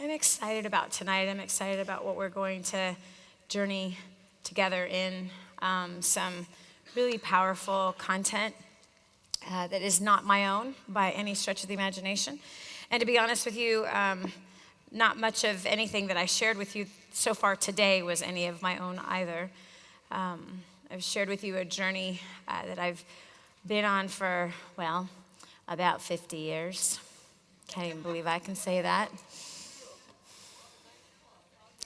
I'm excited about tonight. I'm excited about what we're going to journey together in some really powerful content that is not my own by any stretch of the imagination. And to be honest with you, not much of anything that I shared with you so far today was any of my own either. I've shared with you a journey that I've been on for, well, about 50 years. Can't even believe I can say that.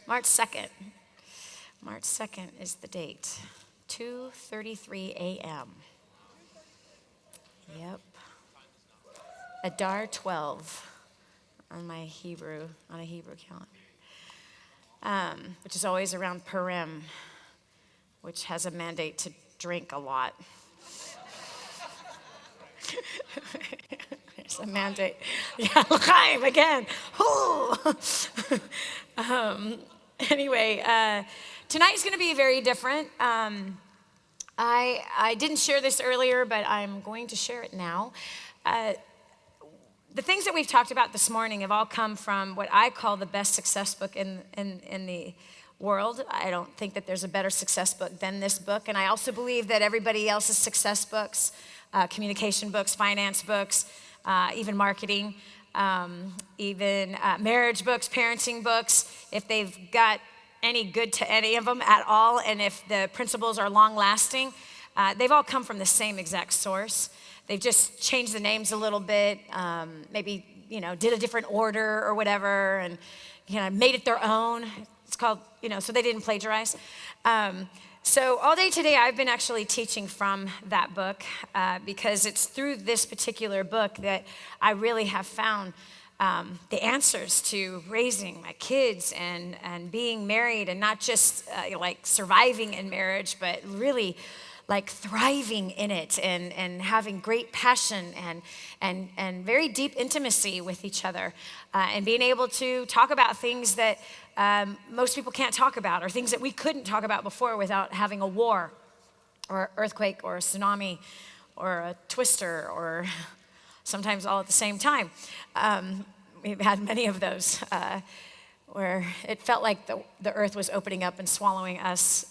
March 2nd. March 2nd is the date. 2:33 a.m. Yep. Adar 12 on a Hebrew calendar, which is always around Purim, which has a mandate to drink a lot. There's a mandate. Yeah, Chaim again. Anyway, tonight's going to be very different. I didn't share this earlier, but I'm going to share it now. The things that we've talked about this morning have all come from what I call the best success book in the world. I don't think that there's a better success book than this book. And I also believe that everybody else's success books, communication books, finance books, even marketing, even marriage books, parenting books, if they've got any good to any of them at all, and if the principles are long-lasting, they've all come from the same exact source. They've just changed the names a little bit, maybe, did a different order or whatever, and, made it their own. It's called, so they didn't plagiarize. So all day today, I've been actually teaching from that book because it's through this particular book that I really have found the answers to raising my kids and being married, and not just like surviving in marriage, but really like thriving in it and having great passion and very deep intimacy with each other, and being able to talk about things that most people can't talk about, or things that we couldn't talk about before without having a war or earthquake or a tsunami or a twister, or sometimes all at the same time. We've had many of those where it felt like the earth was opening up and swallowing us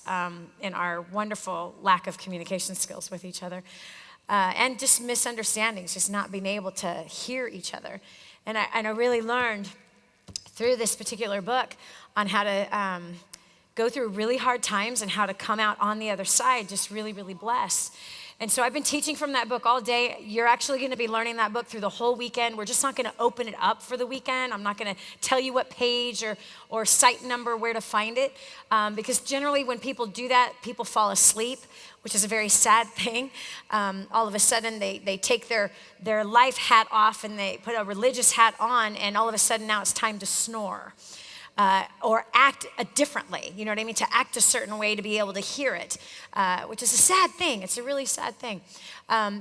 in our wonderful lack of communication skills with each other, and just misunderstandings, just not being able to hear each other. And I really learned through this particular book on how to go through really hard times and how to come out on the other side just really, really blessed. And so I've been teaching from that book all day. You're actually going to be learning that book through the whole weekend. We're just not going to open it up for the weekend. I'm not going to tell you what page or site number where to find it, because generally when people do that, people fall asleep, which is a very sad thing. All of a sudden they take their life hat off and they put a religious hat on, and all of a sudden now it's time to snore. Or act differently, you know what I mean? To act a certain way to be able to hear it, which is a sad thing. It's a really sad thing.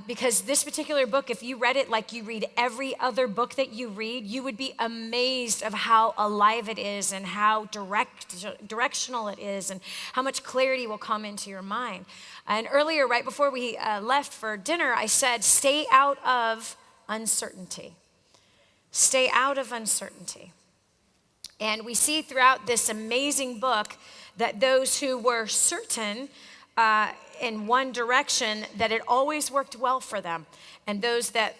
Because this particular book, if you read it like you read every other book that you read, you would be amazed of how alive it is and how directional it is and how much clarity will come into your mind. And earlier, right before we left for dinner, I said, stay out of uncertainty. Stay out of uncertainty. And we see throughout this amazing book that those who were certain in one direction, that it always worked well for them. And those that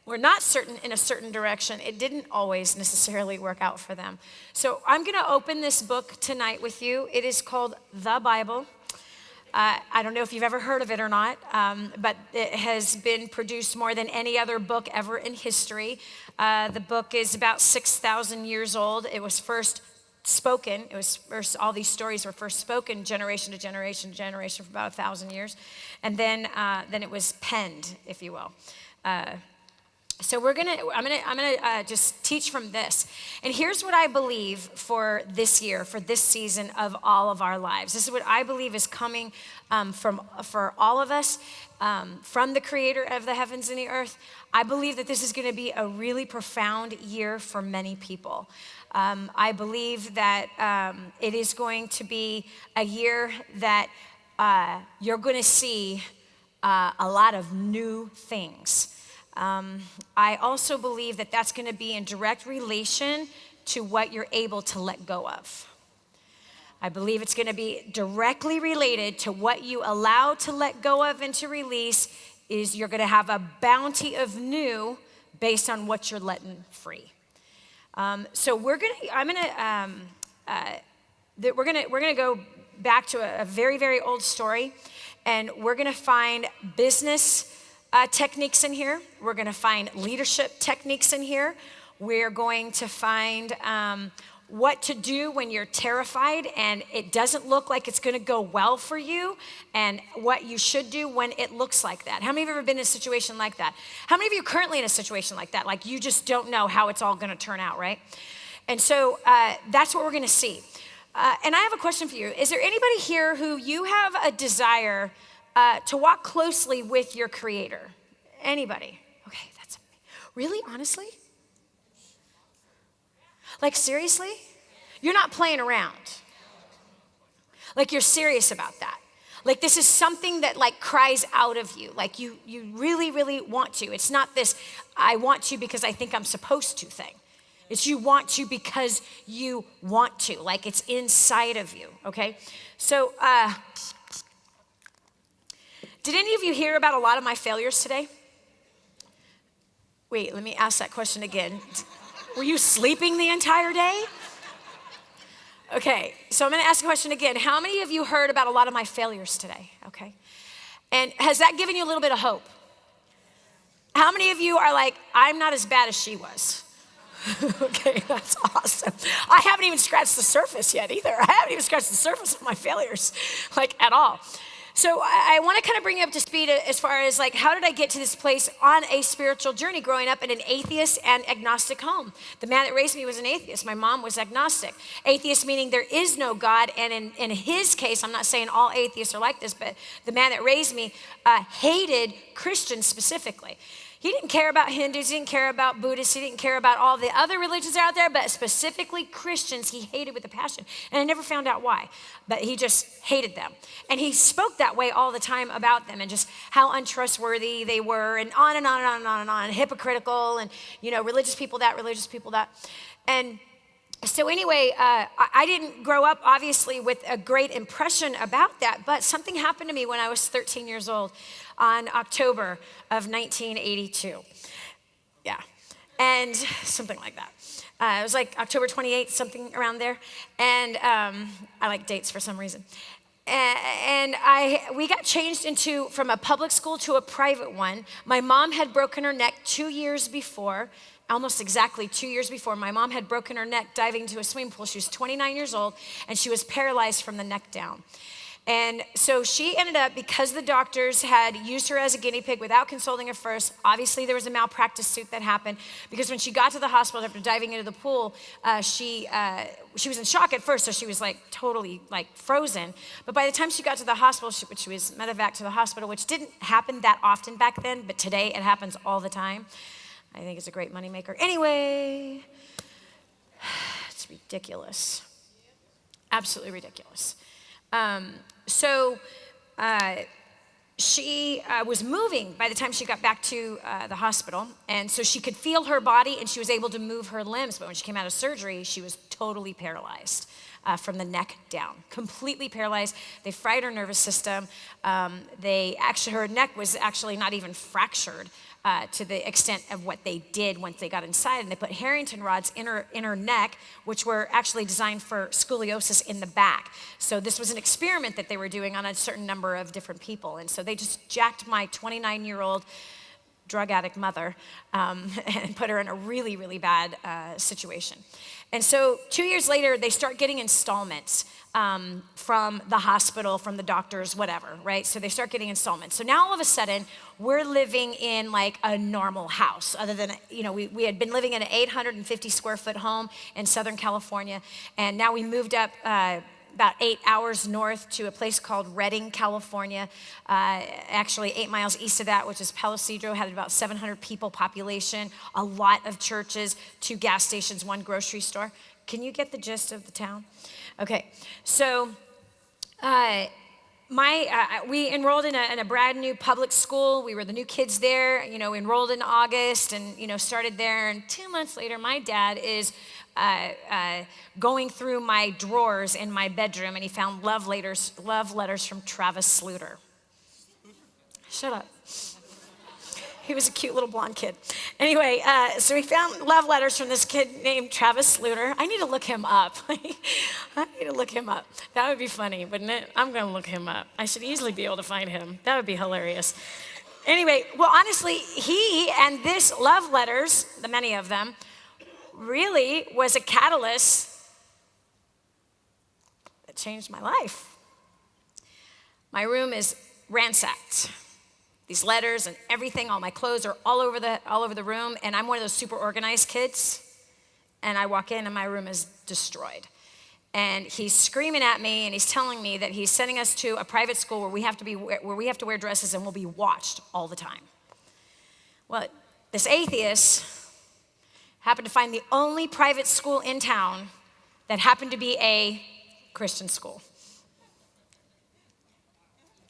were not certain in a certain direction, it didn't always necessarily work out for them. So I'm going to open this book tonight with you. It is called The Bible. I don't know if you've ever heard of it or not, but it has been produced more than any other book ever in history. The book is about 6,000 years old. It was first spoken. All these stories were first spoken generation to generation for about 1,000 years. And then it was penned, if you will. So I'm gonna just teach from this. And here's what I believe for this year, for this season of all of our lives. This is what I believe is coming for all of us, from the creator of the heavens and the earth. I believe that this is gonna be a really profound year for many people. I believe that it is going to be a year that you're gonna see a lot of new things. I also believe that that's going to be in direct relation to what you're able to let go of. I believe it's going to be directly related to what you allow to let go of and to release is you're going to have a bounty of new based on what you're letting free. So we're going to go back to a very, very old story, and we're going to find business techniques in here. We're going to find leadership techniques in here. We're going to find what to do when you're terrified and it doesn't look like it's going to go well for you, and what you should do when it looks like that. How many of you have ever been in a situation like that? How many of you are currently in a situation like that? Like you just don't know how it's all going to turn out, right? And so that's what we're going to see. And I have a question for you. Is there anybody here who you have a desire to walk closely with your Creator? Anybody? Okay, that's really, honestly? Like seriously? You're not playing around. Like you're serious about that. Like this is something that like cries out of you. Like you really, really want to. It's not this, I want to because I think I'm supposed to thing. It's you want to because you want to. Like it's inside of you, okay? So, did any of you hear about a lot of my failures today? Wait, let me ask that question again. Were you sleeping the entire day? Okay, so I'm gonna ask a question again. How many of you heard about a lot of my failures today? Okay, and has that given you a little bit of hope? How many of you are like, I'm not as bad as she was? Okay, that's awesome. I haven't even scratched the surface yet either. I haven't even scratched the surface of my failures, like at all. So I want to kind of bring you up to speed as far as like, how did I get to this place on a spiritual journey growing up in an atheist and agnostic home? The man that raised me was an atheist. My mom was agnostic. Atheist meaning there is no God. And in his case, I'm not saying all atheists are like this, but the man that raised me hated Christians specifically. He didn't care about Hindus, he didn't care about Buddhists, he didn't care about all the other religions out there, but specifically Christians he hated with a passion. And I never found out why, but he just hated them. And he spoke that way all the time about them and just how untrustworthy they were and on and on and on and on and on, hypocritical and, you know, religious people that. And so anyway, I didn't grow up, obviously, with a great impression about that, but something happened to me when I was 13 years old on October of 1982. Yeah, and something like that. It was like October 28th, something around there, and I like dates for some reason. And we got changed from a public school to a private one. My mom had broken her neck 2 years before. Almost exactly 2 years before, my mom had broken her neck diving into a swimming pool. She was 29 years old, and she was paralyzed from the neck down. And so she ended up, because the doctors had used her as a guinea pig without consulting her first, obviously there was a malpractice suit that happened, because when she got to the hospital after diving into the pool, she was in shock at first, so she was like totally like frozen. But by the time she got to the hospital, she was medevac to the hospital, which didn't happen that often back then, but today it happens all the time. I think it's a great moneymaker. Anyway, it's ridiculous. Absolutely ridiculous. She was moving by the time she got back to the hospital. And so she could feel her body and she was able to move her limbs. But when she came out of surgery, she was totally paralyzed from the neck down, completely paralyzed. They fried her nervous system. Her neck was actually not even fractured. To the extent of what they did once they got inside. And they put Harrington rods in her neck, which were actually designed for scoliosis in the back. So this was an experiment that they were doing on a certain number of different people. And so they just jacked my 29-year-old drug addict mother and put her in a really, really bad situation. And so 2 years later, they start getting installments from the hospital, from the doctors, whatever, right? So they start getting installments. So now all of a sudden, we're living in like a normal house, other than, you know, we had been living in an 850 square foot home in Southern California. And now we moved up about 8 hours north to a place called Redding, California. Actually 8 miles east of that, which is Palo Cedro, had about 700 people population, a lot of churches, 2 gas stations, 1 grocery store. Can you get the gist of the town? Okay, so we enrolled in a brand new public school. We were the new kids there, you know, enrolled in August and, you know, started there. And 2 months later, my dad is going through my drawers in my bedroom, and he found love letters from Travis Sluter. Shut up. He was a cute little blonde kid. Anyway, so he found love letters from this kid named Travis Sluter. I need to look him up. That would be funny, wouldn't it? I'm going to look him up. I should easily be able to find him. That would be hilarious. Anyway, well, honestly, he and this love letters, the many of them, really was a catalyst that changed my life. My room is ransacked. These letters and everything, all my clothes are all over the room, and I'm one of those super organized kids, and I walk in and my room is destroyed. And he's screaming at me, and he's telling me that he's sending us to a private school where we have to wear dresses and we'll be watched all the time. Well, this atheist happened to find the only private school in town that happened to be a Christian school.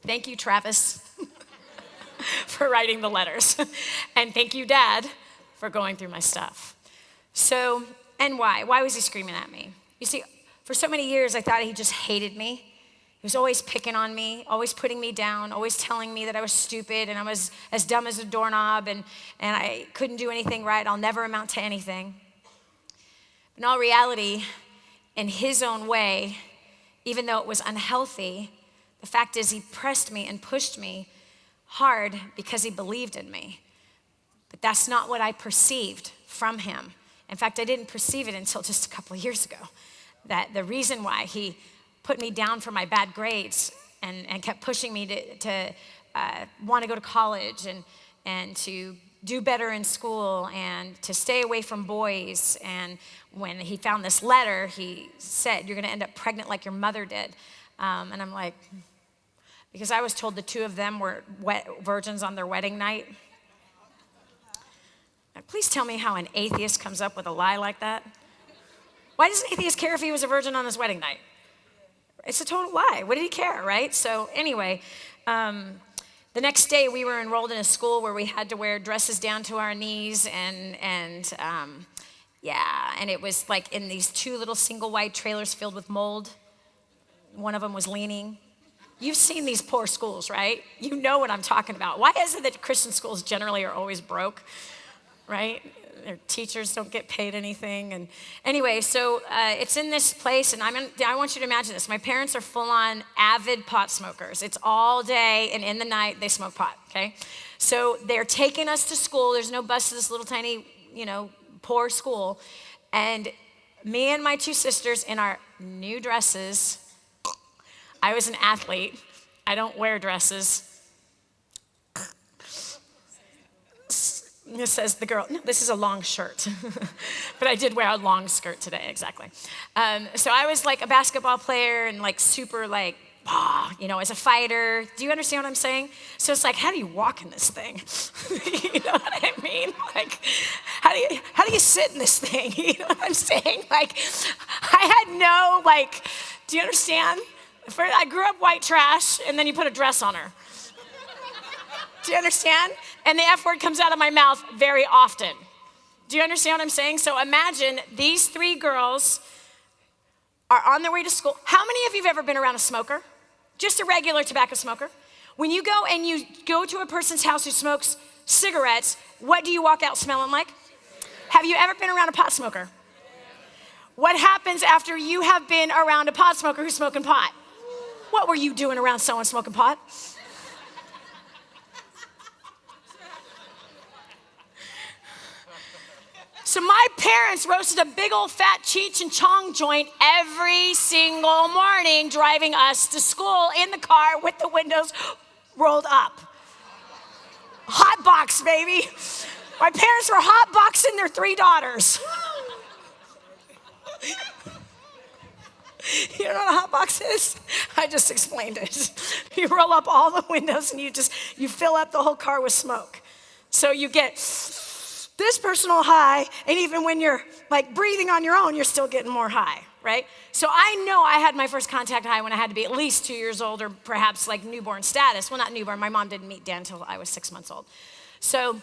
Thank you, Travis, for writing the letters. And thank you, Dad, for going through my stuff. So, and why? Why was he screaming at me? You see, for so many years, I thought he just hated me. He was always picking on me, always putting me down, always telling me that I was stupid and I was as dumb as a doorknob and I couldn't do anything right. I'll never amount to anything. In all reality, in his own way, even though it was unhealthy, the fact is he pressed me and pushed me hard because he believed in me. But that's not what I perceived from him. In fact, I didn't perceive it until just a couple of years ago. That the reason why he put me down for my bad grades and kept pushing me to want to go to college and to do better in school and to stay away from boys. And when he found this letter, he said, "You're going to end up pregnant like your mother did." And I'm like, because I was told the two of them were virgins on their wedding night. Now, please tell me how an atheist comes up with a lie like that. Why does an atheist care if he was a virgin on his wedding night? It's a total lie. What did he care, right? So anyway, the next day we were enrolled in a school where we had to wear dresses down to our knees and it was like in these two little single wide trailers filled with mold. One of them was leaning. You've seen these poor schools, right? You know what I'm talking about. Why is it that Christian schools generally are always broke, right? Their teachers don't get paid anything. And anyway, so it's in this place, and I want you to imagine this. My parents are full-on avid pot smokers. It's all day, and in the night, they smoke pot, okay? So they're taking us to school. There's no bus to this little tiny, poor school. And me and my two sisters in our new dresses. I was an athlete. I don't wear dresses. This says the girl, no, this is a long shirt. But I did wear a long skirt today, exactly. So I was like a basketball player and like super like, as a fighter. Do you understand what I'm saying? So it's like, how do you walk in this thing? You know what I mean? Like, how do you sit in this thing? You know what I'm saying? Like, I had no, do you understand? I grew up white trash, and then you put a dress on her. Do you understand? And the F word comes out of my mouth very often. Do you understand what I'm saying? So imagine these three girls are on their way to school. How many of you have ever been around a smoker? Just a regular tobacco smoker. When you go and you go to a person's house who smokes cigarettes, what do you walk out smelling like? Have you ever been around a pot smoker? What happens after you have been around a pot smoker who's smoking pot? What were you doing around someone smoking pot? So my parents roasted a big old fat Cheech and Chong joint every single morning, driving us to school in the car with the windows rolled up. Hot box, baby. My parents were hot boxing their three daughters. You know what a hot box is? I just explained it. You roll up all the windows and you fill up the whole car with smoke. So you get this personal high, and even when you're breathing on your own, you're still getting more high, right? So I know I had my first contact high when I had to be at least 2 years old, or perhaps newborn status. Well, not newborn. My mom didn't meet Dan until I was 6 months old. So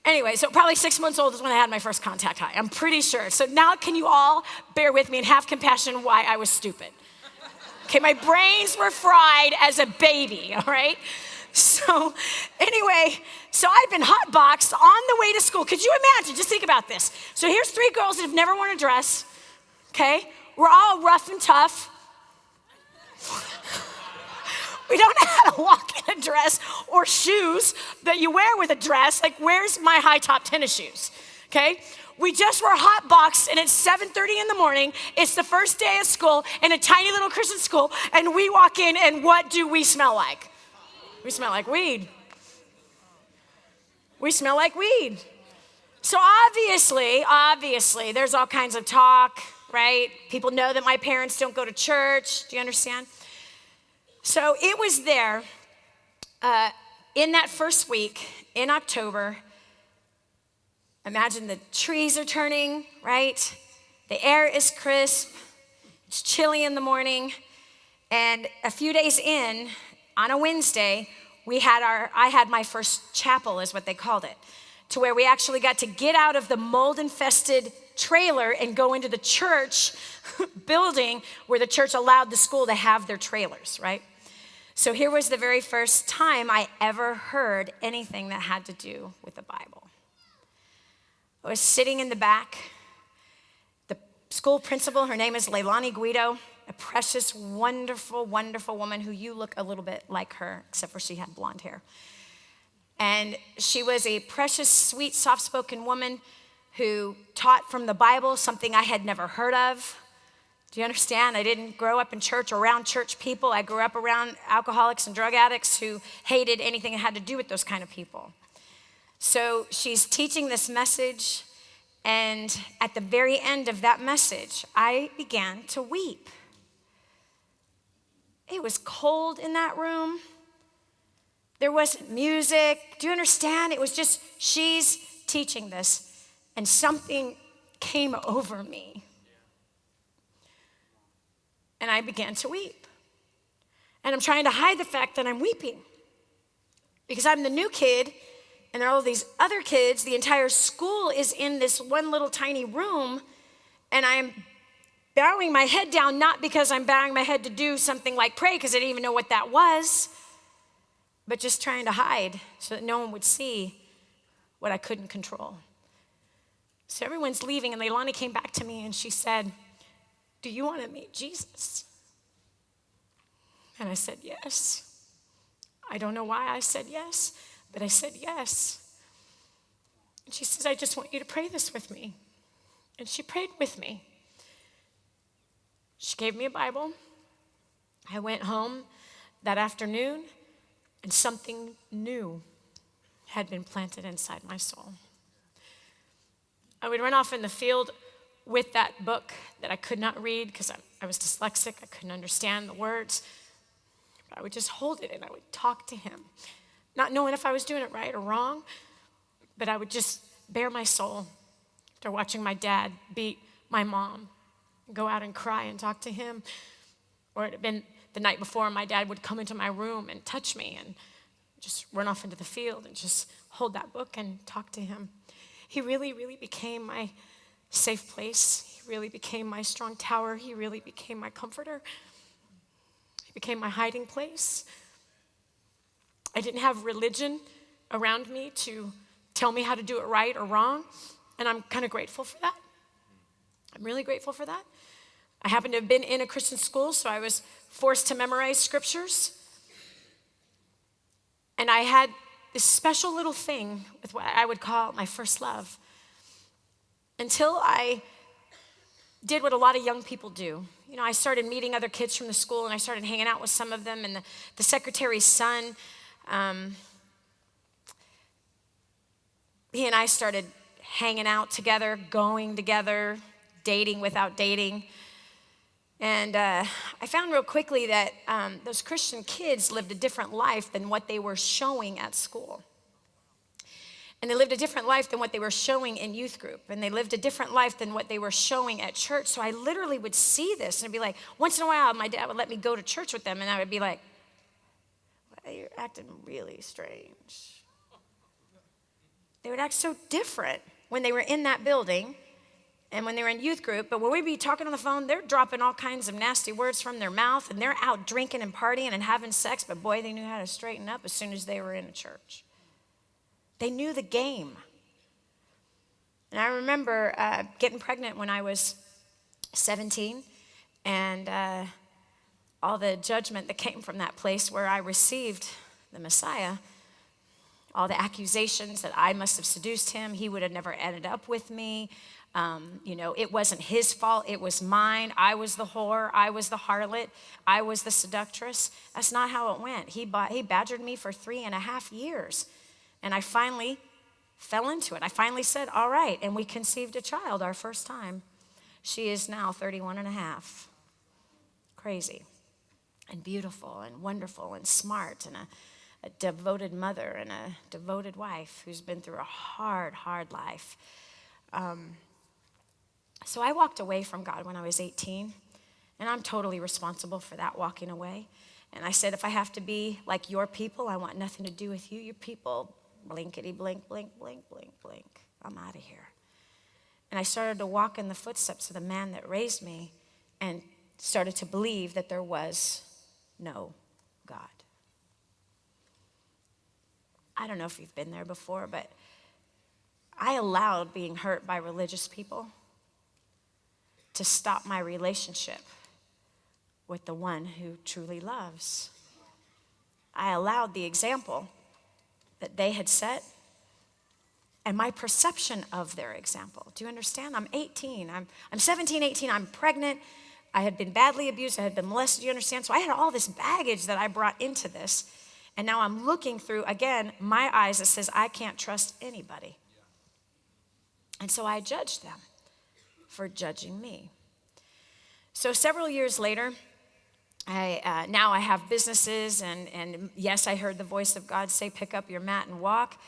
Anyway, so probably 6 months old is when I had my first contact high. I'm pretty sure. So now can you all bear with me and have compassion why I was stupid? Okay, my brains were fried as a baby, all right? So anyway, so I'd been hotboxed on the way to school. Could you imagine? Just think about this. So here's 3 girls that have never worn a dress, okay? We're all rough and tough. We don't know how to walk in a dress or shoes that you wear with a dress. Like, where's my high top tennis shoes? Okay? We just were hot boxed and it's 7:30 in the morning. It's the first day of school in a tiny little Christian school, and we walk in and what do we smell like? We smell like weed. We smell like weed. So obviously, there's all kinds of talk, right? People know that my parents don't go to church. Do you understand? So it was there in that first week in October. Imagine the trees are turning, right? The air is crisp. It's chilly in the morning. And a few days in, on a Wednesday, I had my first chapel, is what they called it, to where we actually got to get out of the mold-infested trailer and go into the church building where the church allowed the school to have their trailers, right? So here was the very first time I ever heard anything that had to do with the Bible. I was sitting in the back. The school principal, her name is Leilani Guido, a precious, wonderful, wonderful woman who you look a little bit like her, except for she had blonde hair. And she was a precious, sweet, soft-spoken woman who taught from the Bible, something I had never heard of. Do you understand? I didn't grow up in church or around church people. I grew up around alcoholics and drug addicts who hated anything that had to do with those kind of people. So she's teaching this message, and at the very end of that message, I began to weep. It was cold in that room. There wasn't music. Do you understand? It was just, she's teaching this, and something came over me. And I began to weep. And I'm trying to hide the fact that I'm weeping because I'm the new kid and there are all these other kids. The entire school is in this one little tiny room, and I'm bowing my head down, not because I'm bowing my head to do something like pray, because I didn't even know what that was, but just trying to hide so that no one would see what I couldn't control. So everyone's leaving, and Leilani came back to me and she said, "Do you want to meet Jesus?" And I said, yes. I don't know why I said yes, but I said yes. And she says, "I just want you to pray this with me." And she prayed with me. She gave me a Bible. I went home that afternoon, and something new had been planted inside my soul. I would run off in the field with that book that I could not read because I was dyslexic. I couldn't understand the words. But I would just hold it and I would talk to him, not knowing if I was doing it right or wrong, but I would just bare my soul after watching my dad beat my mom, go out and cry and talk to him. Or it had been the night before, my dad would come into my room and touch me and just run off into the field and just hold that book and talk to him. He really, really became my safe place. He really became my strong tower. He really became my comforter. He became my hiding place. I didn't have religion around me to tell me how to do it right or wrong, and I'm kind of grateful for that. I'm really grateful for that. I happened to have been in a Christian school, so I was forced to memorize scriptures. And I had this special little thing with what I would call my first love, until I did what a lot of young people do. You know, I started meeting other kids from the school, and I started hanging out with some of them, and the secretary's son, he and I started hanging out together, going together, dating without dating. And I found real quickly that those Christian kids lived a different life than what they were showing at school. And they lived a different life than what they were showing in youth group. And they lived a different life than what they were showing at church. So I literally would see this and it'd be like, once in a while, my dad would let me go to church with them. And I would be like, well, you're acting really strange. They would act so different when they were in that building and when they were in youth group. But when we'd be talking on the phone, they're dropping all kinds of nasty words from their mouth, and they're out drinking and partying and having sex. But boy, they knew how to straighten up as soon as they were in a church. They knew the game. And I remember getting pregnant when I was 17, and all the judgment that came from that place where I received the Messiah, all the accusations that I must have seduced him, he would have never ended up with me. It wasn't his fault, it was mine. I was the whore, I was the harlot, I was the seductress. That's not how it went. He badgered me for 3.5 years, and I finally fell into it. I finally said, all right, and we conceived a child our first time. She is now 31 and a half. Crazy and beautiful and wonderful and smart and a devoted mother and a devoted wife who's been through a hard, hard life. So I walked away from God when I was 18, and I'm totally responsible for that, walking away. And I said, if I have to be like your people, I want nothing to do with you. Your people, blinkety, blink, blink, blink, blink, blink. I'm out of here. And I started to walk in the footsteps of the man that raised me and started to believe that there was no God. I don't know if you've been there before, but I allowed being hurt by religious people to stop my relationship with the one who truly loves. I allowed the example that they had set and my perception of their example. Do you understand? I'm 18, I'm 17, 18, I'm pregnant. I had been badly abused, I had been molested, do you understand? So I had all this baggage that I brought into this. And now I'm looking through, again, my eyes that says I can't trust anybody. And so I judged them for judging me. So several years later, now I have businesses, and yes, I heard the voice of God say, pick up your mat and walk.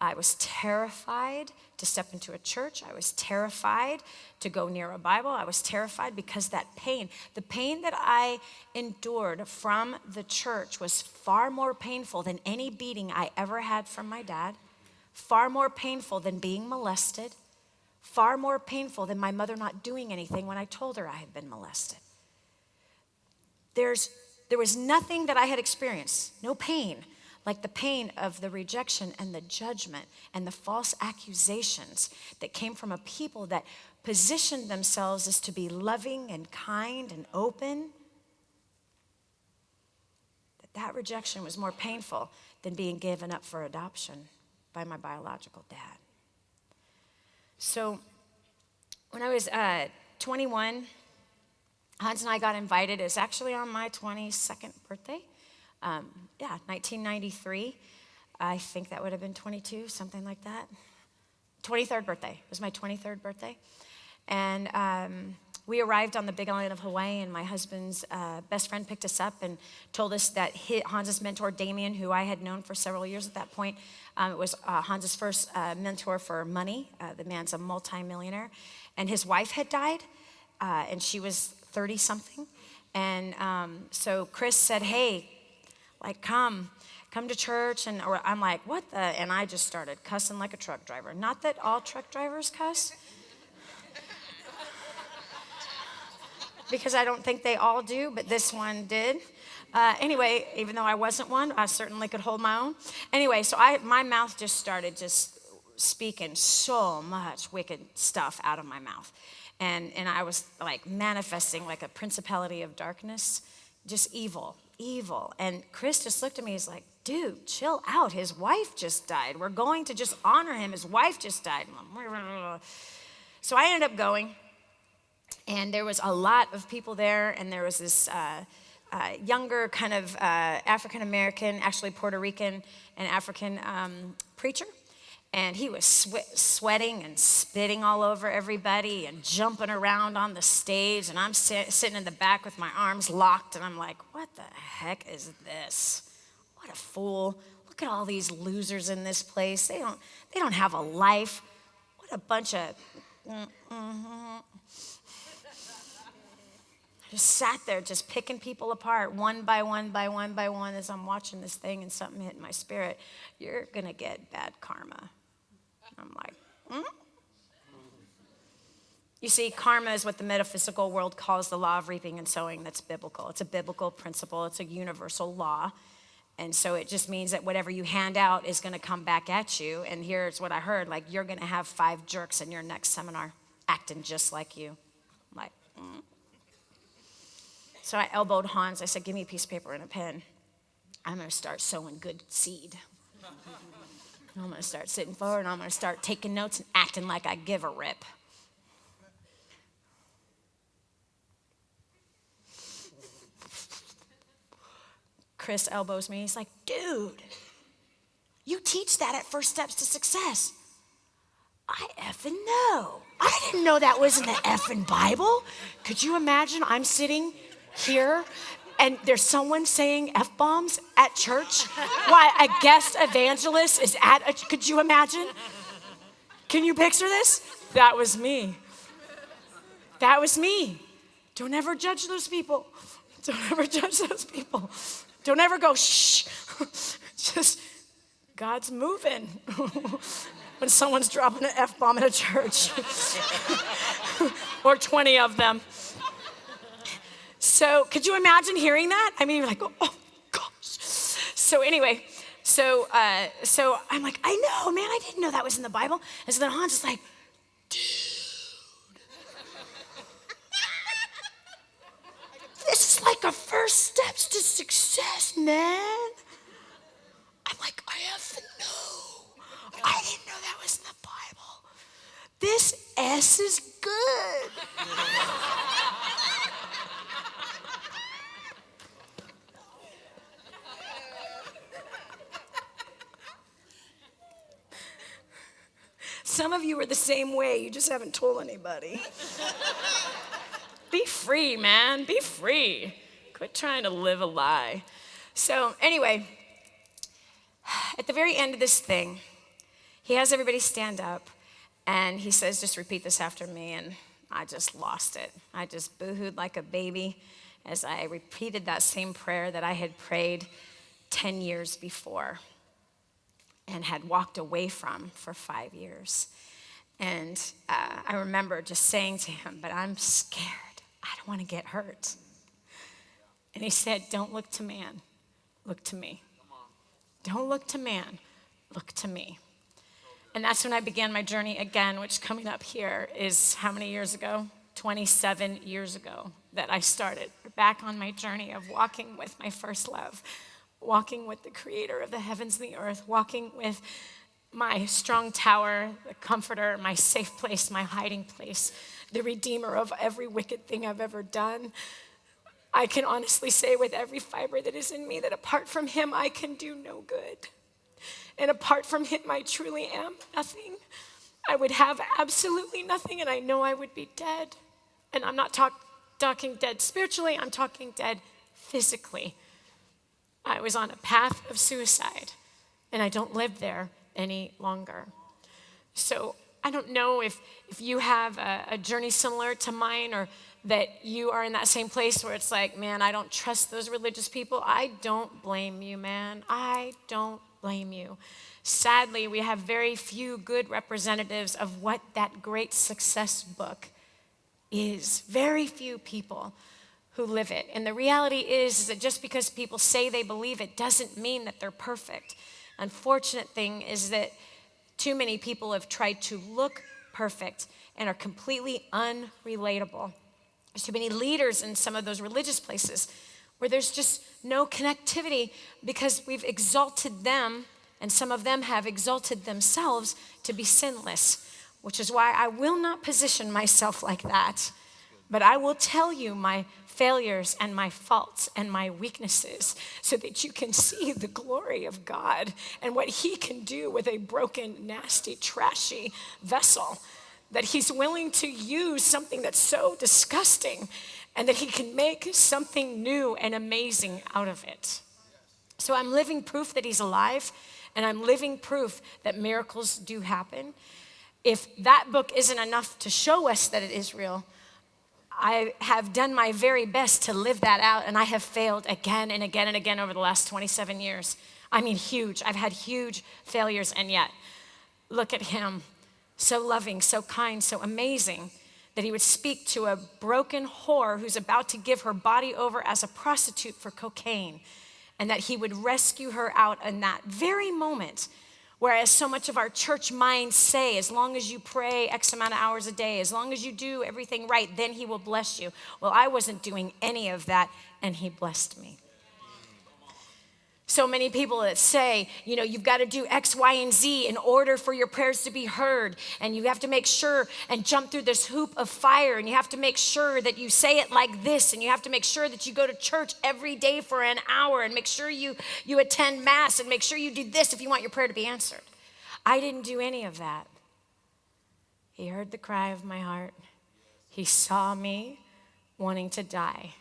I was terrified to step into a church. I was terrified to go near a Bible. I was terrified because that pain, the pain that I endured from the church was far more painful than any beating I ever had from my dad, far more painful than being molested, far more painful than my mother not doing anything when I told her I had been molested. There was nothing that I had experienced, no pain, like the pain of the rejection and the judgment and the false accusations that came from a people that positioned themselves as to be loving and kind and open. That rejection was more painful than being given up for adoption by my biological dad. So when I was 21, Hans and I got invited. It was actually on my 22nd birthday. 1993. I think that would have been 22, something like that. 23rd birthday. It was my 23rd birthday. And we arrived on the big island of Hawaii, and my husband's best friend picked us up and told us that Hans's mentor, Damien, who I had known for several years at that point, it was Hans's first mentor for money. The man's a multimillionaire. And his wife had died, and she was 30-something. And so Chris said, hey, come to church. And I'm like, what the? And I just started cussing like a truck driver. Not that all truck drivers cuss, because I don't think they all do, but this one did. Anyway, even though I wasn't one, I certainly could hold my own. Anyway, so my mouth just started just speaking so much wicked stuff out of my mouth. And I was like manifesting like a principality of darkness, just evil. And Chris just looked at me, he's like, dude, chill out. His wife just died. We're going to just honor him. His wife just died. So I ended up going, and there was a lot of people there, and there was this younger kind of African-American, actually Puerto Rican and African preacher. And he was sweating and spitting all over everybody and jumping around on the stage. And I'm sitting in the back with my arms locked. And I'm like, what the heck is this? What a fool. Look at all these losers in this place. They don't have a life. What a bunch of... I just sat there just picking people apart one by one as I'm watching this thing, and something hit my spirit. You're going to get bad karma. I'm like, You see, karma is what the metaphysical world calls the law of reaping and sowing. That's biblical. It's a biblical principle. It's a universal law. And so it just means that whatever you hand out is going to come back at you. And here's what I heard, like, you're going to have 5 jerks in your next seminar acting just like you. I'm like, So I elbowed Hans. I said, give me a piece of paper and a pen. I'm going to start sowing good seed. I'm going to start sitting forward, and I'm going to start taking notes and acting like I give a rip. Chris elbows me. He's like, dude, you teach that at First Steps to Success. I effing know. I didn't know that was in the effing Bible. Could you imagine I'm sitting here and there's someone saying F-bombs at church while a guest evangelist is could you imagine? Can you picture this? That was me. That was me. Don't ever judge those people. Don't ever judge those people. Don't ever go, shh. Just, God's moving when someone's dropping an F-bomb in a church. Or 20 of them. So could you imagine hearing that? I mean, you're like, oh gosh. So anyway, so I'm like, I know, man, I didn't know that was in the Bible. And so then Hans is like, dude. This is like a First Steps to Success, man. I'm like, I have to know. I didn't know that was in the Bible. This S is good. Some of you are the same way. You just haven't told anybody. Be free, man. Be free. Quit trying to live a lie. So anyway, at the very end of this thing, he has everybody stand up, and he says, just repeat this after me, and I just lost it. I just boohooed like a baby as I repeated that same prayer that I had prayed 10 years before and had walked away from for 5 years. And I remember just saying to him, but I'm scared. I don't want to get hurt. And he said, don't look to man, look to me. Don't look to man, look to me. And that's when I began my journey again, which coming up here is how many years ago? 27 years ago that I started back on my journey of walking with my first love, walking with the creator of the heavens and the earth, walking with my strong tower, the comforter, my safe place, my hiding place, the redeemer of every wicked thing I've ever done. I can honestly say with every fiber that is in me that apart from him, I can do no good. And apart from him, I truly am nothing. I would have absolutely nothing, and I know I would be dead. And I'm not talking dead spiritually, I'm talking dead physically. I was on a path of suicide, and I don't live there any longer. So I don't know if you have a journey similar to mine, or that you are in that same place where it's like, man, I don't trust those religious people. I don't blame you, man. I don't blame you. Sadly, we have very few good representatives of what that great success book is. Very few people who live it. And the reality is that just because people say they believe it doesn't mean that they're perfect. Unfortunate thing is that too many people have tried to look perfect and are completely unrelatable. There's too many leaders in some of those religious places where there's just no connectivity because we've exalted them, and some of them have exalted themselves to be sinless, which is why I will not position myself like that. But I will tell you my failures and my faults and my weaknesses so that you can see the glory of God and what he can do with a broken, nasty, trashy vessel. That he's willing to use something that's so disgusting and that he can make something new and amazing out of it. So I'm living proof that he's alive, and I'm living proof that miracles do happen. If that book isn't enough to show us that it is real, I have done my very best to live that out, and I have failed again and again and again over the last 27 years. I mean, huge. I've had huge failures, and yet Look at him, so loving, so kind, so amazing, that he would speak to a broken whore who's about to give her body over as a prostitute for cocaine, and that he would rescue her out in that very moment. Whereas so much of our church minds say, as long as you pray X amount of hours a day, as long as you do everything right, then he will bless you. Well, I wasn't doing any of that, and he blessed me. So many people that say, you've got to do X, Y, and Z in order for your prayers to be heard. And you have to make sure and jump through this hoop of fire. And you have to make sure that you say it like this. And you have to make sure that you go to church every day for an hour. And make sure you attend mass. And make sure you do this if you want your prayer to be answered. I didn't do any of that. He heard the cry of my heart. He saw me wanting to die.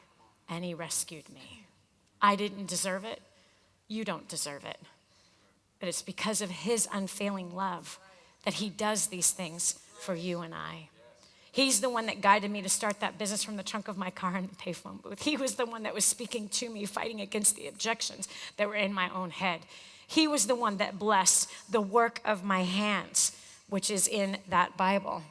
And he rescued me. I didn't deserve it. You don't deserve it. But it's because of his unfailing love that he does these things for you and I. He's the one that guided me to start that business from the trunk of my car in the payphone booth. He was the one that was speaking to me, fighting against the objections that were in my own head. He was the one that blessed the work of my hands, which is in that Bible.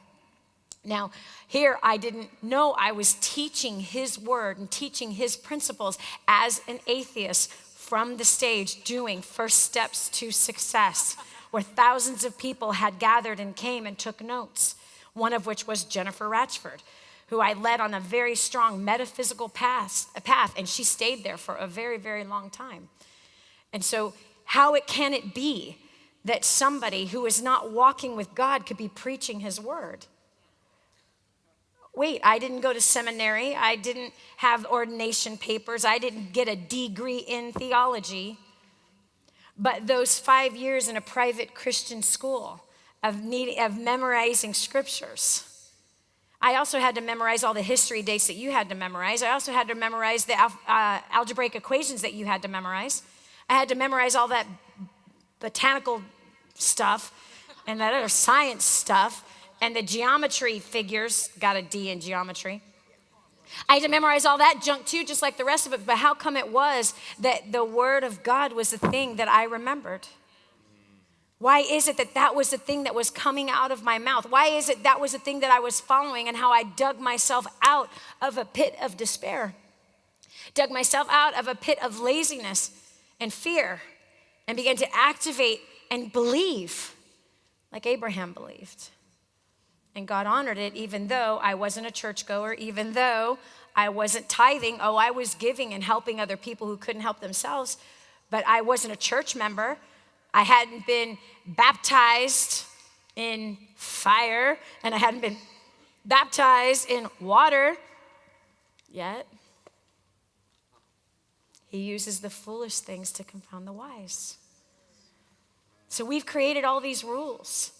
Now, here I didn't know I was teaching his word and teaching his principles as an atheist from the stage, doing first steps to success, where thousands of people had gathered and came and took notes, one of which was Jennifer Ratchford, who I led on a very strong metaphysical path, and she stayed there for a very, very long time. And so how can it be that somebody who is not walking with God could be preaching his word? Wait, I didn't go to seminary. I didn't have ordination papers. I didn't get a degree in theology. But those 5 years in a private Christian school of memorizing scriptures. I also had to memorize all the history dates that you had to memorize. I also had to memorize the algebraic equations that you had to memorize. I had to memorize all that botanical stuff and that other science stuff. And the geometry figures, got a D in geometry. I had to memorize all that junk too, just like the rest of it. But how come it was that the word of God was the thing that I remembered? Why is it that that was the thing that was coming out of my mouth? Why is it that was the thing that I was following, and how I dug myself out of a pit of despair? Dug myself out of a pit of laziness and fear, and began to activate and believe like Abraham believed. And God honored it, even though I wasn't a churchgoer, even though I wasn't tithing. Oh, I was giving and helping other people who couldn't help themselves, but I wasn't a church member. I hadn't been baptized in fire, and I hadn't been baptized in water yet. He uses the foolish things to confound the wise. So we've created all these rules.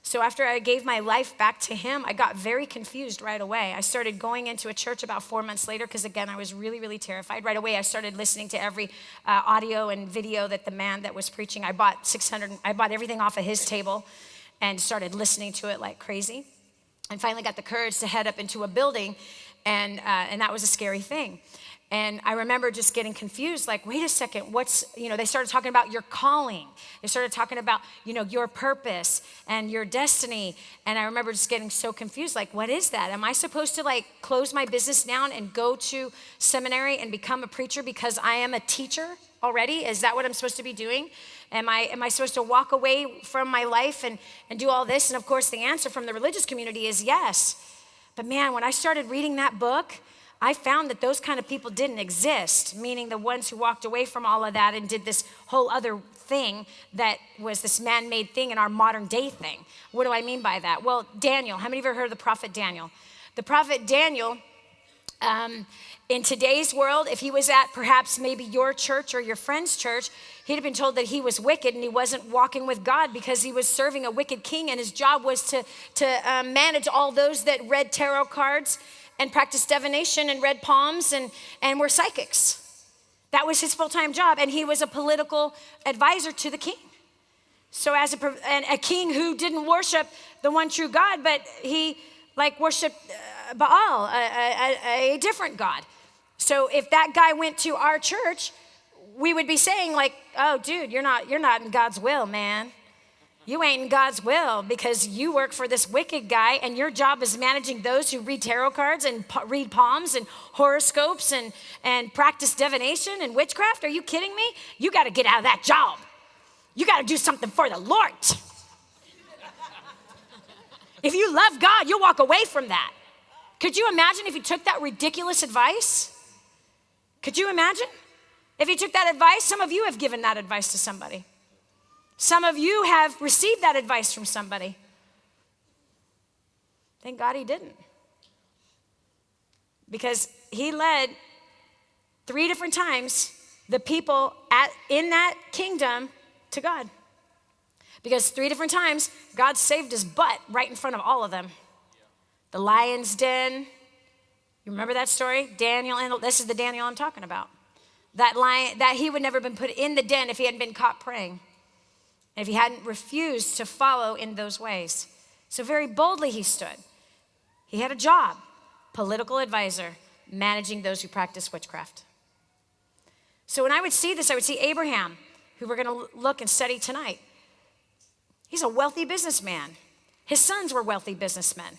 So after I gave my life back to him, I got very confused right away. I started going into a church about 4 months later because, again, I was really, really terrified. Right away, I started listening to every audio and video that the man that was preaching. I bought everything off of his table and started listening to it like crazy. And finally got the courage to head up into a building, and that was a scary thing. And I remember just getting confused, like, wait a second, they started talking about your calling. They started talking about, your purpose and your destiny. And I remember just getting so confused, like, what is that? Am I supposed to close my business down and go to seminary and become a preacher because I am a teacher already? Is that what I'm supposed to be doing? Am I supposed to walk away from my life and do all this? And of course, the answer from the religious community is yes. But man, when I started reading that book, I found that those kind of people didn't exist, meaning the ones who walked away from all of that and did this whole other thing that was this man-made thing and our modern day thing. What do I mean by that? Well, Daniel, how many of you have heard of the prophet Daniel? The prophet Daniel, in today's world, if he was at perhaps maybe your church or your friend's church, he'd have been told that he was wicked and he wasn't walking with God because he was serving a wicked king, and his job was to manage all those that read tarot cards and practiced divination and read palms and were psychics. That was his full-time job, and he was a political advisor to the king. So as a king who didn't worship the one true God, but he worshiped Baal, a different God. So if that guy went to our church, we would be saying oh, dude, you're not in God's will, man. You ain't in God's will because you work for this wicked guy and your job is managing those who read tarot cards and read palms and horoscopes and practice divination and witchcraft. Are you kidding me? You got to get out of that job. You got to do something for the Lord. If you love God, you'll walk away from that. Could you imagine if you took that ridiculous advice? Could you imagine? If you took that advice, some of you have given that advice to somebody. Some of you have received that advice from somebody. Thank God he didn't. Because he led 3 different times the people in that kingdom to God. Because 3 different times, God saved his butt right in front of all of them. The lion's den. You remember that story? Daniel, this is the Daniel I'm talking about. That lion, that he would never have been put in the den if he hadn't been caught praying. And if he hadn't refused to follow in those ways. So very boldly he stood. He had a job, political advisor, managing those who practice witchcraft. So when I would see this, I would see Abraham, who we're going to look and study tonight. He's a wealthy businessman. His sons were wealthy businessmen.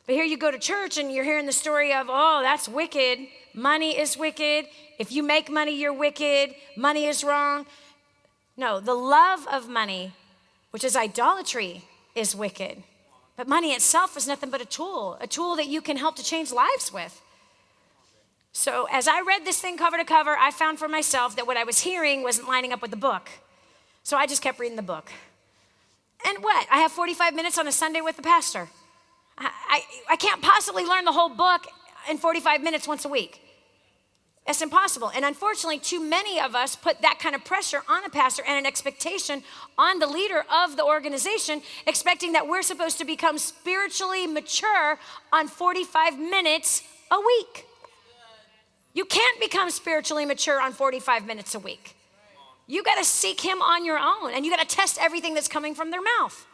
But here you go to church and you're hearing the story of, oh, that's wicked. Money is wicked. If you make money, you're wicked. Money is wrong. No, the love of money, which is idolatry, is wicked. But money itself is nothing but a tool that you can help to change lives with. So as I read this thing cover to cover, I found for myself that what I was hearing wasn't lining up with the book. So I just kept reading the book. And what? I have 45 minutes on a Sunday with the pastor. I can't possibly learn the whole book in 45 minutes once a week. It's impossible. And unfortunately, too many of us put that kind of pressure on a pastor and an expectation on the leader of the organization, expecting that we're supposed to become spiritually mature on 45 minutes a week. You can't become spiritually mature on 45 minutes a week. You got to seek him on your own, and you got to test everything that's coming from their mouth.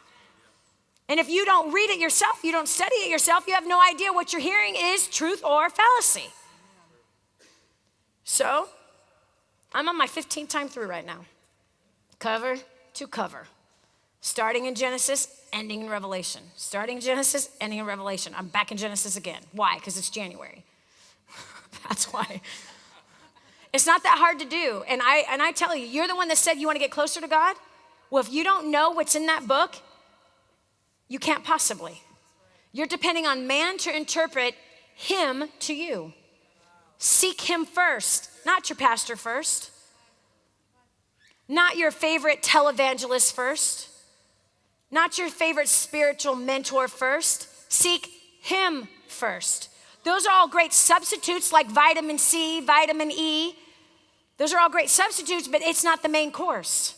And if you don't read it yourself, you don't study it yourself, you have no idea what you're hearing is truth or fallacy. So, I'm on my 15th time through right now. Cover to cover. Starting in Genesis, ending in Revelation. Starting in Genesis, ending in Revelation. I'm back in Genesis again. Why? Because it's January. That's why. It's not that hard to do. And I tell you, you're the one that said you want to get closer to God. Well, if you don't know what's in that book, you can't possibly. You're depending on man to interpret him to you. Seek him first, not your pastor first. Not your favorite televangelist first. Not your favorite spiritual mentor first. Seek him first. Those are all great substitutes like vitamin C, vitamin E. Those are all great substitutes, but it's not the main course.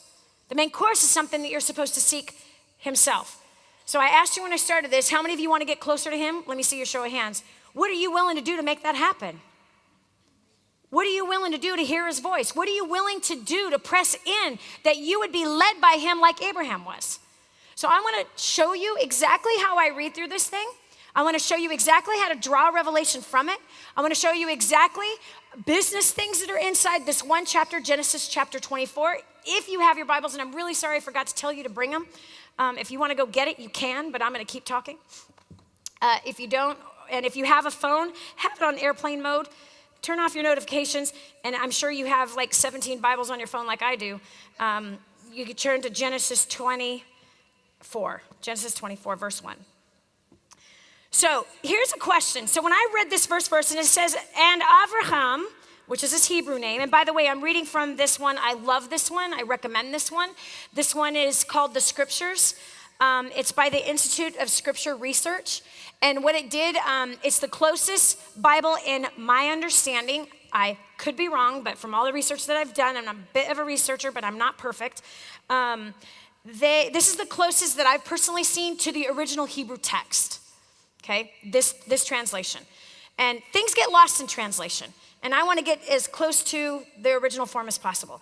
The main course is something that you're supposed to seek himself. So I asked you when I started this, how many of you want to get closer to him? Let me see your show of hands. What are you willing to do to make that happen? What are you willing to do to hear his voice? What are you willing to do to press in that you would be led by him like Abraham was? So I want to show you exactly how I read through this thing. I want to show you exactly how to draw revelation from it. I want to show you exactly business things that are inside this one chapter, Genesis chapter 24. If you have your Bibles, and I'm really sorry I forgot to tell you to bring them. If you want to go get it, you can, but I'm going to keep talking. If you don't, and if you have a phone, have it on airplane mode. Turn off your notifications, and I'm sure you have like 17 Bibles on your phone like I do. You can turn to Genesis 24. Genesis 24, verse 1. So here's a question. So when I read this first verse, and it says, and Avraham, which is his Hebrew name. And by the way, I'm reading from this one. I love this one. I recommend this one. This one is called The Scriptures. It's by the Institute of Scripture Research. And what it did, it's the closest Bible in my understanding. I could be wrong, but from all the research that I've done, and I'm a bit of a researcher, but I'm not perfect. This is the closest that I've personally seen to the original Hebrew text. Okay, this translation. And things get lost in translation. And I want to get as close to the original form as possible,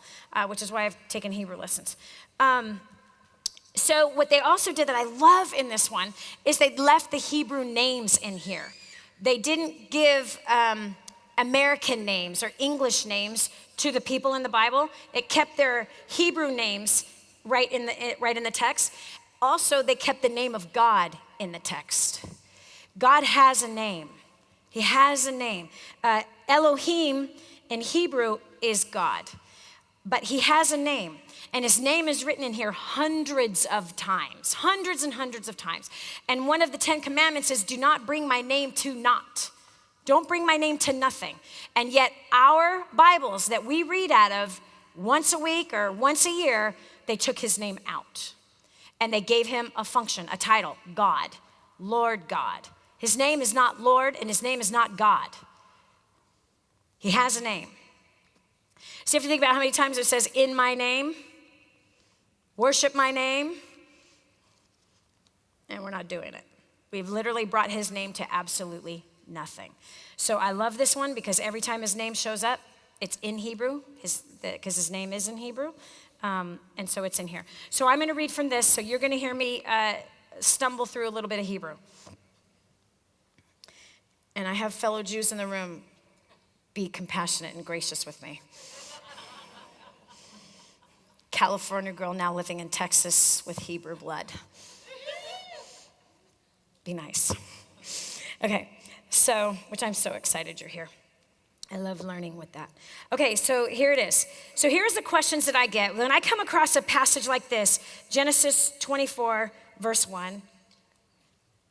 which is why I've taken Hebrew lessons. So what they also did that I love in this one is they left the Hebrew names in here. They didn't give American names or English names to the people in the Bible. It kept their Hebrew names right in the text. Also, they kept the name of God in the text. God has a name. He has a name. Elohim in Hebrew is God, but he has a name. And his name is written in here hundreds of times, hundreds and hundreds of times. And one of the 10 commandments is, do not bring my name to naught. Don't bring my name to nothing. And yet our Bibles that we read out of once a week or once a year, they took his name out. And they gave him a function, a title, God, Lord God. His name is not Lord, and his name is not God. He has a name. So you have to think about how many times it says, in my name, worship my name, and we're not doing it. We've literally brought his name to absolutely nothing. So I love this one because every time his name shows up, it's in Hebrew, because his name is in Hebrew, and so it's in here. So I'm going to read from this, so you're going to hear me stumble through a little bit of Hebrew. And I have fellow Jews in the room. Be compassionate and gracious with me. California girl now living in Texas with Hebrew blood. Be nice. Okay, so, which I'm so excited you're here. I love learning with that. Okay, so here it is. So here's the questions that I get. When I come across a passage like this, Genesis 24, verse 1.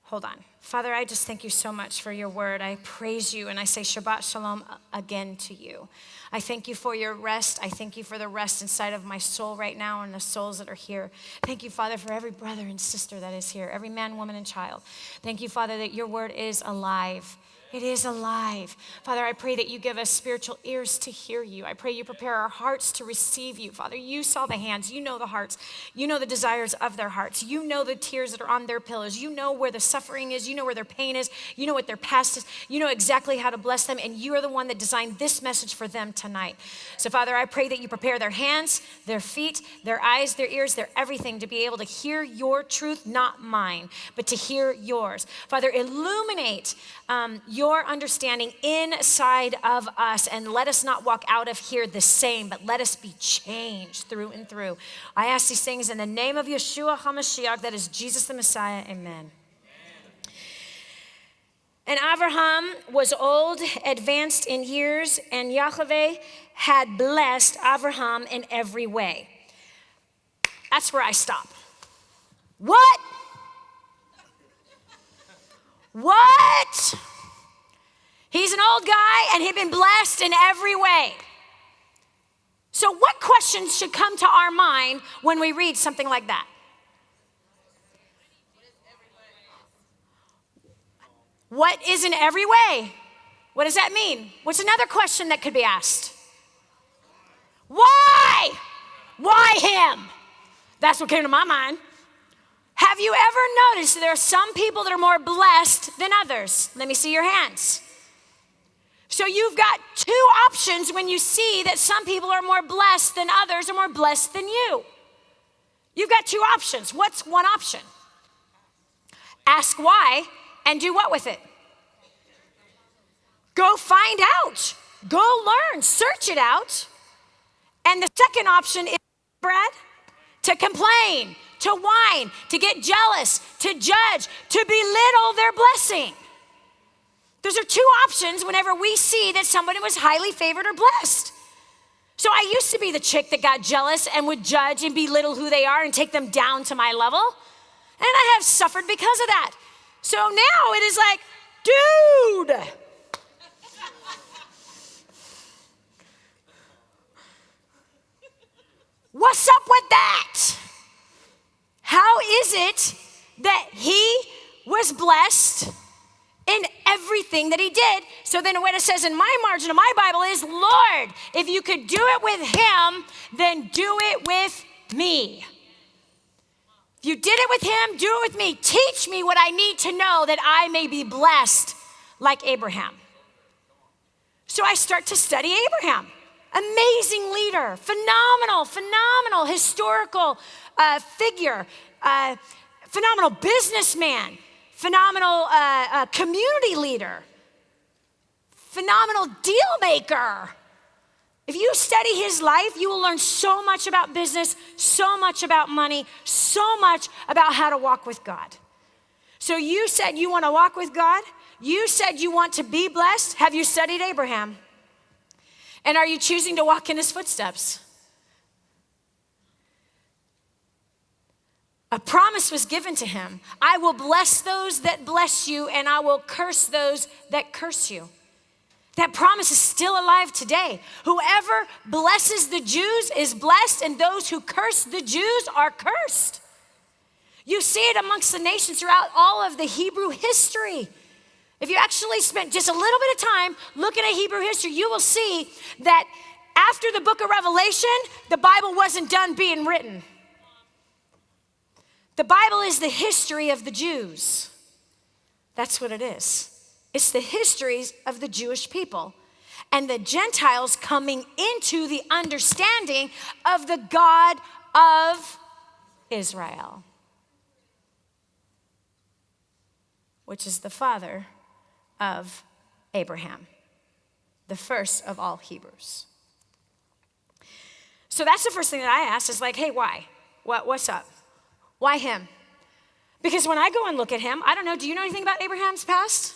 Hold on. Father, I just thank you so much for your word. I praise you and I say Shabbat Shalom again to you. I thank you for your rest. I thank you for the rest inside of my soul right now and the souls that are here. Thank you, Father, for every brother and sister that is here, every man, woman, and child. Thank you, Father, that your word is alive. It is alive. Father, I pray that you give us spiritual ears to hear you. I pray you prepare our hearts to receive you. Father, you saw the hands. You know the hearts. You know the desires of their hearts. You know the tears that are on their pillows. You know where the suffering is. You know where their pain is. You know what their past is. You know exactly how to bless them, and you are the one that designed this message for them tonight. So, Father, I pray that you prepare their hands, their feet, their eyes, their ears, their everything to be able to hear your truth, not mine, but to hear yours. Father, illuminate your understanding inside of us, and let us not walk out of here the same, but let us be changed through and through. I ask these things in the name of Yeshua HaMashiach, that is Jesus the Messiah, amen. And Abraham was old, advanced in years, and Yahweh had blessed Abraham in every way. That's where I stop. What? What? He's an old guy and he'd been blessed in every way. So what questions should come to our mind when we read something like that? What is in every way? What does that mean? What's another question that could be asked? Why? Why him? That's what came to my mind. Have you ever noticed that there are some people that are more blessed than others? Let me see your hands. So you've got two options when you see that some people are more blessed than others or more blessed than you. You've got two options. What's one option? Ask why and do what with it? Go find out. Go learn. Search it out. And the second option is, Brad, to complain, to whine, to get jealous, to judge, to belittle their blessing. Those are two options whenever we see that somebody was highly favored or blessed. So I used to be the chick that got jealous and would judge and belittle who they are and take them down to my level. And I have suffered because of that. So now it is like, dude. What's up with that? How is it that he was blessed in everything that he did? So then what it says in my margin of my Bible is, Lord, if you could do it with him, then do it with me. If you did it with him, do it with me. Teach me what I need to know that I may be blessed like Abraham. So I start to study Abraham. Amazing leader, phenomenal historical figure, phenomenal businessman, phenomenal community leader, phenomenal deal maker. If you study his life, you will learn so much about business, so much about money, so much about how to walk with God. So you said you want to walk with God. You said you want to be blessed. Have you studied Abraham? And are you choosing to walk in his footsteps? A promise was given to him. I will bless those that bless you, and I will curse those that curse you. That promise is still alive today. Whoever blesses the Jews is blessed, and those who curse the Jews are cursed. You see it amongst the nations throughout all of the Hebrew history. If you actually spent just a little bit of time looking at Hebrew history, you will see that after the book of Revelation, the Bible wasn't done being written. The Bible is the history of the Jews. That's what it is. It's the histories of the Jewish people and the Gentiles coming into the understanding of the God of Israel, which is the father of Abraham, the first of all Hebrews. So that's the first thing that I asked is like, hey, why? What's up? Why him? Because when I go and look at him, I don't know, do you know anything about Abraham's past?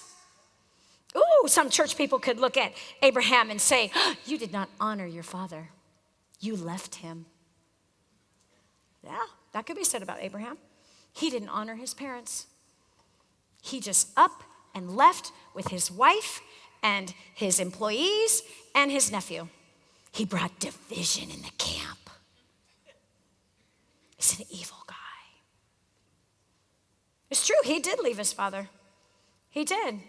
Ooh, some church people could look at Abraham and say, oh, you did not honor your father. You left him. Yeah, that could be said about Abraham. He didn't honor his parents. He just up and left with his wife and his employees and his nephew. He brought division in the camp. He's an evil guy. It's true, he did leave his father. He did.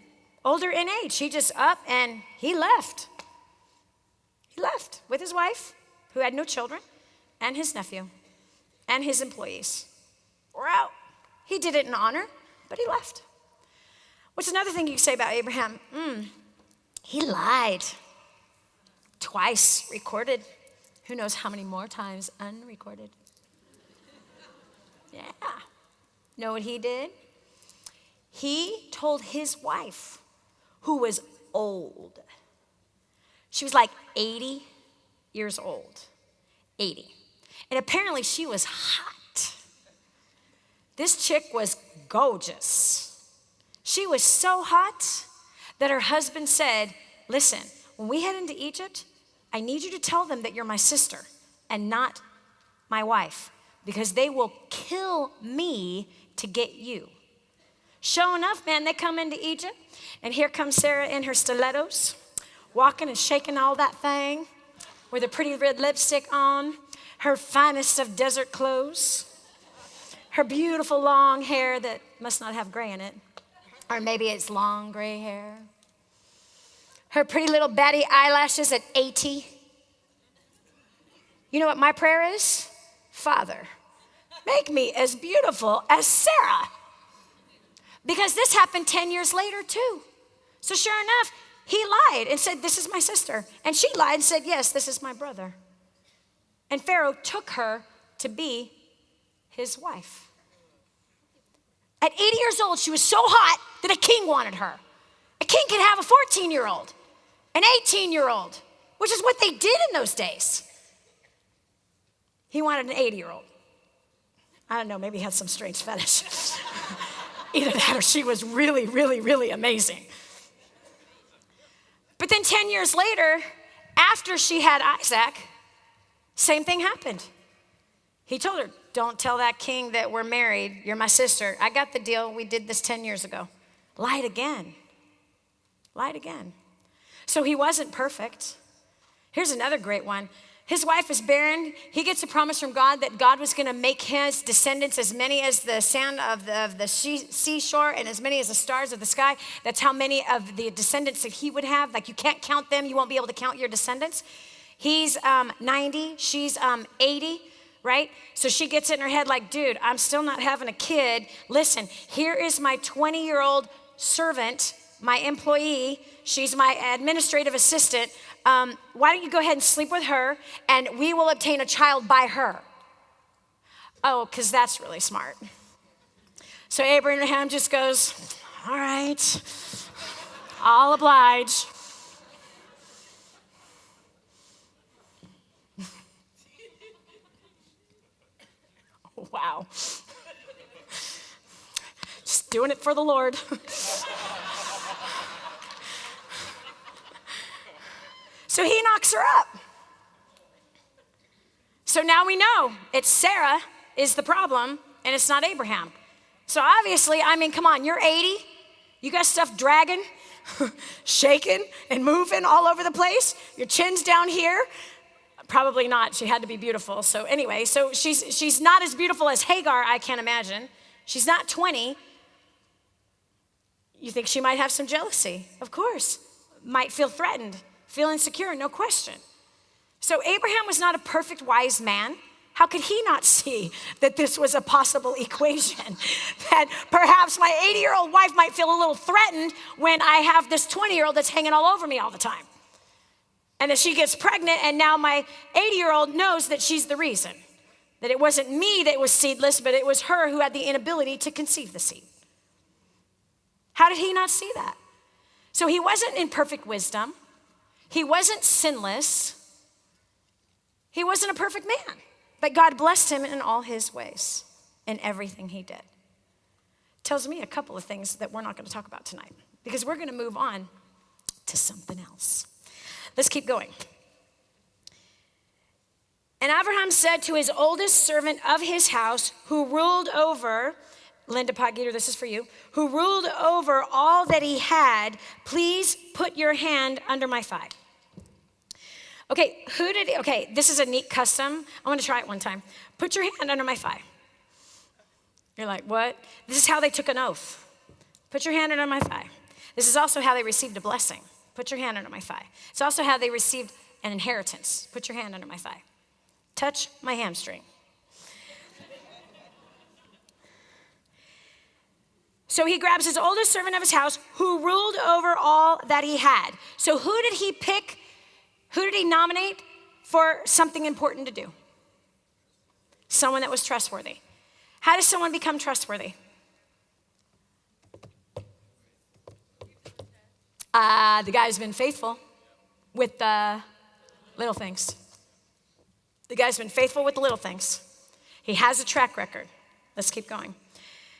Older in age, he just up and he left. He left with his wife, who had no children, and his nephew, and his employees. We're out. He did it in honor, but he left. What's another thing you can say about Abraham? He lied. Twice recorded. Who knows how many more times unrecorded? Yeah. Know what he did? He told his wife, who was old. She was like 80 years old. 80. And apparently she was hot. This chick was gorgeous. She was so hot that her husband said, listen, when we head into Egypt, I need you to tell them that you're my sister and not my wife, because they will kill me to get you. Sure enough, man, they come into Egypt, and here comes Sarah in her stilettos, walking and shaking all that thing with her pretty red lipstick on, her finest of desert clothes, her beautiful long hair that must not have gray in it, or maybe it's long gray hair, her pretty little batty eyelashes at 80. You know what my prayer is? Father, make me as beautiful as Sarah. Because this happened 10 years later too. So sure enough, he lied and said, this is my sister. And she lied and said, yes, this is my brother. And Pharaoh took her to be his wife. At 80 years old, she was so hot that a king wanted her. A king could have a 14-year-old, an 18-year-old, which is what they did in those days. He wanted an 80-year-old. I don't know, maybe he had some strange fetish. Either that or she was really, really, really amazing. But then 10 years later, after she had Isaac, same thing happened. He told her, don't tell that king that we're married. You're my sister. I got the deal. We did this 10 years ago. Lied again. Lied again. So he wasn't perfect. Here's another great one. His wife is barren. He gets a promise from God that God was going to make his descendants as many as the sand of the seashore and as many as the stars of the sky. That's how many of the descendants that he would have. Like, you can't count them. You won't be able to count your descendants. He's 90. She's 80, right? So she gets it in her head like, dude, I'm still not having a kid. Listen, here is my 20-year-old servant, my employee. She's my administrative assistant. Why don't you go ahead and sleep with her, and we will obtain a child by her. Oh, because that's really smart. So Abraham just goes, all right, I'll oblige. wow. Just doing it for the Lord. So he knocks her up. So now we know it's Sarah is the problem and it's not Abraham. So obviously, I mean, come on, you're 80. You got stuff dragging, shaking, and moving all over the place. Your chin's down here. Probably not. She had to be beautiful. So anyway, so she's not as beautiful as Hagar, I can't imagine. She's not 20. You think she might have some jealousy? Of course. Might feel threatened, feel insecure, no question. So Abraham was not a perfect wise man. How could he not see that this was a possible equation? That perhaps my 80-year-old wife might feel a little threatened when I have this 20-year-old that's hanging all over me all the time. And that she gets pregnant, and now my 80-year-old knows that she's the reason. That it wasn't me that was seedless, but it was her who had the inability to conceive the seed. How did he not see that? So he wasn't in perfect wisdom. He wasn't sinless. He wasn't a perfect man. But God blessed him in all his ways, in everything he did. Tells me a couple of things that we're not going to talk about tonight, because we're going to move on to something else. Let's keep going. And Abraham said to his oldest servant of his house, who ruled over, Linda Potgieter, this is for you, who ruled over all that he had, please put your hand under my thigh. Okay, this is a neat custom. I want to try it one time. Put your hand under my thigh. You're like, what? This is how they took an oath. Put your hand under my thigh. This is also how they received a blessing. Put your hand under my thigh. It's also how they received an inheritance. Put your hand under my thigh. Touch my hamstring. So he grabs his oldest servant of his house, who ruled over all that he had. So who did he pick? Who did he nominate for something important to do? Someone that was trustworthy. How does someone become trustworthy? The guy's been faithful with the little things. The guy's been faithful with the little things. He has a track record. Let's keep going.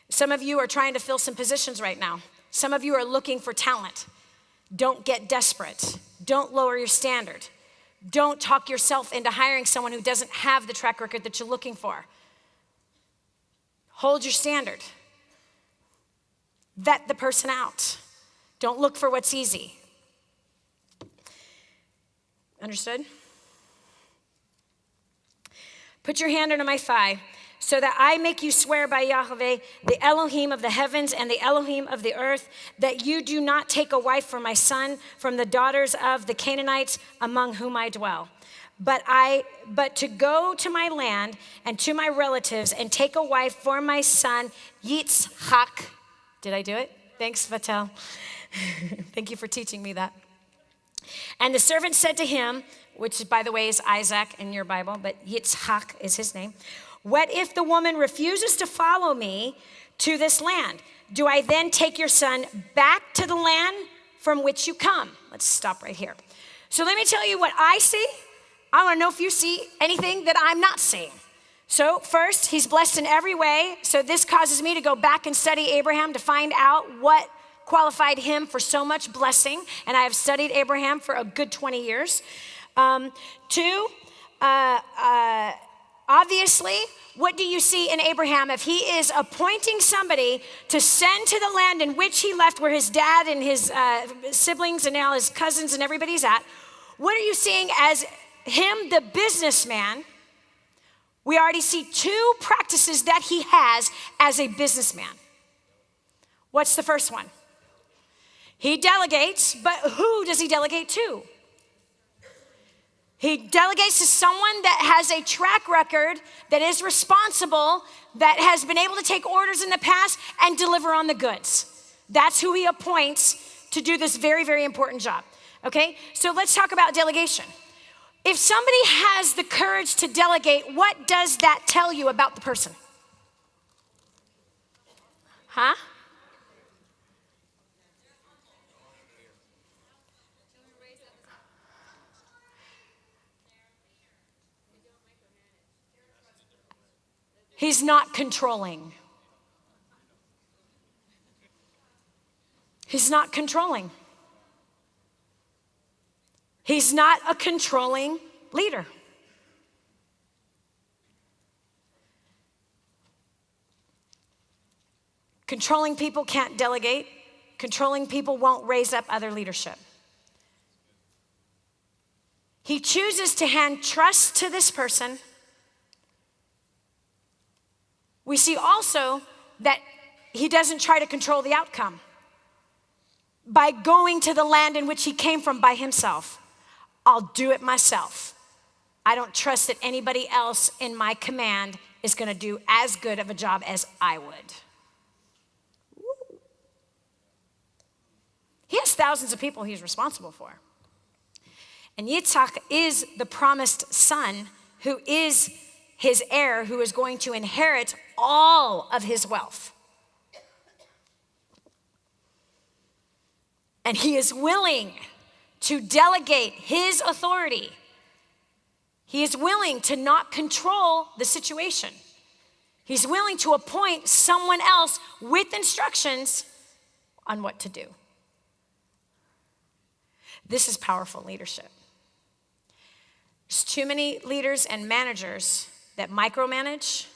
Some of you are trying to fill some positions right now. Some of you are looking for talent. Don't get desperate. Don't lower your standard. Don't talk yourself into hiring someone who doesn't have the track record that you're looking for. Hold your standard. Vet the person out. Don't look for what's easy. Understood? Put your hand under my thigh, so that I make you swear by Yahweh, the Elohim of the heavens and the Elohim of the earth, that you do not take a wife for my son from the daughters of the Canaanites among whom I dwell. But to go to my land and to my relatives and take a wife for my son Yitzhak. Did I do it? Thanks, Vatel. Thank you for teaching me that. And the servant said to him, which by the way is Isaac in your Bible, but Yitzhak is his name. What if the woman refuses to follow me to this land? Do I then take your son back to the land from which you come? Let's stop right here. So let me tell you what I see. I want to know if you see anything that I'm not seeing. So first, he's blessed in every way. So this causes me to go back and study Abraham to find out what qualified him for so much blessing. And I have studied Abraham for a good 20 years. Obviously, what do you see in Abraham? If he is appointing somebody to send to the land in which he left, where his dad and his siblings and now his cousins and everybody's at, what are you seeing as him, the businessman? We already see two practices that he has as a businessman. What's the first one? He delegates, but who does he delegate to? He delegates to someone that has a track record, that is responsible, that has been able to take orders in the past and deliver on the goods. That's who he appoints to do this very, very important job. Okay, so let's talk about delegation. If somebody has the courage to delegate, what does that tell you about the person? Huh? He's not controlling. He's not controlling. He's not a controlling leader. Controlling people can't delegate. Controlling people won't raise up other leadership. He chooses to hand trust to this person. We see also that he doesn't try to control the outcome by going to the land in which he came from by himself. I'll do it myself. I don't trust that anybody else in my command is going to do as good of a job as I would. He has thousands of people he's responsible for. And Yitzhak is the promised son who is his heir, who is going to inherit all of his wealth. And he is willing to delegate his authority. He is willing to not control the situation. He's willing to appoint someone else with instructions on what to do. This is powerful leadership. There's too many leaders and managers that micromanage,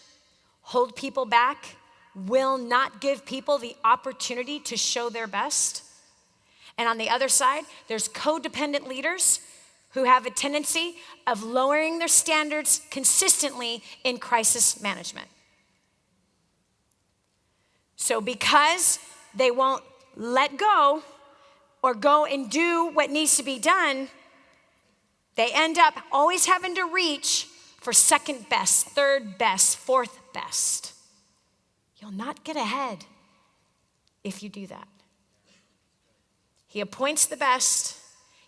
hold people back, will not give people the opportunity to show their best. And on the other side, there's codependent leaders who have a tendency of lowering their standards consistently in crisis management. So because they won't let go or go and do what needs to be done, they end up always having to reach for second best, third best, fourth best. You'll not get ahead if you do that. He appoints the best,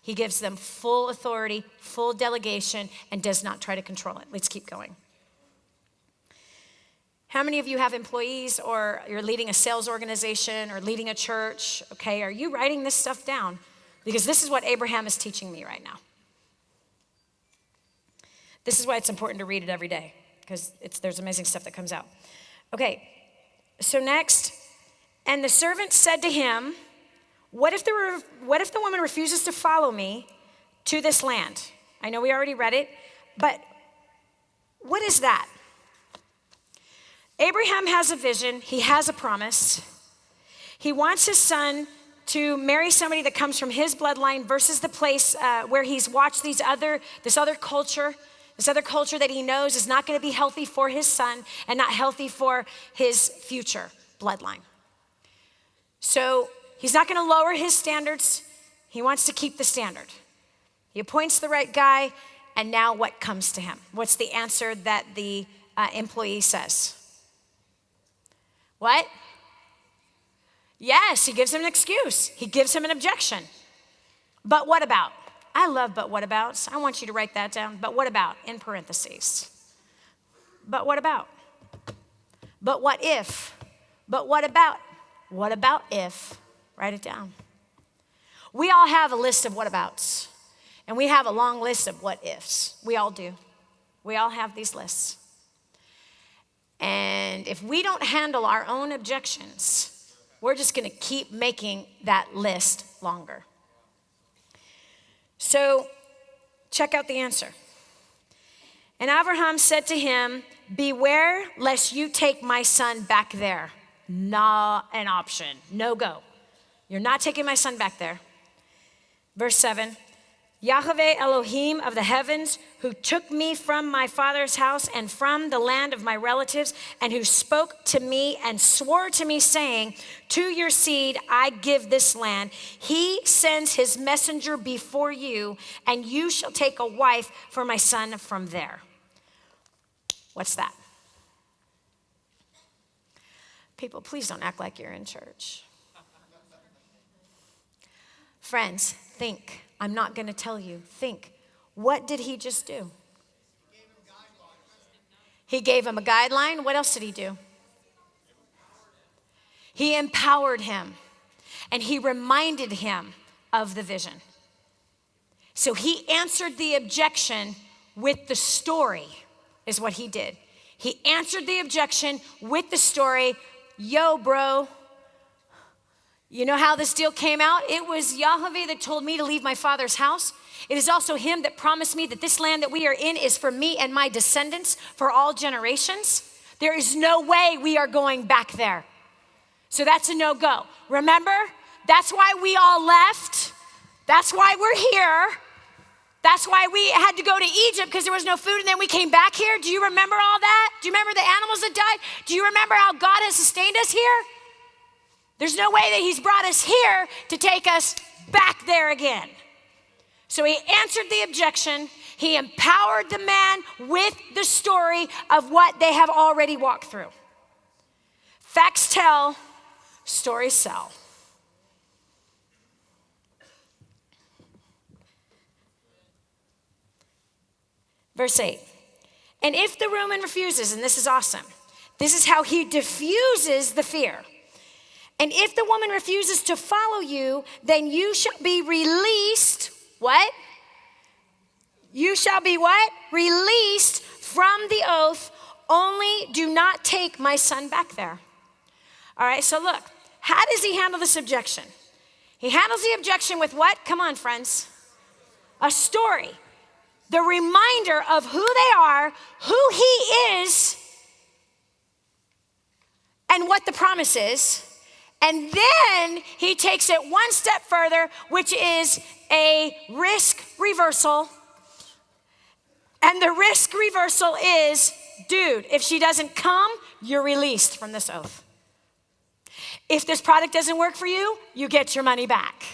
he gives them full authority, full delegation, and does not try to control it. Let's keep going. How many of you have employees, or you're leading a sales organization or leading a church? Okay, are you writing this stuff down? Because this is what Abraham is teaching me right now. This is why it's important to read it every day, because there's amazing stuff that comes out. Okay, so next, and the servant said to him, what if the woman refuses to follow me to this land? I know we already read it, but what is that? Abraham has a vision. He has a promise. He wants his son to marry somebody that comes from his bloodline versus the place where he's watched this other culture that he knows is not going to be healthy for his son and not healthy for his future bloodline. So he's not going to lower his standards. He wants to keep the standard. He appoints the right guy, and now what comes to him? What's the answer that the employee says? What? Yes, he gives him an excuse. He gives him an objection. But what about? I love but what abouts. I want you to write that down. But what about, in parentheses. But what about? But what if? But what about? What about if? Write it down. We all have a list of what abouts. And we have a long list of what ifs. We all do. We all have these lists. And if we don't handle our own objections, we're just going to keep making that list longer. So, check out the answer. And Abraham said to him, beware lest you take my son back there. Not an option. No go. You're not taking my son back there. Verse 7. Yahweh Elohim of the heavens, who took me from my father's house and from the land of my relatives, and who spoke to me and swore to me, saying, to your seed I give this land. He sends his messenger before you, and you shall take a wife for my son from there. What's that? People, please don't act like you're in church. Friends, think. I'm not going to tell you. Think. What did he just do? He gave him a guideline. What else did he do? He empowered him. And he reminded him of the vision. So he answered the objection with the story, is what he did. He answered the objection with the story. Yo, bro, you know how this deal came out? It was Yahweh that told me to leave my father's house. It is also him that promised me that this land that we are in is for me and my descendants for all generations. There is no way we are going back there. So that's a no-go. Remember? That's why we all left. That's why we're here. That's why we had to go to Egypt because there was no food, and then we came back here. Do you remember all that? Do you remember the animals that died? Do you remember how God has sustained us here? There's no way that he's brought us here to take us back there again. So he answered the objection. He empowered the man with the story of what they have already walked through. Facts tell, stories sell. Verse 8. And if the woman refuses, and this is awesome, this is how he diffuses the fear. And if the woman refuses to follow you, then you shall be released. What? You shall be what? Released from the oath. Only do not take my son back there. All right, so look. How does he handle this objection? He handles the objection with what? Come on, friends. A story. The reminder of who they are, who he is, and what the promise is. And then he takes it one step further, which is a risk reversal. And the risk reversal is, dude, if she doesn't come, you're released from this oath. If this product doesn't work for you, you get your money back.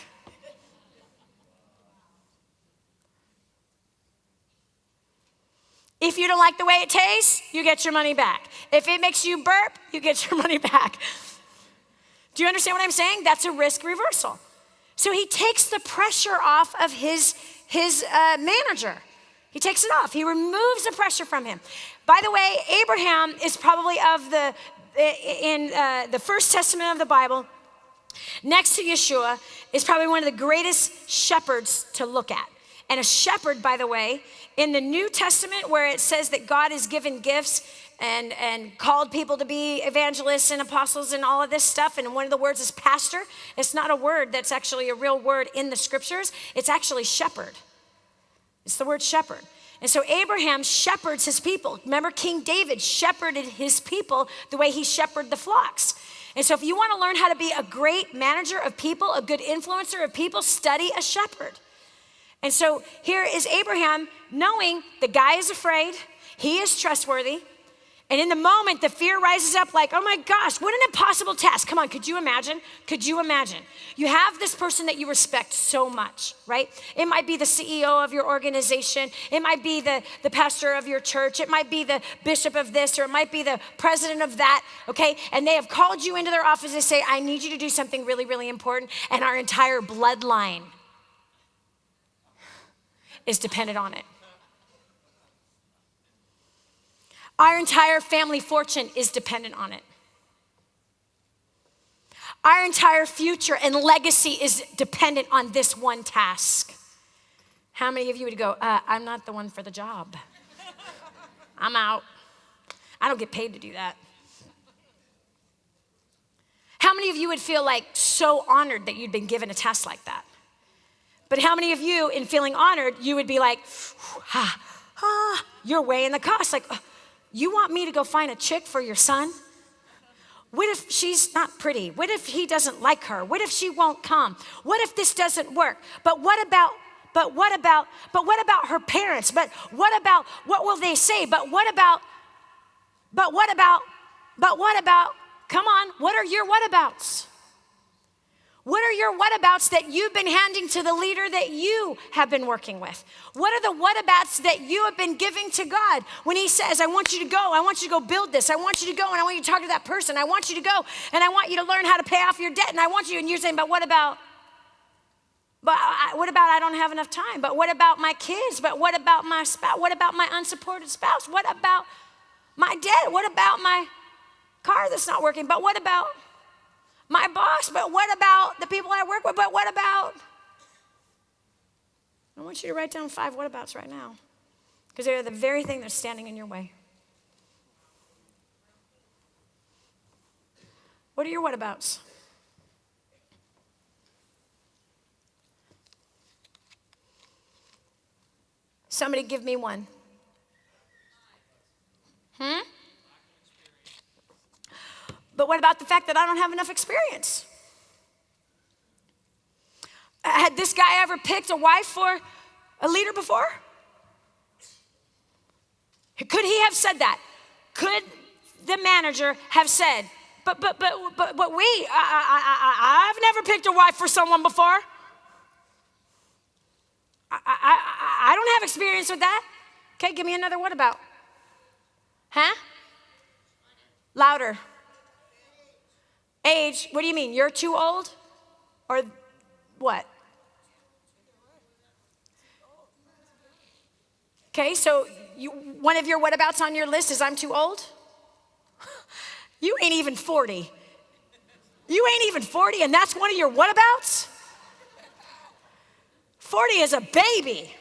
If you don't like the way it tastes, you get your money back. If it makes you burp, you get your money back. Do you understand what I'm saying? That's a risk reversal. So he takes the pressure off of his manager. He takes it off. He removes the pressure from him. By the way, Abraham is probably in the First Testament of the Bible, next to Yeshua, is probably one of the greatest shepherds to look at. And a shepherd, by the way, in the New Testament, where it says that God has given gifts and called people to be evangelists and apostles and all of this stuff, and one of the words is pastor. It's not a word that's actually a real word in the scriptures. It's actually shepherd. It's the word shepherd. And so Abraham shepherds his people. Remember, King David shepherded his people the way he shepherded the flocks. And so if you want to learn how to be a great manager of people, a good influencer of people, study a shepherd. And so here is Abraham knowing the guy is afraid, he is trustworthy, and in the moment the fear rises up like, oh my gosh, what an impossible task. Come on, could you imagine? Could you imagine? You have this person that you respect so much, right? It might be the CEO of your organization. It might be the pastor of your church. It might be the bishop of this, or it might be the president of that, okay? And they have called you into their office and say, I need you to do something really, really important, and our entire bloodline is dependent on it. Our entire family fortune is dependent on it. Our entire future and legacy is dependent on this one task. How many of you would go, I'm not the one for the job. I'm out. I don't get paid to do that. How many of you would feel like so honored that you'd been given a task like that? But how many of you, in feeling honored, you would be like, you're weighing the cost. Like, you want me to go find a chick for your son? What if she's not pretty? What if he doesn't like her? What if she won't come? What if this doesn't work? But what about her parents? But what will they say? But what about, come on, what are your whatabouts? What are your whatabouts that you've been handing to the leader that you have been working with? What are the whatabouts that you have been giving to God when he says, I want you to go build this. I want you to go and I want you to talk to that person. I want you to go and I want you to learn how to pay off your debt. And I want you, and you're saying, but what about I don't have enough time? But what about my kids? But what about my spouse? What about my unsupported spouse? What about my debt? What about my car that's not working? But what about my boss? But what about the people I work with? But what about? I want you to write down 5 whatabouts right now, because they're the very thing that's standing in your way. What are your whatabouts? Somebody give me one. But what about the fact that I don't have enough experience? Had this guy ever picked a wife for a leader before? Could he have said that? Could the manager have said, but I've never picked a wife for someone before. I don't have experience with that. Okay, give me another what about? Huh? Louder. Age, what do you mean? You're too old? Or what? Okay, so one of your whatabouts on your list is I'm too old? You ain't even 40. You ain't even 40 and that's one of your whatabouts? 40 is a baby.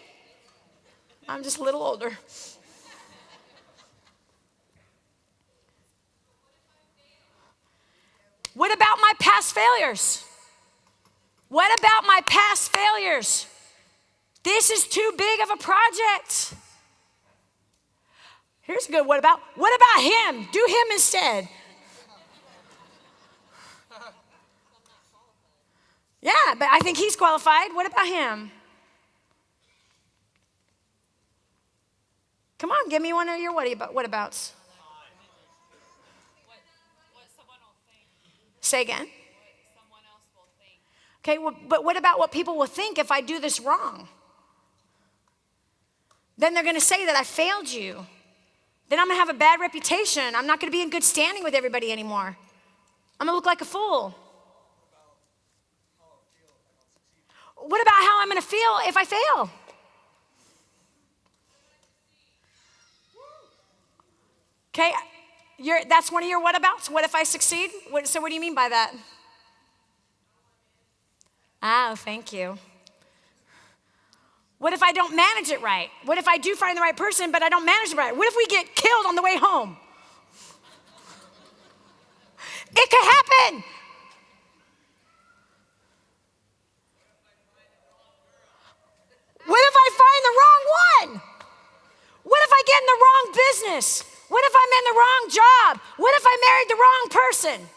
I'm just a little older. What about my past failures? What about my past failures? This is too big of a project. Here's a good what about. What about him? Do him instead. Yeah, but I think he's qualified. What about him? Come on, give me one of your whatabouts. Say again. What someone else will think. Okay, well, but what about what people will think if I do this wrong? Then they're going to say that I failed you. Then I'm going to have a bad reputation. I'm not going to be in good standing with everybody anymore. I'm going to look like a fool. What about how I'm going to feel if I fail? Okay, that's one of your whatabouts? What if I succeed? So what do you mean by that? Oh, thank you. What if I don't manage it right? What if I do find the right person, but I don't manage it right? What if we get killed on the way home? It could happen. What if I find the wrong one? What if I get in the wrong business? What if I'm in the wrong job? What if I married the wrong person?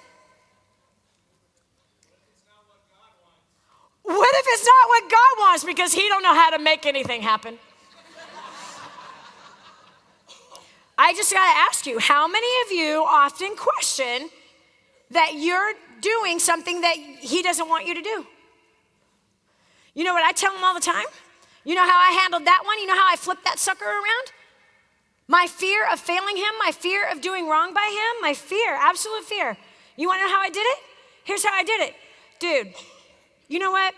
What if it's not what God wants because he don't know how to make anything happen? I just got to ask you, how many of you often question that you're doing something that he doesn't want you to do? You know what I tell him all the time? You know how I handled that one? You know how I flipped that sucker around? My fear of failing him, my fear of doing wrong by him, my fear, absolute fear. You want to know how I did it? Here's how I did it. Dude, you know what?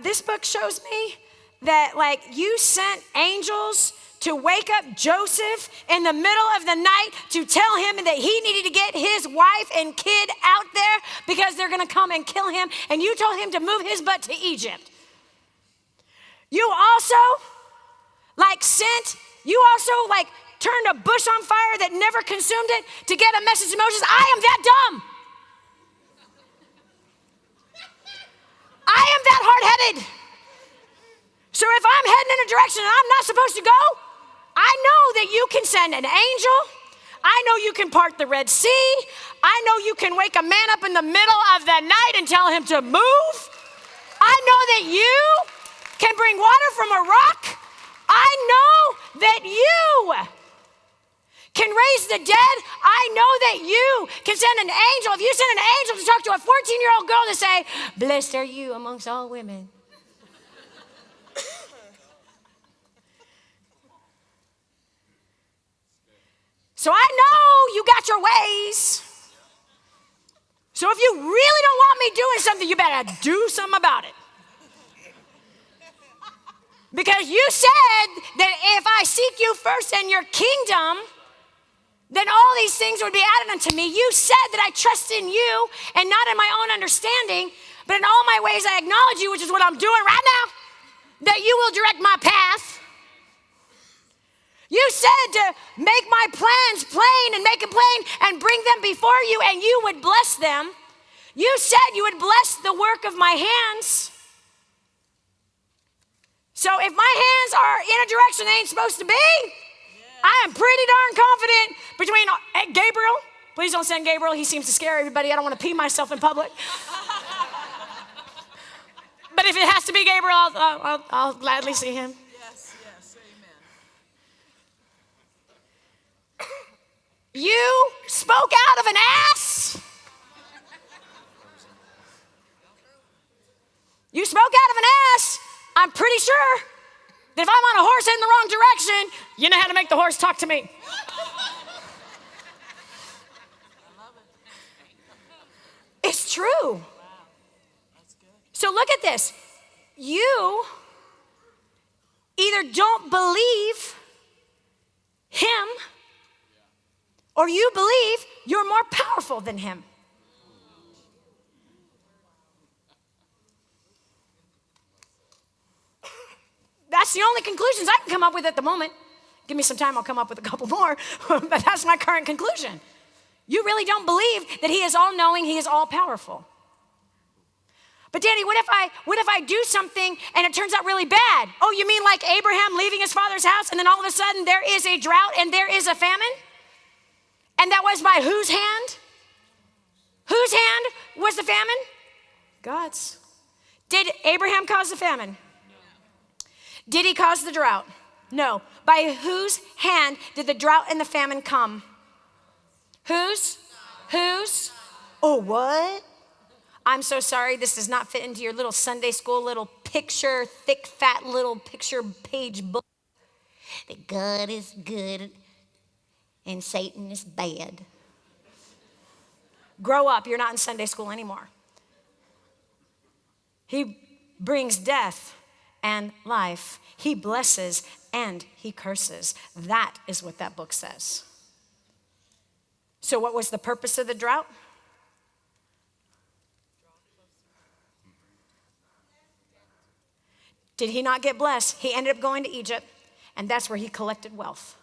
This book shows me that like you sent angels to wake up Joseph in the middle of the night to tell him that he needed to get his wife and kid out there because they're going to come and kill him. And you told him to move his butt to Egypt. You also turned a bush on fire that never consumed it to get a message to Moses. I am that dumb. I am that hard-headed. So if I'm heading in a direction and I'm not supposed to go, I know that you can send an angel. I know you can part the Red Sea. I know you can wake a man up in the middle of the night and tell him to move. I know that you can bring water from a rock. I know that you can raise the dead. I know that you can send an angel. If you send an angel to talk to a 14-year-old girl to say, blessed are you amongst all women. So I know you got your ways. So if you really don't want me doing something, you better do something about it. Because you said that if I seek you first and your kingdom, then all these things would be added unto me. You said that I trust in you and not in my own understanding, but in all my ways I acknowledge you, which is what I'm doing right now, that you will direct my path. You said to make my plans plain and make them plain and bring them before you, and you would bless them. You said you would bless the work of my hands. So if my hands are in a direction they ain't supposed to be, I am pretty darn confident between Gabriel. Please don't send Gabriel. He seems to scare everybody. I don't want to pee myself in public. But if it has to be Gabriel, I'll gladly see him. Yes, amen. You spoke out of an ass. You spoke out of an ass. I'm pretty sure that if I'm on a horse heading the wrong direction, you know how to make the horse talk to me. It's true. So look at this. You either don't believe him or you believe you're more powerful than him. That's the only conclusions I can come up with at the moment. Give me some time, I'll come up with a couple more, but that's my current conclusion. You really don't believe that he is all-knowing, he is all-powerful. But Dani, what if I do something and it turns out really bad? Oh, you mean like Abraham leaving his father's house and then all of a sudden there is a drought and there is a famine? And that was by whose hand? Whose hand was the famine? God's. Did Abraham cause the famine? Did he cause the drought? No. By whose hand did the drought and the famine come? Whose? Whose? Oh, what? I'm so sorry, this does not fit into your little Sunday school little picture, thick, fat little picture page book. That God is good and Satan is bad. Grow up, you're not in Sunday school anymore. He brings death and life. He blesses and he curses. That is what that book says. So what was the purpose of the drought? Did he not get blessed? He ended up going to Egypt, and that's where he collected wealth.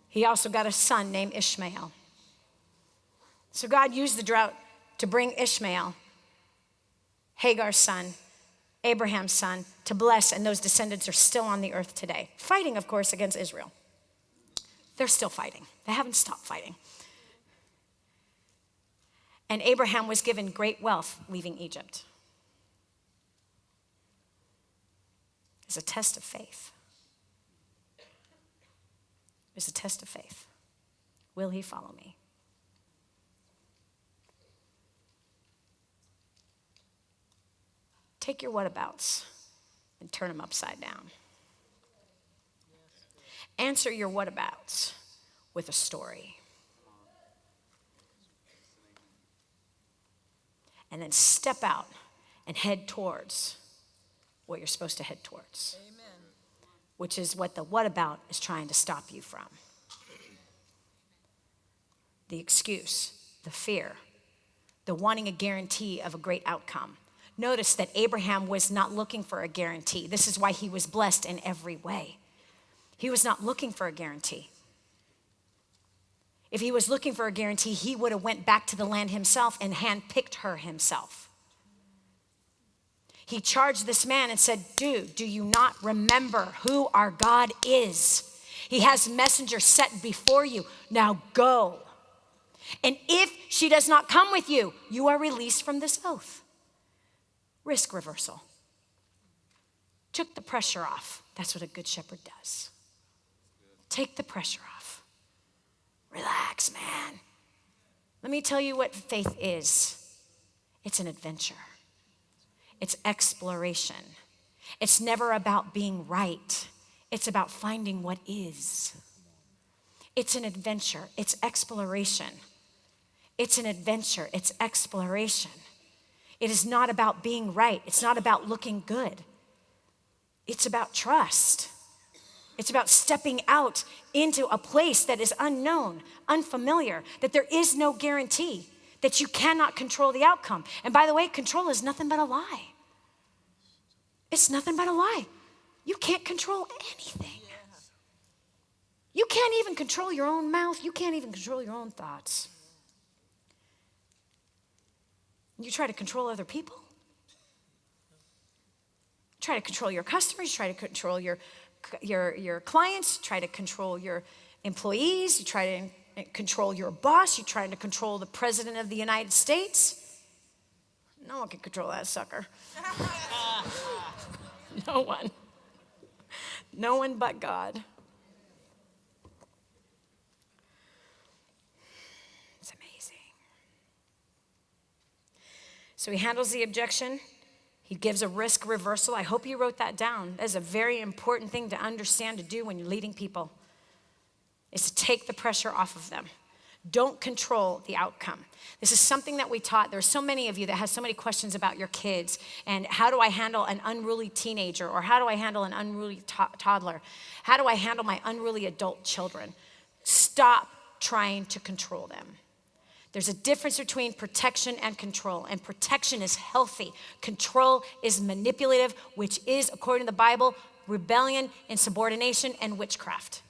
He also got a son named Ishmael. So God used the drought to bring Ishmael, Hagar's son, Abraham's son, to bless, and those descendants are still on the earth today. Fighting, of course, against Israel. They're still fighting. They haven't stopped fighting. And Abraham was given great wealth leaving Egypt. It's a test of faith. It's a test of faith. Will he follow me? Take your whatabouts and turn them upside down. Answer your whatabouts with a story. And then step out and head towards what you're supposed to head towards. Amen. Which is what the whatabout is trying to stop you from. The excuse, the fear, the wanting a guarantee of a great outcome. Notice that Abraham was not looking for a guarantee. This is why he was blessed in every way. He was not looking for a guarantee. If he was looking for a guarantee, he would have went back to the land himself and handpicked her himself. He charged this man and said, dude, do you not remember who our God is? He has messengers set before you. Now go. And if she does not come with you, you are released from this oath. Risk reversal. Took the pressure off. That's what a good shepherd does. Take the pressure off. Relax, man. Let me tell you what faith is. It's an adventure. It's exploration. It's never about being right. It's about finding what is. It's an adventure. It's exploration. It's an adventure. It's exploration. It is not about being right. It's not about looking good. It's about trust. It's about stepping out into a place that is unknown, unfamiliar, that there is no guarantee, that you cannot control the outcome. And by the way, control is nothing but a lie. It's nothing but a lie. You can't control anything. You can't even control your own mouth. You can't even control your own thoughts. You try to control other people. Try to control your customers. Try to control your clients. Try to control your employees. You try to control your boss. You try to control the president of the United States. No one can control that sucker. No one. No one but God. It's amazing. So he handles the objection. He gives a risk reversal. I hope you wrote that down. That is a very important thing to understand to do when you're leading people, is to take the pressure off of them. Don't control the outcome. This is something that we taught. There are so many of you that have so many questions about your kids and how do I handle an unruly teenager, or how do I handle an unruly toddler? How do I handle my unruly adult children? Stop trying to control them. There's a difference between protection and control, and protection is healthy. Control is manipulative, which is, according to the Bible, rebellion, insubordination, and witchcraft.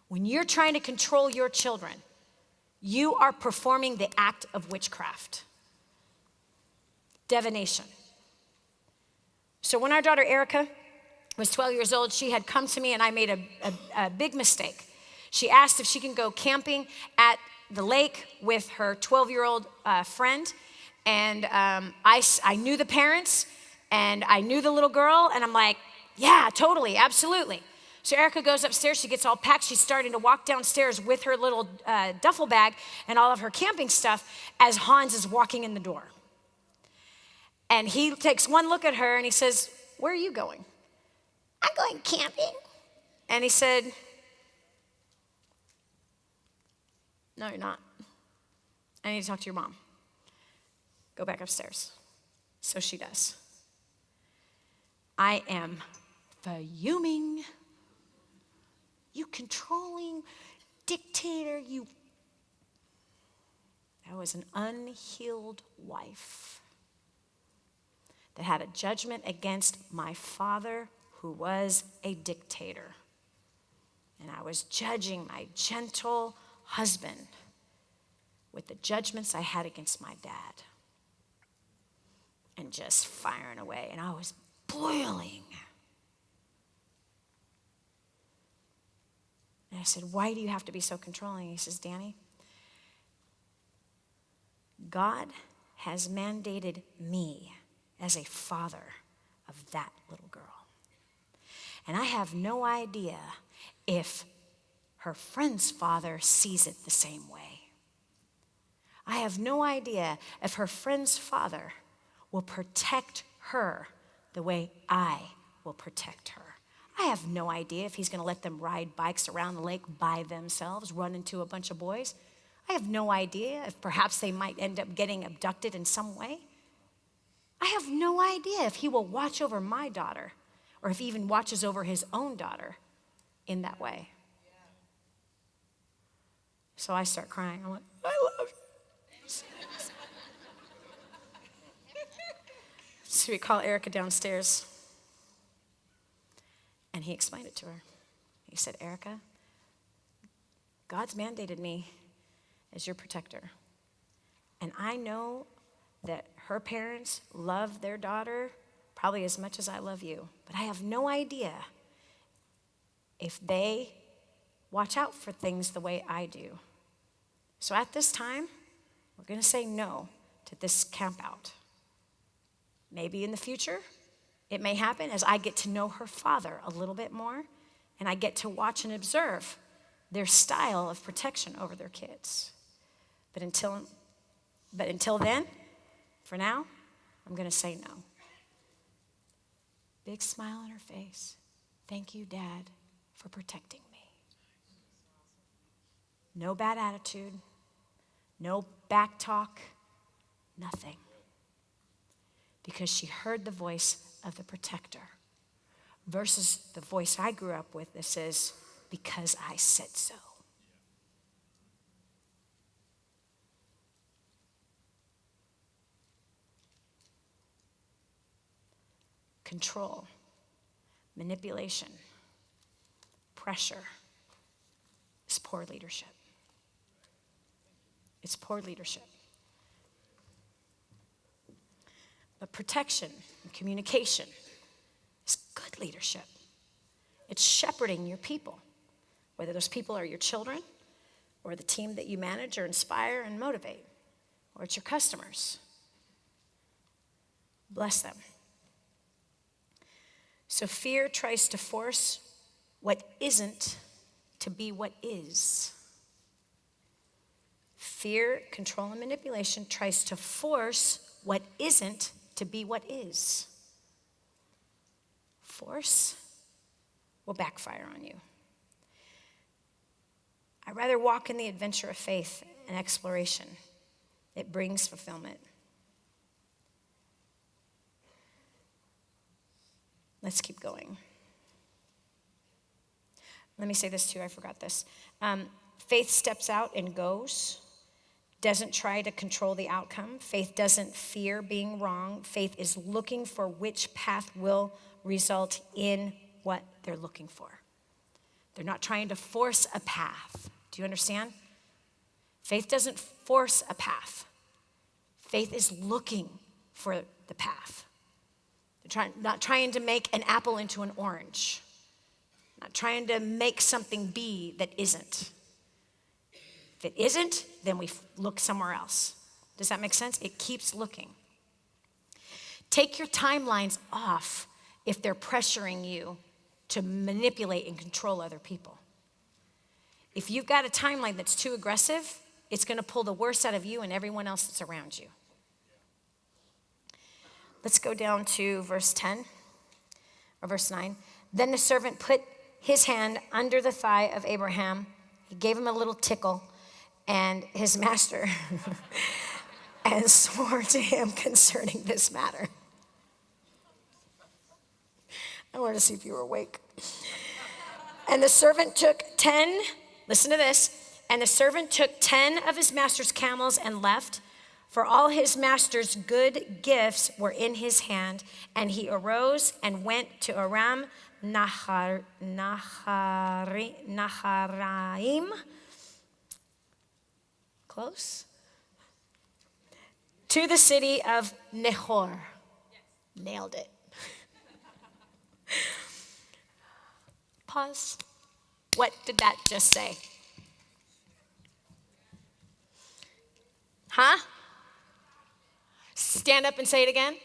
When you're trying to control your children, you are performing the act of witchcraft, divination. So when our daughter Erica was 12 years old, she had come to me and I made a big mistake. She asked if she can go camping at the lake with her 12-year-old friend. And I knew the parents and I knew the little girl. And I'm like, yeah, totally, absolutely. So Erica goes upstairs, she gets all packed. She's starting to walk downstairs with her little duffel bag and all of her camping stuff as Hans is walking in the door. And he takes one look at her and he says, where are you going? I'm going camping. And he said, no, you're not. I need to talk to your mom. Go back upstairs. So she does. I am fuming. You controlling dictator, you. I was an unhealed wife that had a judgment against my father, who was a dictator. And I was judging my gentle husband with the judgments I had against my dad. And just firing away. And I was boiling. And I said, why do you have to be so controlling? He says, Dani, God has mandated me as a father of that little girl. And I have no idea if her friend's father sees it the same way. I have no idea if her friend's father will protect her the way I will protect her. I have no idea if he's going to let them ride bikes around the lake by themselves, run into a bunch of boys. I have no idea if perhaps they might end up getting abducted in some way. I have no idea if he will watch over my daughter, or if he even watches over his own daughter in that way. So I start crying. I'm like, I love you. So we call Erica downstairs. And he explained it to her. He said, Erica, God's mandated me as your protector. And I know that her parents love their daughter probably as much as I love you. But I have no idea if they watch out for things the way I do. So at this time, we're going to say no to this camp out. Maybe in the future, it may happen as I get to know her father a little bit more, and I get to watch and observe their style of protection over their kids. But until then, for now, I'm going to say no. Big smile on her face. Thank you, Dad, for protecting me. No bad attitude, no back talk, nothing. Because she heard the voice of the protector versus the voice I grew up with that says, because I said so. Control, manipulation, pressure, is poor leadership. It's poor leadership. But protection and communication is good leadership. It's shepherding your people, whether those people are your children or the team that you manage or inspire and motivate, or it's your customers. Bless them. So fear tries to force what isn't to be what is. Fear, control, and manipulation tries to force what isn't to be what is. Force will backfire on you. I'd rather walk in the adventure of faith and exploration. It brings fulfillment. Let's keep going. Let me say this too, I forgot this. Faith steps out and goes, doesn't try to control the outcome. Faith doesn't fear being wrong. Faith is looking for which path will result in what they're looking for. They're not trying to force a path. Do you understand? Faith doesn't force a path. Faith is looking for the path. Not trying to make an apple into an orange. Not trying to make something be that isn't. If it isn't, then we look somewhere else. Does that make sense? It keeps looking. Take your timelines off if they're pressuring you to manipulate and control other people. If you've got a timeline that's too aggressive, it's going to pull the worst out of you and everyone else that's around you. Let's go down to verse 10 or verse 9. Then the servant put his hand under the thigh of Abraham. He gave him a little tickle, and his master and swore to him concerning this matter. I wanted to see if you were awake. And the servant took 10, listen to this, and the servant took 10 of his master's camels and left, for all his master's good gifts were in his hand. And he arose and went to Aram Naharaim. Close. To the city of Nahor. Yes. Nailed it. Pause. What did that just say? Huh? Stand up and say it again.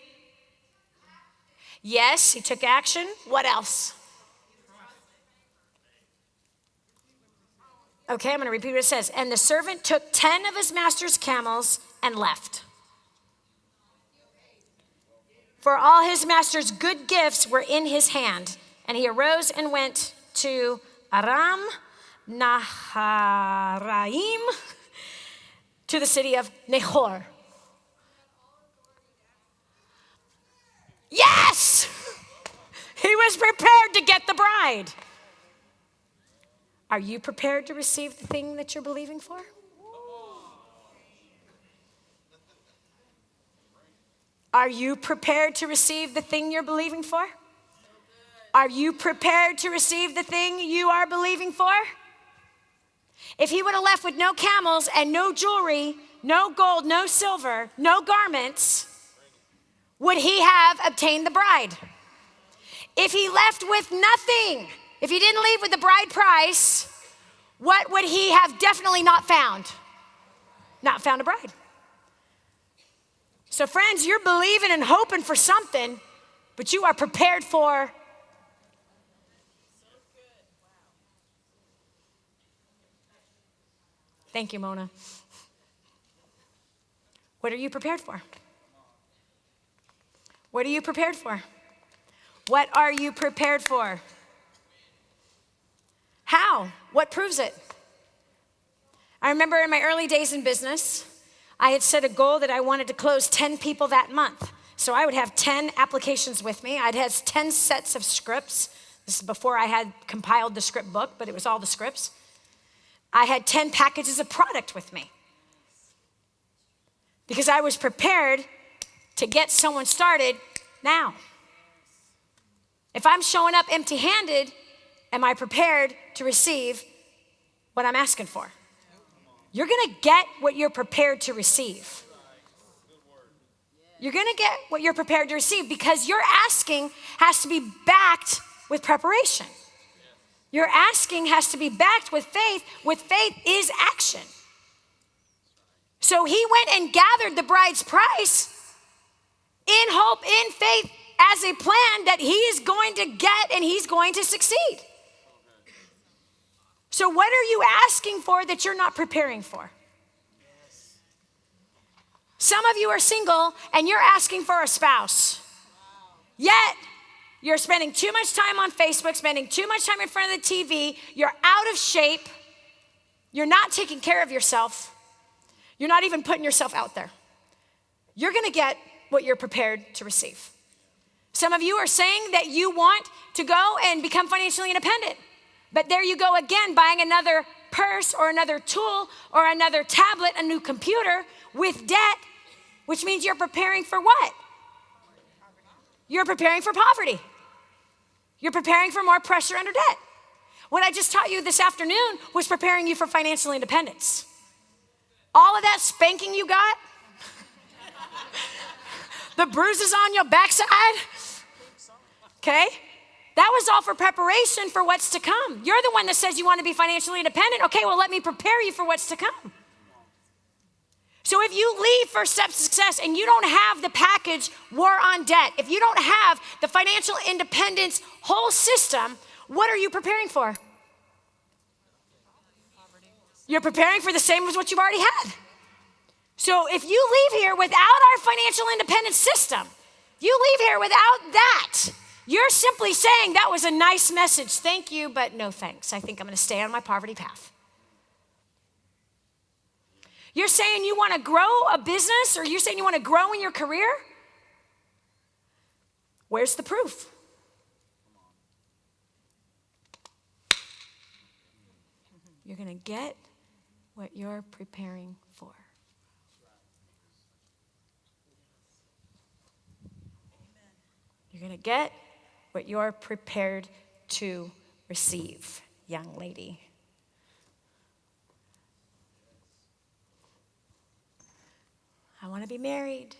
Yes, he took action. What else? Okay, I'm going to repeat what it says. And the servant took 10 of his master's camels and left. For all his master's good gifts were in his hand. And he arose and went to Aram Naharaim, to the city of Nahor. Yes! He was prepared to get the bride. Are you prepared to receive the thing that you're believing for? Are you prepared to receive the thing you're believing for? Are you prepared to receive the thing you are believing for? If he would have left with no camels and no jewelry, no gold, no silver, no garments, would he have obtained the bride? If he left with nothing, if he didn't leave with the bride price, what would he have definitely not found? Not found a bride. So friends, you're believing and hoping for something, but you are prepared for. Thank you, Mona. What are you prepared for? What are you prepared for? What are you prepared for? How? What proves it? I remember in my early days in business, I had set a goal that I wanted to close 10 people that month. So I would have 10 applications with me. I'd have 10 sets of scripts. This is before I had compiled the script book, but it was all the scripts. I had 10 packages of product with me because I was prepared to get someone started now. If I'm showing up empty-handed, am I prepared to receive what I'm asking for. You're gonna get what you're prepared to receive. You're gonna get what you're prepared to receive because your asking has to be backed with preparation. Your asking has to be backed with faith. With faith is action. So he went and gathered the bride's price in hope, in faith, as a plan that he is going to get and he's going to succeed. So what are you asking for that you're not preparing for? Some of you are single and you're asking for a spouse. Yet, you're spending too much time on Facebook, spending too much time in front of the TV. You're out of shape. You're not taking care of yourself. You're not even putting yourself out there. You're gonna get what you're prepared to receive. Some of you are saying that you want to go and become financially independent. But there you go again, buying another purse or another tool or another tablet, a new computer with debt, which means you're preparing for what? You're preparing for poverty. You're preparing for more pressure under debt. What I just taught you this afternoon was preparing you for financial independence. All of that spanking you got, the bruises on your backside, okay? That was all for preparation for what's to come. You're the one that says you want to be financially independent. Okay, well, let me prepare you for what's to come. So if you leave First Steps to Success and you don't have the package War on Debt, if you don't have the financial independence whole system, what are you preparing for? You're preparing for the same as what you've already had. So if you leave here without our financial independence system, you leave here without that, you're simply saying that was a nice message. Thank you, but no thanks. I think I'm going to stay on my poverty path. You're saying you want to grow a business, or you're saying you want to grow in your career? Where's the proof? You're going to get what you're preparing for. You're going to get what you're prepared to receive, young lady. I want to be married.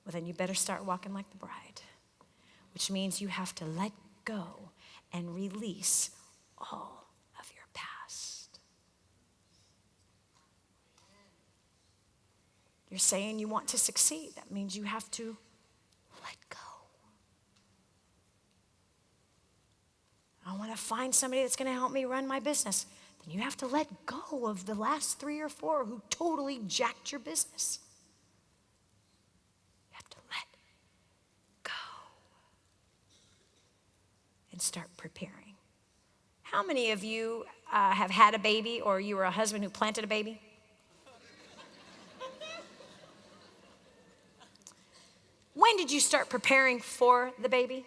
Well, then you better start walking like the bride, which means you have to let go and release all of your past. You're saying you want to succeed. That means you have to let go. I want to find somebody that's going to help me run my business. Then you have to let go of the last 3 or 4 who totally jacked your business. You have to let go and start preparing. How many of you have had a baby, or you were a husband who planted a baby? When did you start preparing for the baby?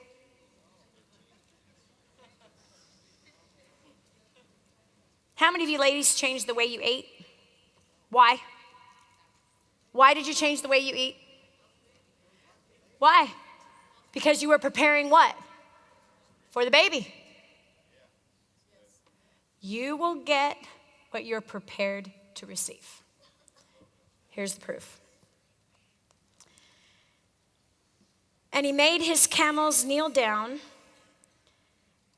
How many of you ladies changed the way you ate? Why? Why did you change the way you eat? Why? Because you were preparing what? For the baby. You will get what you're prepared to receive. Here's the proof. And he made his camels kneel down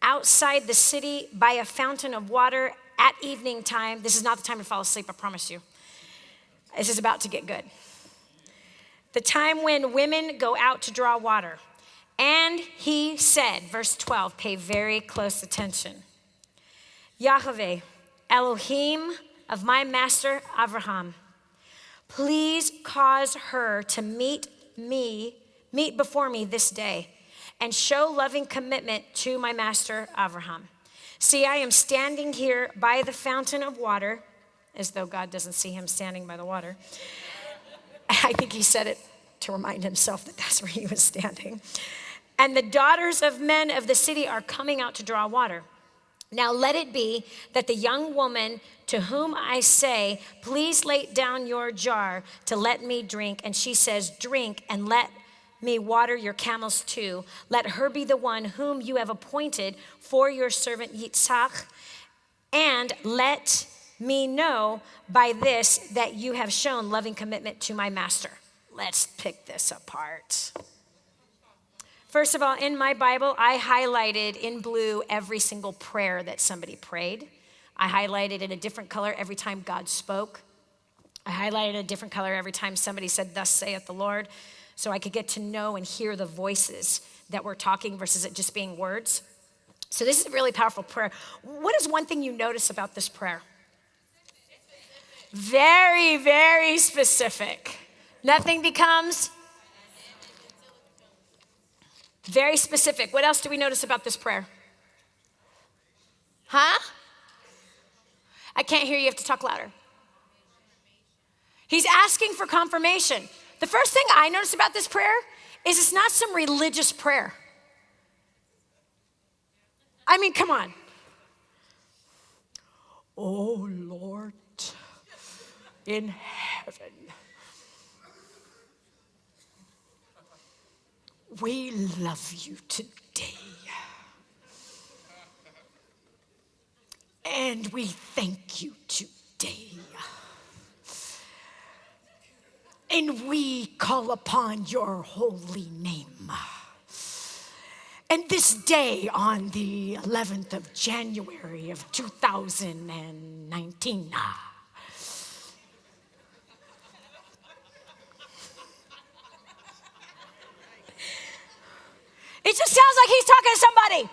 outside the city by a fountain of water at evening time. This is not the time to fall asleep, I promise you. This is about to get good. The time when women go out to draw water. And he said, verse 12, pay very close attention. Yahweh, Elohim of my master Abraham, please cause her to meet before me this day, and show loving commitment to my master Abraham. See, I am standing here by the fountain of water, as though God doesn't see him standing by the water. I think he said it to remind himself that that's where he was standing. And the daughters of men of the city are coming out to draw water. Now let it be that the young woman to whom I say, please lay down your jar to let me drink, and she says, drink and let me water your camels too. Let her be the one whom you have appointed for your servant Yitzhak, And let me know by this that you have shown loving commitment to my master. Let's pick this apart. First of all, in my Bible, I highlighted in blue every single prayer that somebody prayed. I highlighted in a different color every time God spoke. I highlighted a different color every time somebody said, thus saith the Lord, so I could get to know and hear the voices that were talking versus it just being words. So this is a really powerful prayer. What is one thing you notice about this prayer? Very, very specific. Nothing becomes very specific. What else do we notice about this prayer? Huh? I can't hear you. You have to talk louder. He's asking for confirmation. The first thing I notice about this prayer is it's not some religious prayer. I mean, come on. Oh, Lord, in heaven, we love you today. And we thank you today. And we call upon your holy name. And this day on the 11th of January of 2019, it just sounds like he's talking to somebody.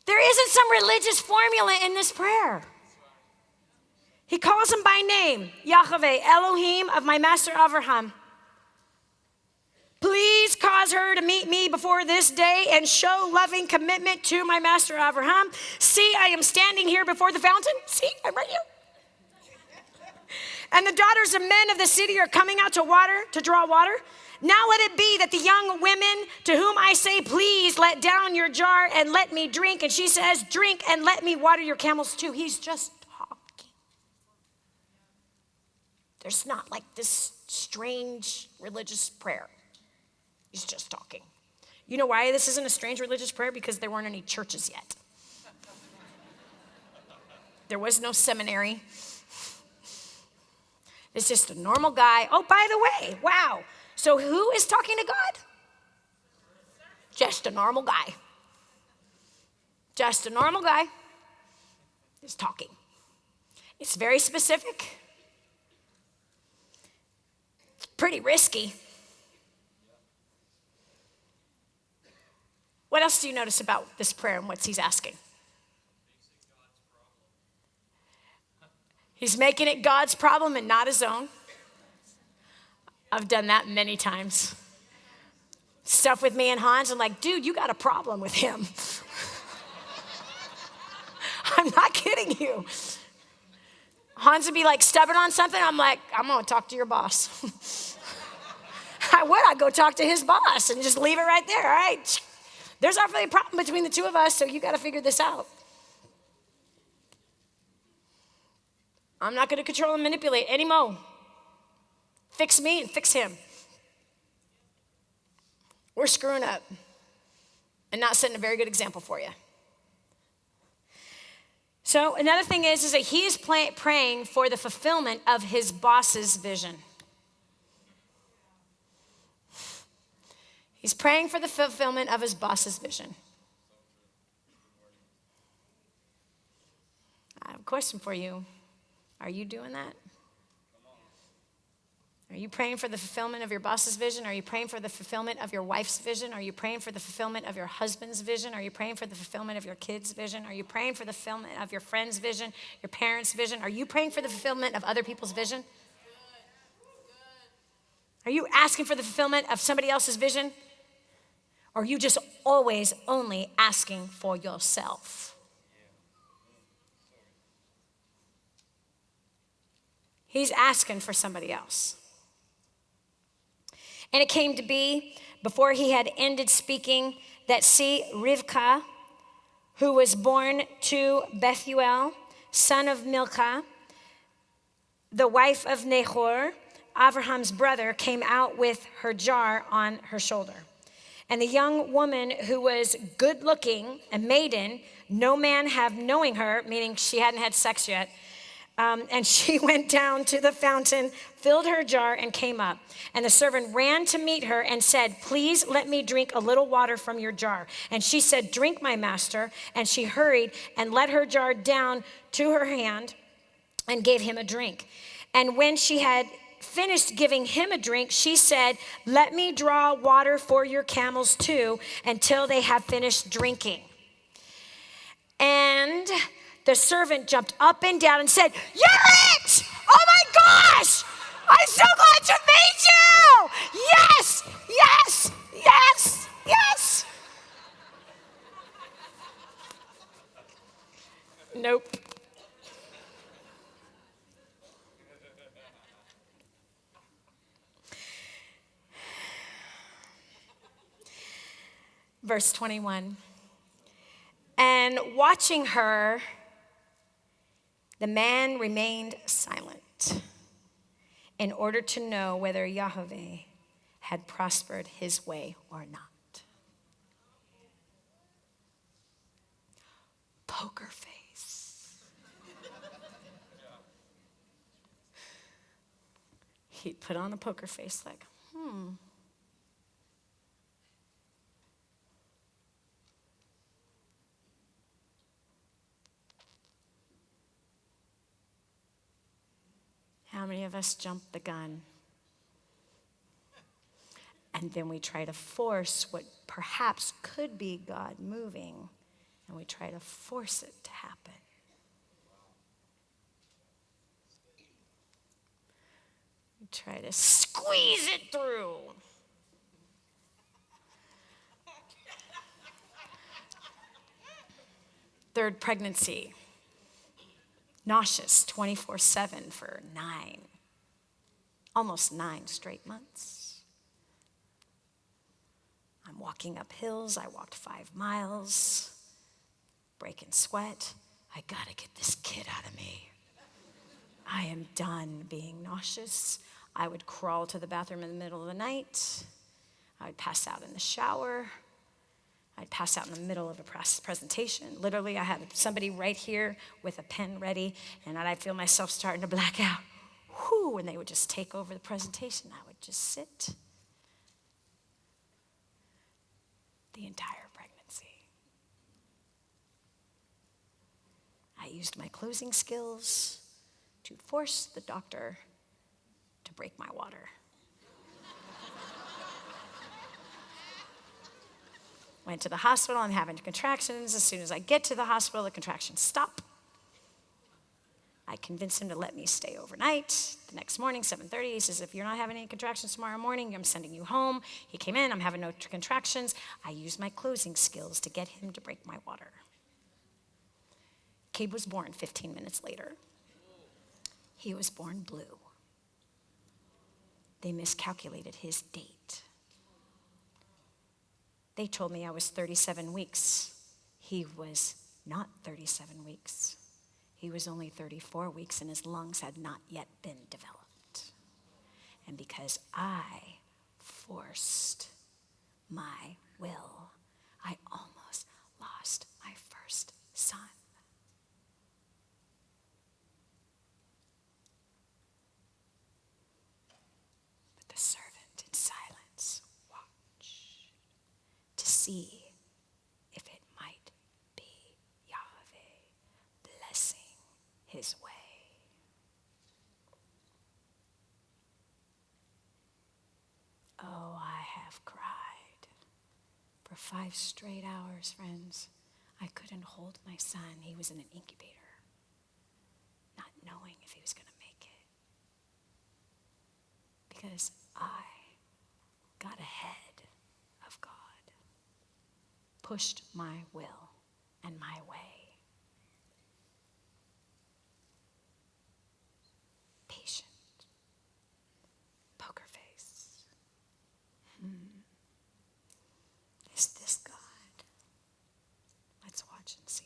There isn't some religious formula in this prayer. He calls him by name, Yahweh, Elohim of my master Abraham. Please cause her to meet me before this day and show loving commitment to my master Abraham. See, I am standing here before the fountain. See, I'm right here. And the daughters of men of the city are coming out to draw water. Now let it be that the young women to whom I say, please let down your jar and let me drink. And she says, drink and let me water your camels too. He's just talking. There's not like this strange religious prayer. He's just talking. You know why this isn't a strange religious prayer? Because there weren't any churches yet. There was no seminary. It's just a normal guy. Oh, by the way, wow. So who is talking to God? Just a normal guy. Just a normal guy is talking. It's very specific. It's pretty risky. What else do you notice about this prayer and what he's asking? He's making it God's problem and not his own. I've done that many times. Stuff with me and Hans, I'm like, dude, you got a problem with him. I'm not kidding you. Hans would be like stubborn on something. I'm like, I'm going to talk to your boss. I would. I'd go talk to his boss and just leave it right there. All right. There's not really a problem between the two of us, so you got to figure this out. I'm not going to control and manipulate anymore. Fix me and fix him. We're screwing up and not setting a very good example for you. So another thing is that he is praying for the fulfillment of his boss's vision. He's praying for the fulfillment of his boss's vision. I have a question for you. Are you doing that? Are you praying for the fulfillment of your boss's vision? Are you praying for the fulfillment of your wife's vision? Are you praying for the fulfillment of your husband's vision? Are you praying for the fulfillment of your kids' vision? Are you praying for the fulfillment of your friend's vision, your parents' vision? Are you praying for the fulfillment of other people's vision? Are you asking for the fulfillment of somebody else's vision? Or are you just always only asking for yourself? He's asking for somebody else. And it came to be, before he had ended speaking, that see, Rivkah, who was born to Bethuel, son of Milcah, the wife of Nahor, Abraham's brother, came out with her jar on her shoulder. And the young woman who was good looking, a maiden, no man have knowing her, meaning she hadn't had sex yet, and she went down to the fountain, filled her jar, and came up. And the servant ran to meet her and said, "Please let me drink a little water from your jar." And she said, "Drink, my master." And she hurried and let her jar down to her hand and gave him a drink. And when she had finished giving him a drink, she said, "Let me draw water for your camels too, until they have finished drinking." And the servant jumped up and down and said, "You're it! Oh my gosh! I'm so glad to meet you! Yes, yes, yes, yes." Nope. Verse 21. And watching her, the man remained silent in order to know whether Yahweh had prospered his way or not. Poker face. He put on a poker face like, How many of us jump the gun? And then we try to force what perhaps could be God moving, and we try to force it to happen. We try to squeeze it through. Third pregnancy. Nauseous 24/7 for almost 9 straight months. I'm walking up hills. I walked 5 miles, breaking sweat. I gotta get this kid out of me. I am done being nauseous. I would crawl to the bathroom in the middle of the night. I would pass out in the shower. I'd pass out in the middle of a presentation. Literally, I had somebody right here with a pen ready, and I'd feel myself starting to black out. Whew, and they would just take over the presentation. I would just sit the entire pregnancy. I used my closing skills to force the doctor to break my water. Went to the hospital. I'm having contractions. As soon as I get to the hospital, the contractions stop. I convinced him to let me stay overnight. The next morning, 7:30, he says, "If you're not having any contractions tomorrow morning, I'm sending you home." He came in. I'm having no contractions. I used my closing skills to get him to break my water. Cabe was born 15 minutes later. He was born blue. They miscalculated his date. They told me I was 37 weeks. He was not 37 weeks. He was only 34 weeks, and his lungs had not yet been developed. And because I forced my will, I almost lost my first son. But the servant in silence watched to see if it might be Yahweh blessing his way. Oh, I have cried for 5 straight hours, friends. I couldn't hold my son. He was in an incubator, not knowing if he was going to make it. Because I got ahead of God, pushed my will and my way. Patient. Poker face. Is this God? Let's watch and see.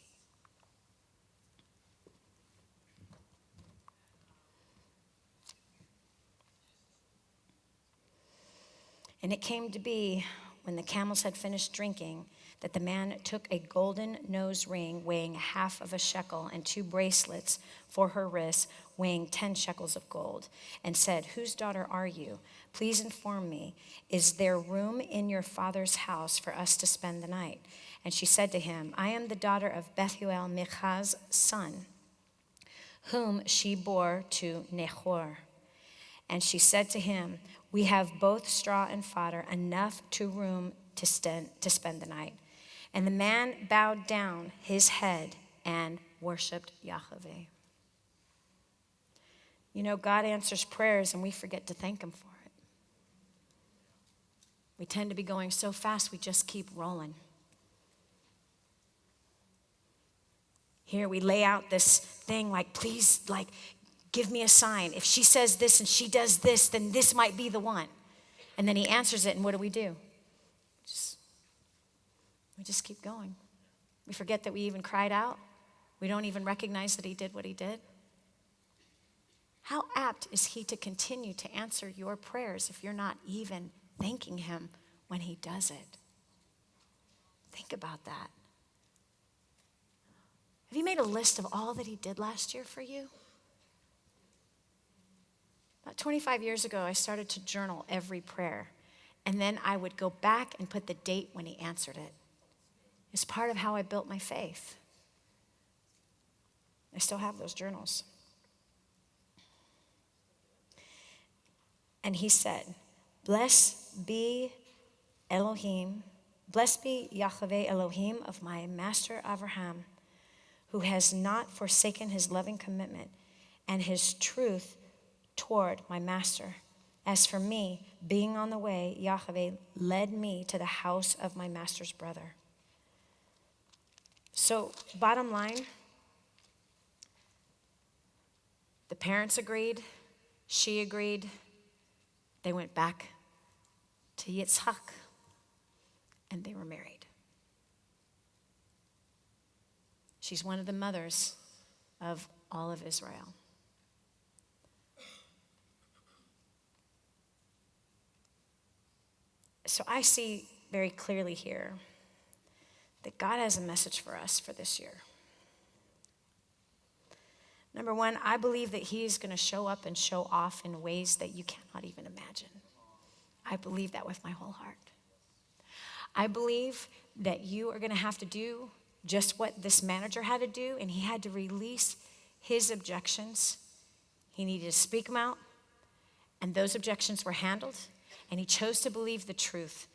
And it came to be when the camels had finished drinking, that the man took a golden nose ring weighing half of a shekel and 2 bracelets for her wrists weighing 10 shekels of gold, and said, "Whose daughter are you? Please inform me. Is there room in your father's house for us to spend the night?" And she said to him, "I am the daughter of Bethuel, Michah's son, whom she bore to Nahor." And she said to him, "We have both straw and fodder, enough to room to spend the night." And the man bowed down his head and worshiped Yahweh. You know, God answers prayers and we forget to thank him for it. We tend to be going so fast, we just keep rolling. Here we lay out this thing like, please, like, give me a sign. If she says this and she does this, then this might be the one. And then he answers it, and what do? We just keep going. We forget that we even cried out. We don't even recognize that he did what he did. How apt is he to continue to answer your prayers if you're not even thanking him when he does it? Think about that. Have you made a list of all that he did last year for you? About 25 years ago, I started to journal every prayer, and then I would go back and put the date when he answered it. It's part of how I built my faith. I still have those journals. And he said, blessed be Yahweh Elohim of my master Abraham, who has not forsaken his loving commitment and his truth toward my master. As for me, being on the way, Yahweh led me to the house of my master's brother. So, bottom line, the parents agreed, she agreed, they went back to Yitzhak, and they were married. She's one of the mothers of all of Israel. So I see very clearly here that God has a message for us for this year. Number one, I believe that he's going to show up and show off in ways that you cannot even imagine. I believe that with my whole heart. I believe that you are going to have to do just what this manager had to do, and he had to release his objections. He needed to speak them out, and those objections were handled, and he chose to believe the truth.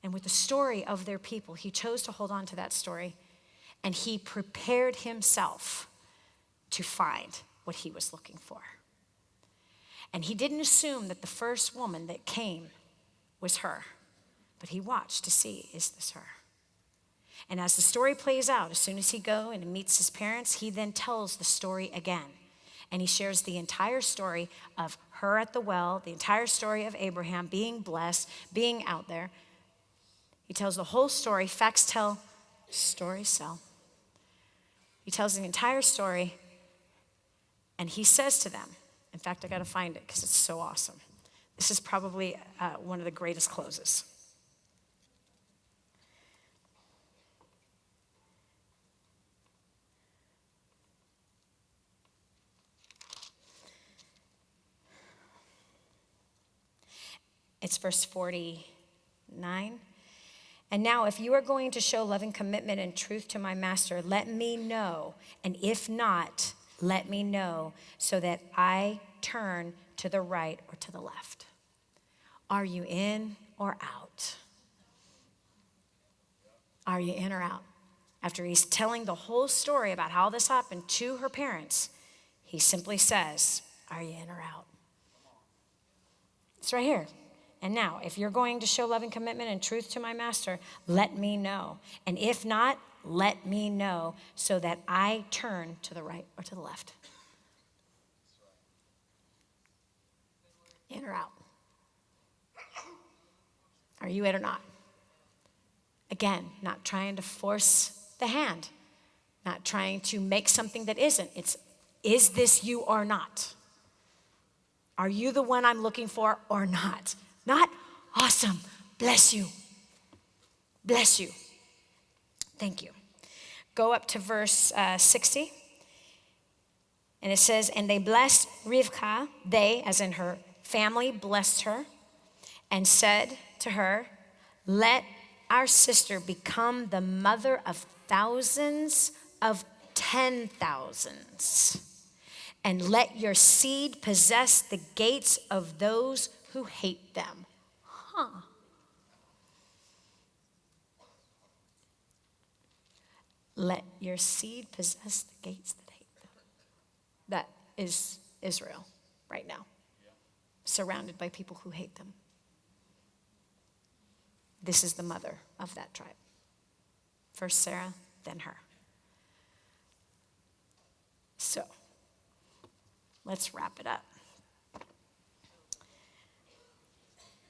And with the story of their people, he chose to hold on to that story, and he prepared himself to find what he was looking for. And he didn't assume that the first woman that came was her, but he watched to see, is this her? And as the story plays out, as soon as he goes and meets his parents, he then tells the story again. And he shares the entire story of her at the well, the entire story of Abraham being blessed, being out there. He tells the whole story. Facts tell, stories sell. He tells the entire story, and he says to them, in fact, I got to find it because it's so awesome. This is probably one of the greatest closes. It's verse 49. And now, if you are going to show loving commitment and truth to my master, let me know. And if not, let me know so that I turn to the right or to the left. Are you in or out? Are you in or out? After he's telling the whole story about how this happened to her parents, he simply says, are you in or out? It's right here. And now, if you're going to show loving commitment and truth to my master, let me know. And if not, let me know so that I turn to the right or to the left. In or out? Are you in or not? Again, not trying to force the hand, not trying to make something that isn't. It's, is this you or not? Are you the one I'm looking for or not? Not, awesome, bless you, Bless you. Thank you. Go up to verse 60. And it says, and they blessed Rivkah, they, as in her family, blessed her, and said to her, let our sister become the mother of thousands of 10,000s, and let your seed possess the gates of those who hate them. Let your seed possess the gates that hate them. That is Israel right now, surrounded by people who hate them. This is the mother of that tribe. First Sarah, then her. So, let's wrap it up.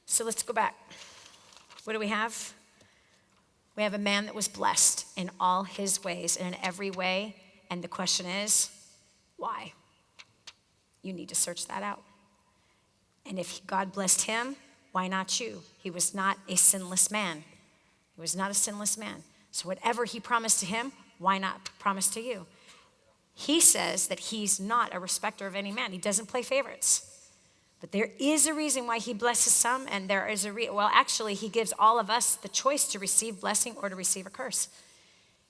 So let's go back. What do we have? We have a man that was blessed in all his ways and in every way. And the question is, why? You need to search that out. And if God blessed him, why not you? He was not a sinless man. He was not a sinless man. So whatever he promised to him, why not promise to you? He says that he's not a respecter of any man. He doesn't play favorites. But there is a reason why he blesses some, and there is actually, he gives all of us the choice to receive blessing or to receive a curse.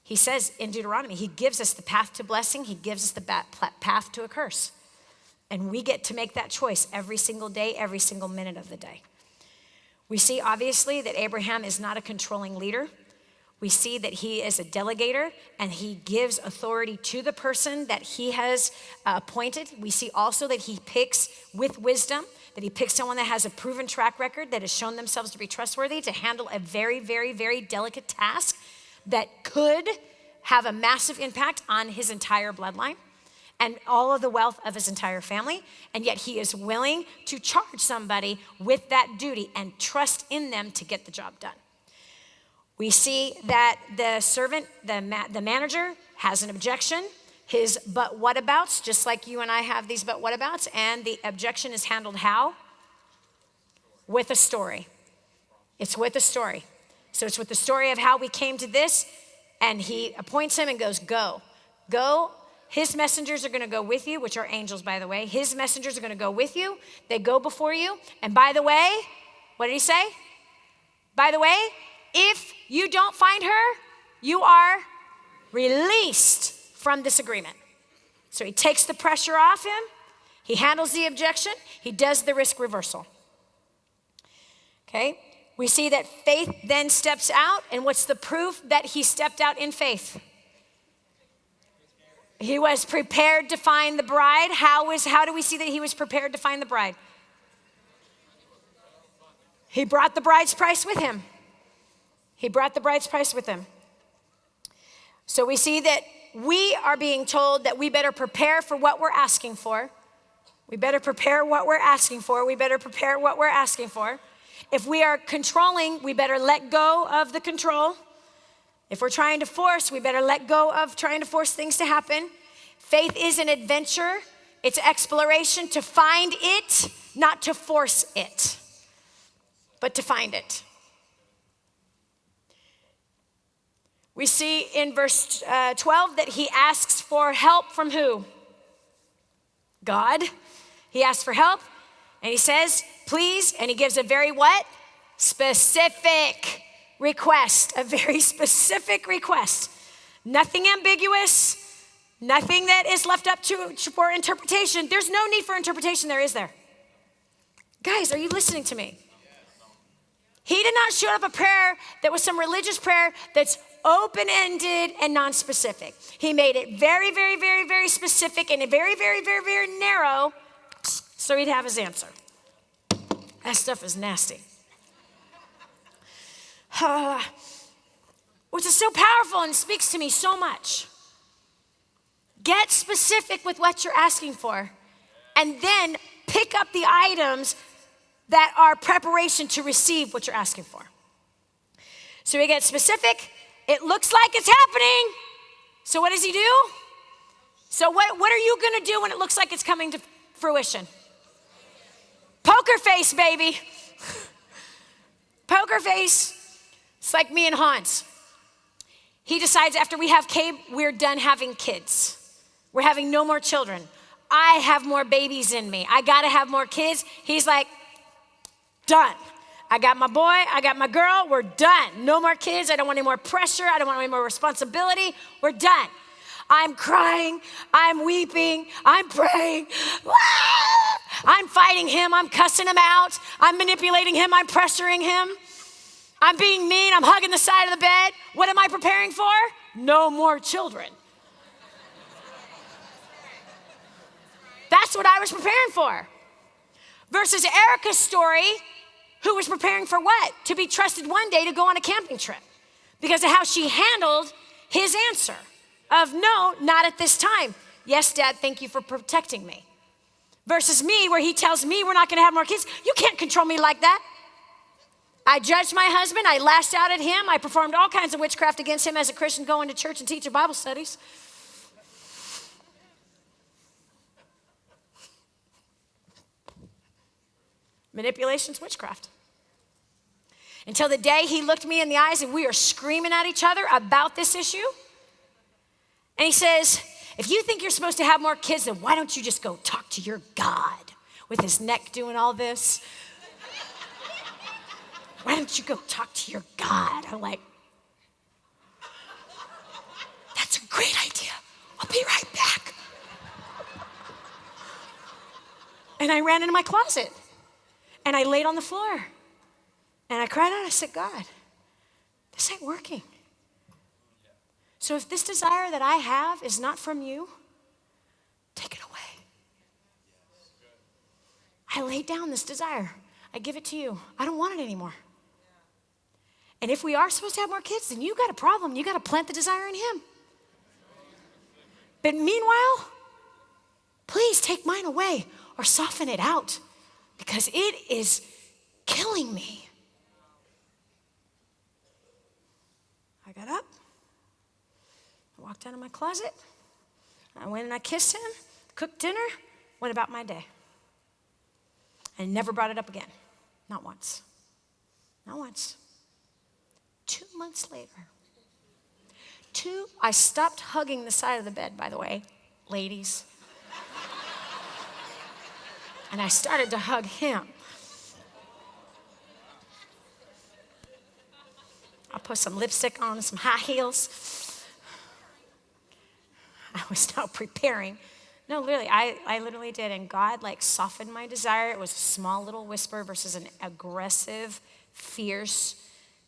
He says in Deuteronomy, he gives us the path to blessing, he gives us the path to a curse. And we get to make that choice every single day, every single minute of the day. We see, obviously, that Abraham is not a controlling leader. We see that he is a delegator, and he gives authority to the person that he has appointed. We see also that he picks with wisdom, that he picks someone that has a proven track record, that has shown themselves to be trustworthy, to handle a very, very, very delicate task that could have a massive impact on his entire bloodline and all of the wealth of his entire family. And yet he is willing to charge somebody with that duty and trust in them to get the job done. We see that the servant, the manager, has an objection. His but whatabouts, just like you and I have these but whatabouts, and the objection is handled how? With a story. It's with a story. So it's with the story of how we came to this, and he appoints him and goes, go. Go. His messengers are going to go with you, which are angels, by the way. His messengers are going to go with you. They go before you. And by the way, what did he say? By the way, if you don't find her, you are released from this agreement. So he takes the pressure off him. He handles the objection. He does the risk reversal. Okay? We see that faith then steps out. And what's the proof that he stepped out in faith? He was prepared to find the bride. How do we see that he was prepared to find the bride? He brought the bride's price with him. He brought the bride's price with him. So we see that we are being told that we better prepare for what we're asking for. We better prepare what we're asking for. We better prepare what we're asking for. If we are controlling, we better let go of the control. If we're trying to force, we better let go of trying to force things to happen. Faith is an adventure. It's exploration to find it, not to force it, but to find it. We see in verse 12 that he asks for help from who? God. He asks for help, and he says, please, and he gives a very what? Specific request, a very specific request. Nothing ambiguous, nothing that is left up for interpretation. There's no need for interpretation there, is there? Guys, are you listening to me? He did not shoot up a prayer that was some religious prayer that's open-ended and non-specific. He made it very, very, very, very specific and very, very, very, very narrow so he'd have his answer. That stuff is nasty. Which is so powerful and speaks to me so much. Get specific with what you're asking for, and then pick up the items that are preparation to receive what you're asking for. So we get specific. It looks like it's happening. So what does he do? So what are you going to do when it looks like it's coming to fruition? Poker face, baby. Poker face. It's like me and Hans. He decides after we have Cabe, we're done having kids. We're having no more children. I have more babies in me. I gotta have more kids. He's like, done. I got my boy, I got my girl, we're done. No more kids, I don't want any more pressure, I don't want any more responsibility, we're done. I'm crying, I'm weeping, I'm praying. I'm fighting him, I'm cussing him out, I'm manipulating him, I'm pressuring him. I'm being mean, I'm hugging the side of the bed. What am I preparing for? No more children. That's what I was preparing for. Versus Erica's story, who was preparing for what? To be trusted one day to go on a camping trip because of how she handled his answer of no, not at this time. Yes, Dad, thank you for protecting me. Versus me, where he tells me we're not gonna have more kids. You can't control me like that. I judged my husband, I lashed out at him, I performed all kinds of witchcraft against him as a Christian going to church and teaching Bible studies. Manipulation's witchcraft. Until the day he looked me in the eyes and we are screaming at each other about this issue. And he says, if you think you're supposed to have more kids, then why don't you just go talk to your God with his neck doing all this? Why don't you go talk to your God? I'm like, that's a great idea. I'll be right back. And I ran into my closet. And I laid on the floor. And I cried out. I said, God, this ain't working. So if this desire that I have is not from you, take it away. I laid down this desire. I give it to you. I don't want it anymore. And if we are supposed to have more kids, then you got a problem. You got to plant the desire in him. But meanwhile, please take mine away or soften it out because it is killing me. I got up. I walked out of my closet. I went and I kissed him, cooked dinner, went about my day. And never brought it up again. Not once. Not once. 2 months later. I stopped hugging the side of the bed, by the way, ladies. And I started to hug him. I put some lipstick on and some high heels. I was now preparing. No, literally, I literally did. And God softened my desire. It was a small little whisper versus an aggressive, fierce,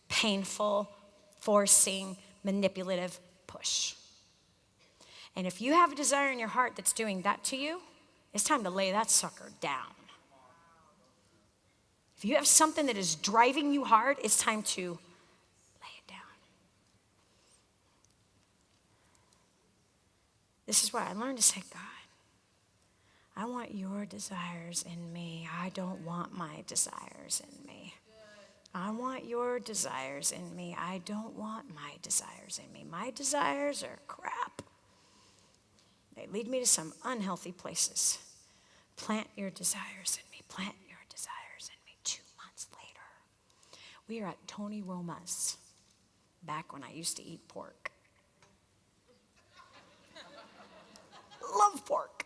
painful, forcing, manipulative push. And if you have a desire in your heart that's doing that to you, it's time to lay that sucker down. If you have something that is driving you hard, it's time to lay it down. This is where I learned to say, God, I want your desires in me. I don't want my desires in me. I want your desires in me. I don't want my desires in me. My desires are crap. They lead me to some unhealthy places. Plant your desires in me. Plant your desires in me. 2 months later, we are at Tony Roma's, back when I used to eat pork. Love pork.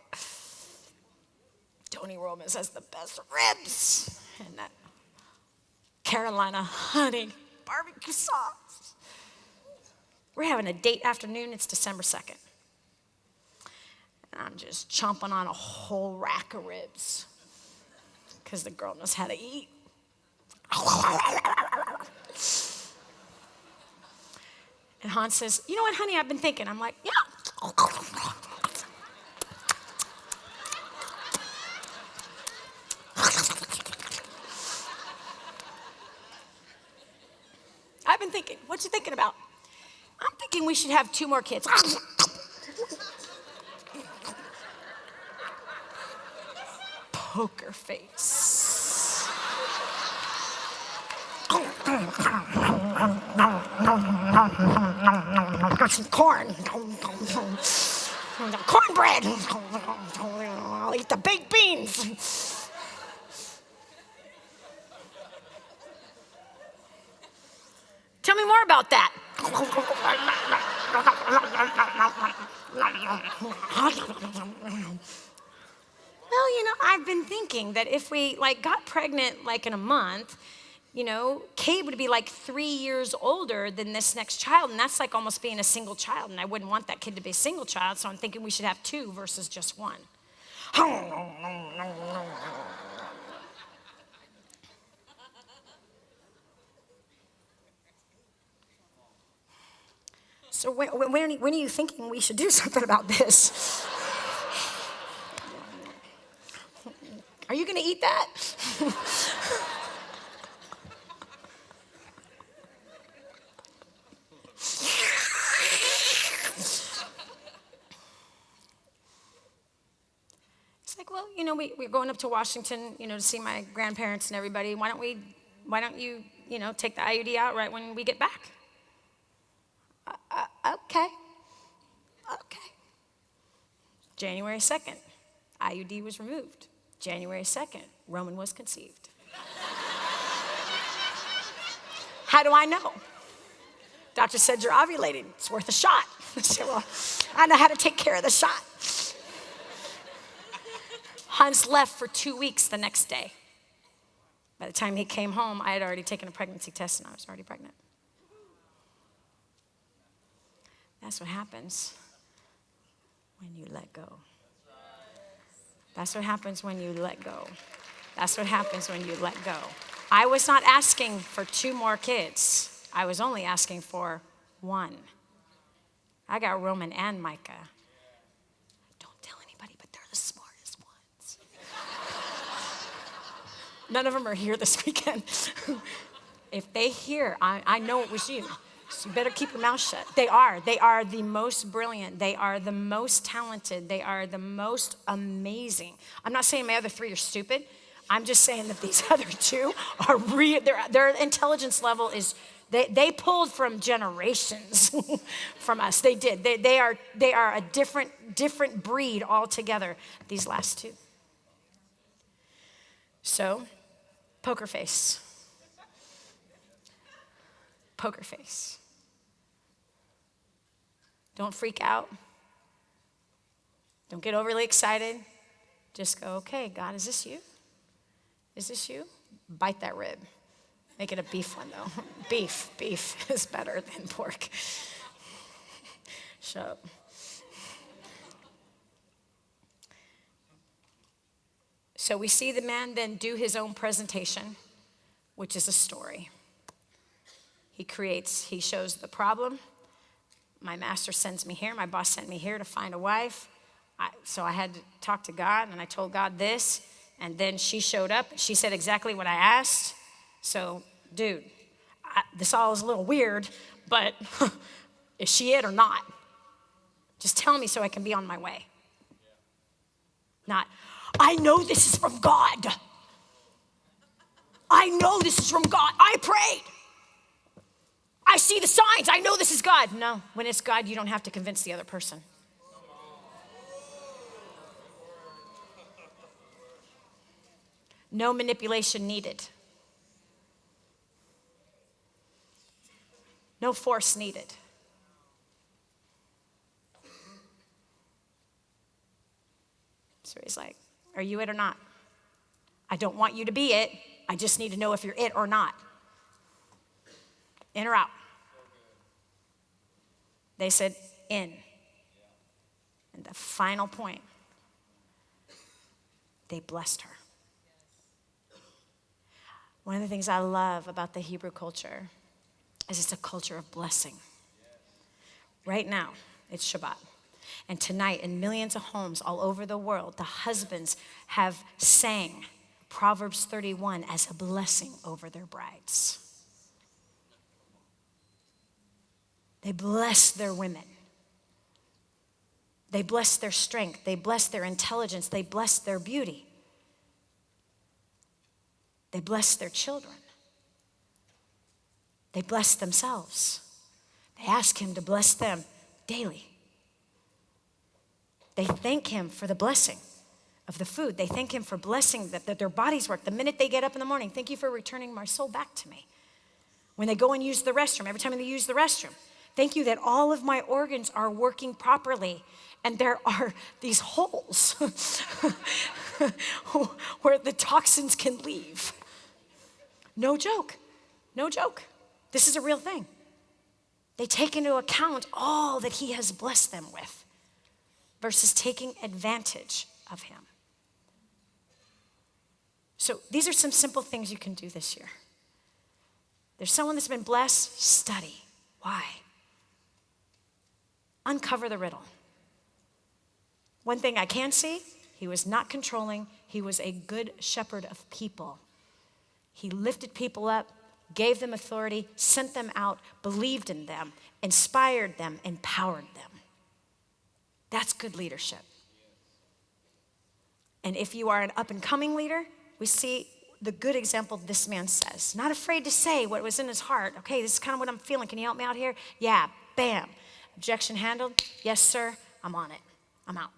Tony Roma's has the best ribs and that Carolina honey barbecue sauce. We're having a date afternoon. It's December 2nd. And I'm just chomping on a whole rack of ribs because the girl knows how to eat. And Hans says, you know what, honey, I've been thinking. I'm like, yeah. I've been thinking, what you thinking about? I'm thinking we should have 2 more kids. Poker face. Got some corn. Cornbread. I'll eat the baked beans. Tell me more about that. Well, I've been thinking that if we got pregnant in a month, Cade would be 3 years older than this next child, and that's almost being a single child, and I wouldn't want that kid to be a single child, so I'm thinking we should have 2 versus just 1. So when are you thinking we should do something about this? Are you going to eat that? It's well, we're going up to Washington, to see my grandparents and everybody. Why don't you, take the IUD out right when we get back? Okay. January 2nd, IUD was removed. January 2nd, Roman was conceived. How do I know? Doctor said you're ovulating. It's worth a shot. I said, well, I know how to take care of the shot. Hans left for 2 weeks the next day. By the time he came home, I had already taken a pregnancy test and I was already pregnant. That's what happens when you let go. That's what happens when you let go. That's what happens when you let go. I was not asking for 2 more kids. I was only asking for 1. I got Roman and Micah. Don't tell anybody, but they're the smartest ones. None of them are here this weekend. If they hear, I know it was you. So you better keep your mouth shut. They are the most brilliant. They are the most talented. They are the most amazing. I'm not saying my other 3 are stupid. I'm just saying that these other 2 are real. Their intelligence level is, they pulled from generations from us. They did. They are a different breed altogether, these last 2. So, poker face. Poker face. Don't freak out. Don't get overly excited. Just go, okay, God, is this you? Is this you? Bite that rib. Make it a beef one, though. Beef is better than pork. Shut up. So we see the man then do his own presentation, which is a story. He shows the problem. My master sends me here. My boss sent me here to find a wife. So I had to talk to God, and I told God this. And then she showed up. She said exactly what I asked. So, dude, this all is a little weird, but is she it or not? Just tell me so I can be on my way. Not, I know this is from God. I know this is from God. I prayed. I see the signs. I know this is God. No, when it's God, you don't have to convince the other person. No manipulation needed. No force needed. So he's like, are you it or not? I don't want you to be it. I just need to know if you're it or not. In or out? They said in. And the final point, they blessed her. One of the things I love about the Hebrew culture is it's a culture of blessing. Right now, it's Shabbat. And tonight, in millions of homes all over the world, the husbands have sang Proverbs 31 as a blessing over their brides. They bless their women. They bless their strength. They bless their intelligence. They bless their beauty. They bless their children. They bless themselves. They ask him to bless them daily. They thank him for the blessing of the food. They thank him for blessing that their bodies work. The minute they get up in the morning, thank you for returning my soul back to me. When they go and use the restroom, every time they use the restroom, thank you that all of my organs are working properly. And there are these holes where the toxins can leave. No joke. No joke. This is a real thing. They take into account all that he has blessed them with versus taking advantage of him. So these are some simple things you can do this year. There's someone that's been blessed, study. Why? Uncover the riddle. One thing I can see, he was not controlling. He was a good shepherd of people. He lifted people up, gave them authority, sent them out, believed in them, inspired them, empowered them. That's good leadership. And if you are an up-and-coming leader, we see the good example this man says. Not afraid to say what was in his heart. Okay, this is kind of what I'm feeling. Can you help me out here? Yeah, bam. Objection handled. Yes, sir. I'm on it. I'm out.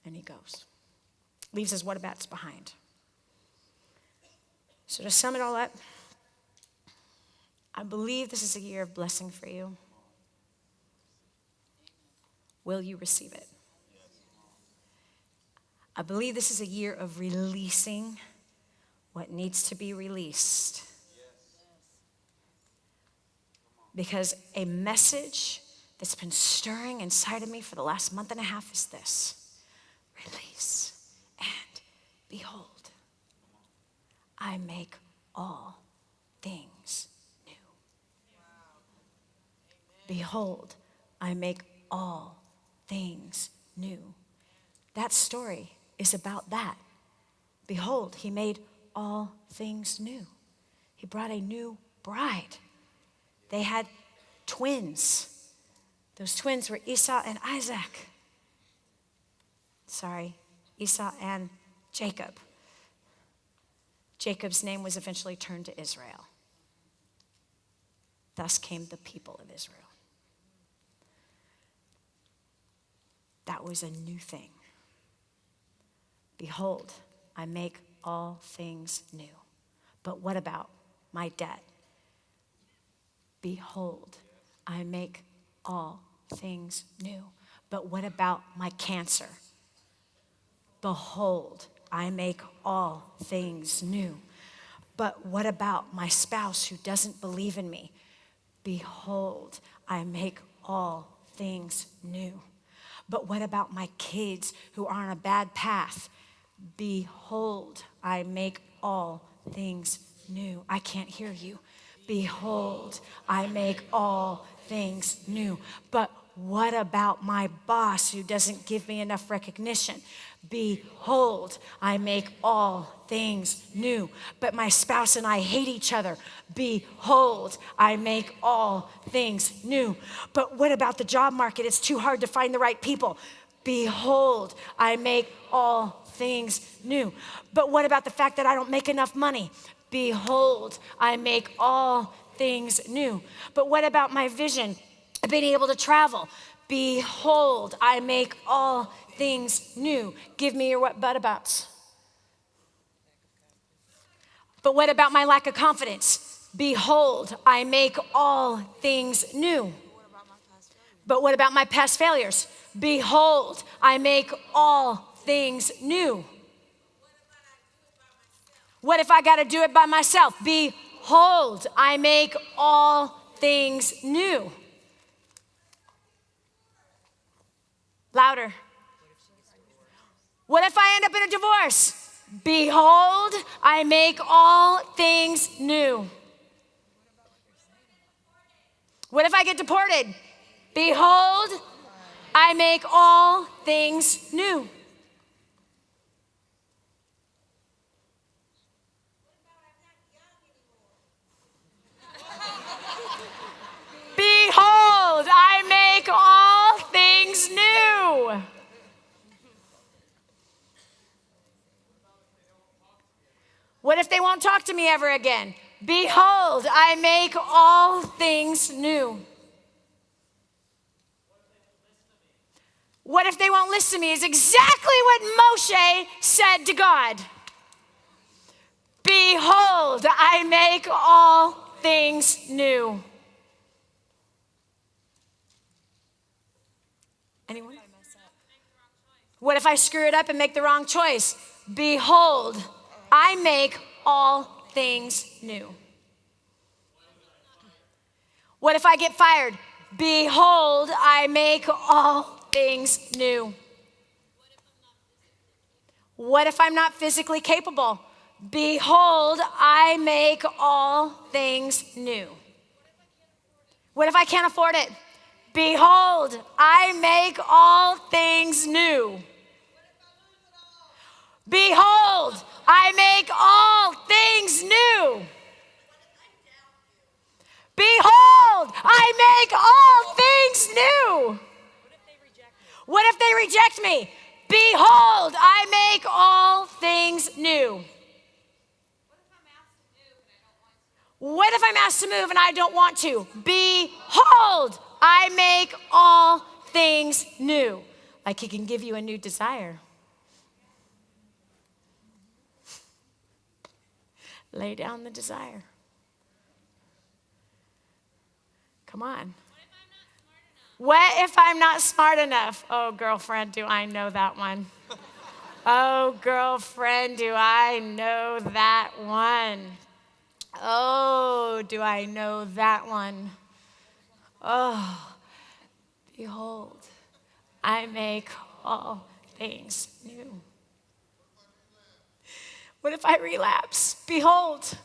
And he goes. Leaves his whatabouts behind. So to sum it all up, I believe this is a year of blessing for you. Will you receive it? I believe this is a year of releasing what needs to be released. Because a message that's been stirring inside of me for the last month and a half is this. Release and behold, I make all things new. Behold, I make all things new. That story is about that. Behold, he made all things new. He brought a new bride. They had twins. Those twins were Esau and Isaac. Esau and Jacob. Jacob's name was eventually turned to Israel. Thus came the people of Israel. That was a new thing. Behold, I make all things new. But what about my debt? Behold, I make all things new. But what about my cancer? Behold, I make all things new. But what about my spouse who doesn't believe in me? Behold, I make all things new. But what about my kids who are on a bad path? Behold, I make all things new. I can't hear you. Behold, I make all things new. But what about my boss who doesn't give me enough recognition? Behold, I make all things new. But my spouse and I hate each other. Behold, I make all things new. But what about the job market? It's too hard to find the right people. Behold, I make all things new. But what about the fact that I don't make enough money? Behold, I make all things new. But what about my vision of being able to travel? Behold, I make all things new. Give me your what abouts. But what about my lack of confidence? Behold, I make all things new. But what about my past failures? Behold, I make all things new. What if I got to do it by myself? Behold, I make all things new. Louder. What if I end up in a divorce? Behold, I make all things new. What if I get deported? Behold, I make all things new. Behold, I make all things new. What if they won't talk to me ever again? Behold, I make all things new. What if they won't listen to me? Is exactly what Moshe said to God. Behold, I make all things new. Anyone? What if I screw it up and make the wrong choice? Behold, I make all things new. What if I get fired? Behold, I make all things new. What if I'm not physically capable? Behold, I make all things new. What if I can't afford it? Behold, I make all things new. Behold, I make all things new. Behold, I make all things new. What if they reject me? Behold, I make all things new. What if I'm asked to move and I don't want to? Behold, I make all things new. Like he can give you a new desire. Lay down the desire. Come on. What if I'm not smart enough? Oh, girlfriend, do I know that one? Oh, girlfriend, do I know that one? Oh, do I know that one? Oh, behold, I make all things new. What if I relapse? Behold,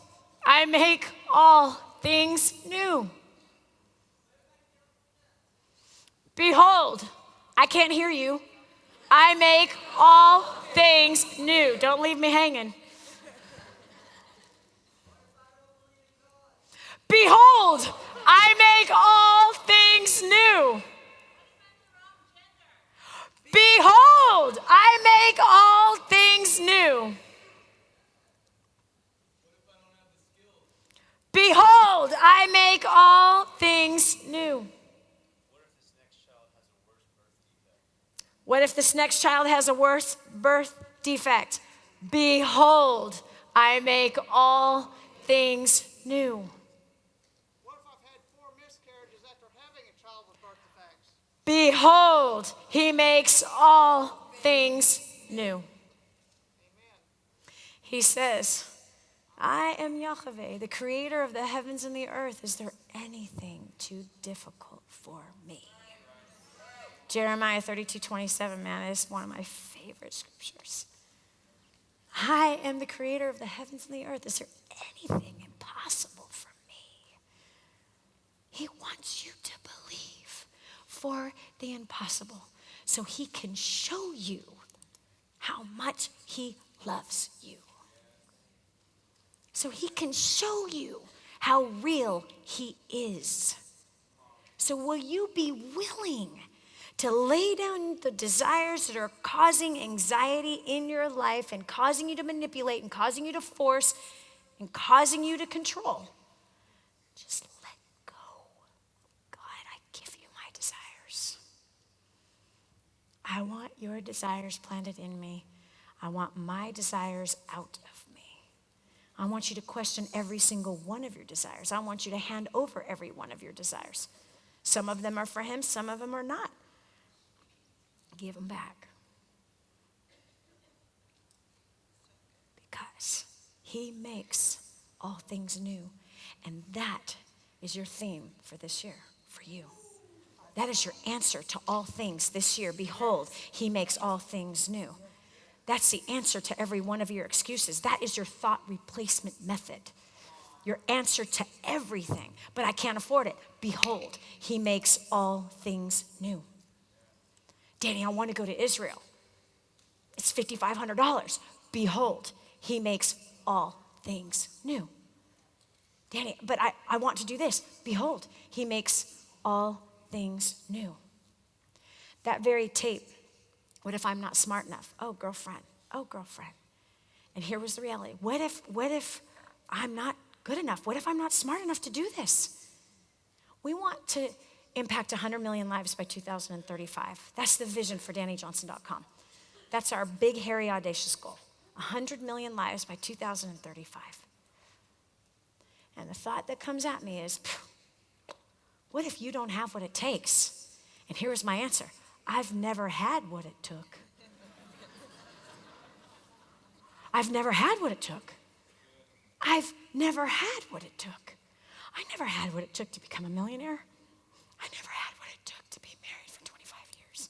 I make all things new. Behold, I can't hear you. I make all things new. Don't leave me hanging. Behold, I make all things new. Behold, I make all things new. Behold, I make all things new. What if this next child has a worse birth defect? Behold, I make all things new. What if I've had 4 miscarriages after having a child with birth defects? Behold, he makes all things new. Amen. He says, I am Yahweh, the creator of the heavens and the earth. Is there anything too difficult for me? Jeremiah 32:27, man, is one of my favorite scriptures. I am the creator of the heavens and the earth. Is there anything impossible for me? He wants you to believe for the impossible so he can show you how much he loves you. So he can show you how real he is. So will you be willing to lay down the desires that are causing anxiety in your life and causing you to manipulate and causing you to force and causing you to control? Just let go. God, I give you my desires. I want your desires planted in me. I want my desires out of me. I want you to question every single one of your desires. I want you to hand over every one of your desires. Some of them are for him, some of them are not. Give them back. Because he makes all things new. And that is your theme for this year, for you. That is your answer to all things this year. Behold, he makes all things new. That's the answer to every one of your excuses. That is your thought replacement method. Your answer to everything. But I can't afford it. Behold, he makes all things new. Dani, I want to go to Israel. It's $5,500. Behold, he makes all things new. Dani, but I want to do this. Behold, he makes all things new. That very tape, what if I'm not smart enough? Oh, girlfriend. And here was the reality. What if I'm not good enough? What if I'm not smart enough to do this? We want to impact 100 million lives by 2035. That's the vision for DaniJohnson.com. That's our big, hairy, audacious goal. 100 million lives by 2035. And the thought that comes at me is, what if you don't have what it takes? And here's my answer. I've never had what it took. I've never had what it took. I've never had what it took. I never had what it took to become a millionaire. I never had what it took to be married for 25 years.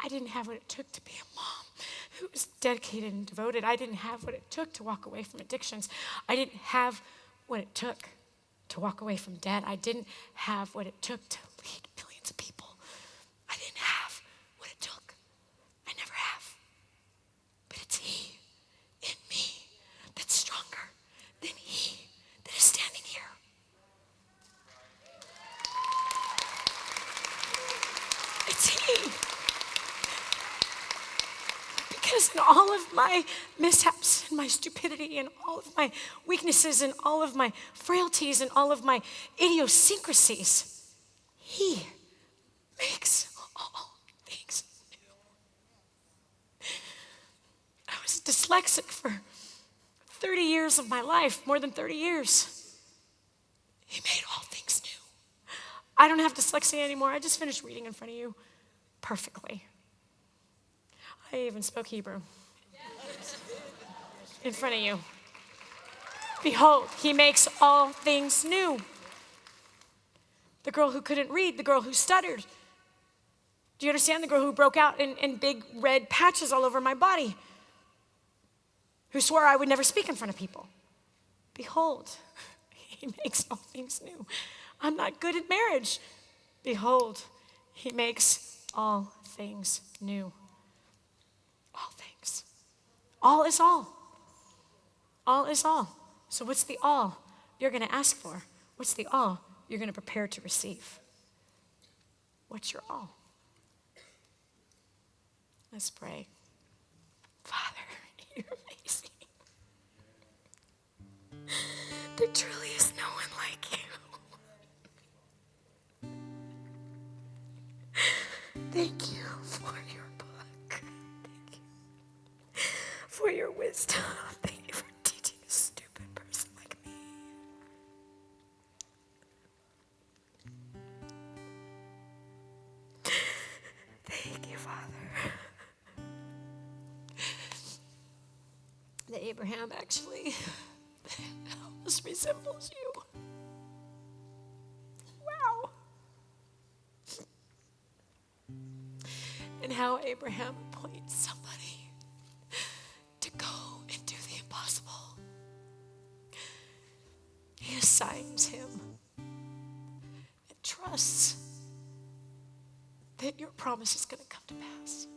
I didn't have what it took to be a mom who was dedicated and devoted. I didn't have what it took to walk away from addictions. I didn't have what it took to walk away from debt. I didn't have what it took to lead millions of people. I didn't have what it took. I never have. But it's He in me that's stronger than he that is standing here. It's He. Because in all of my mishaps and my stupidity and all of my weaknesses and all of my frailties and all of my idiosyncrasies, He makes all things new. I was dyslexic for 30 years of my life, more than 30 years. He made all things new. I don't have dyslexia anymore. I just finished reading in front of you perfectly. I even spoke Hebrew in front of you. Behold, He makes all things new. The girl who couldn't read, the girl who stuttered. Do you understand? The girl who broke out in big red patches all over my body, who swore I would never speak in front of people. Behold, He makes all things new. I'm not good at marriage. Behold, He makes all things new. All things. All is all. All is all. So what's the all you're going to ask for? What's the all you're going to prepare to receive? What's your all? Let's pray. Father, You're amazing. There truly is no one like You. Thank You for Your book. Thank You for Your wisdom. Thank You for teaching a stupid person like me. Thank You, Father, that Abraham actually almost resembles You. Wow. And how Abraham appoints somebody to go and do the impossible. He assigns him and trusts that Your promise is going to come to pass.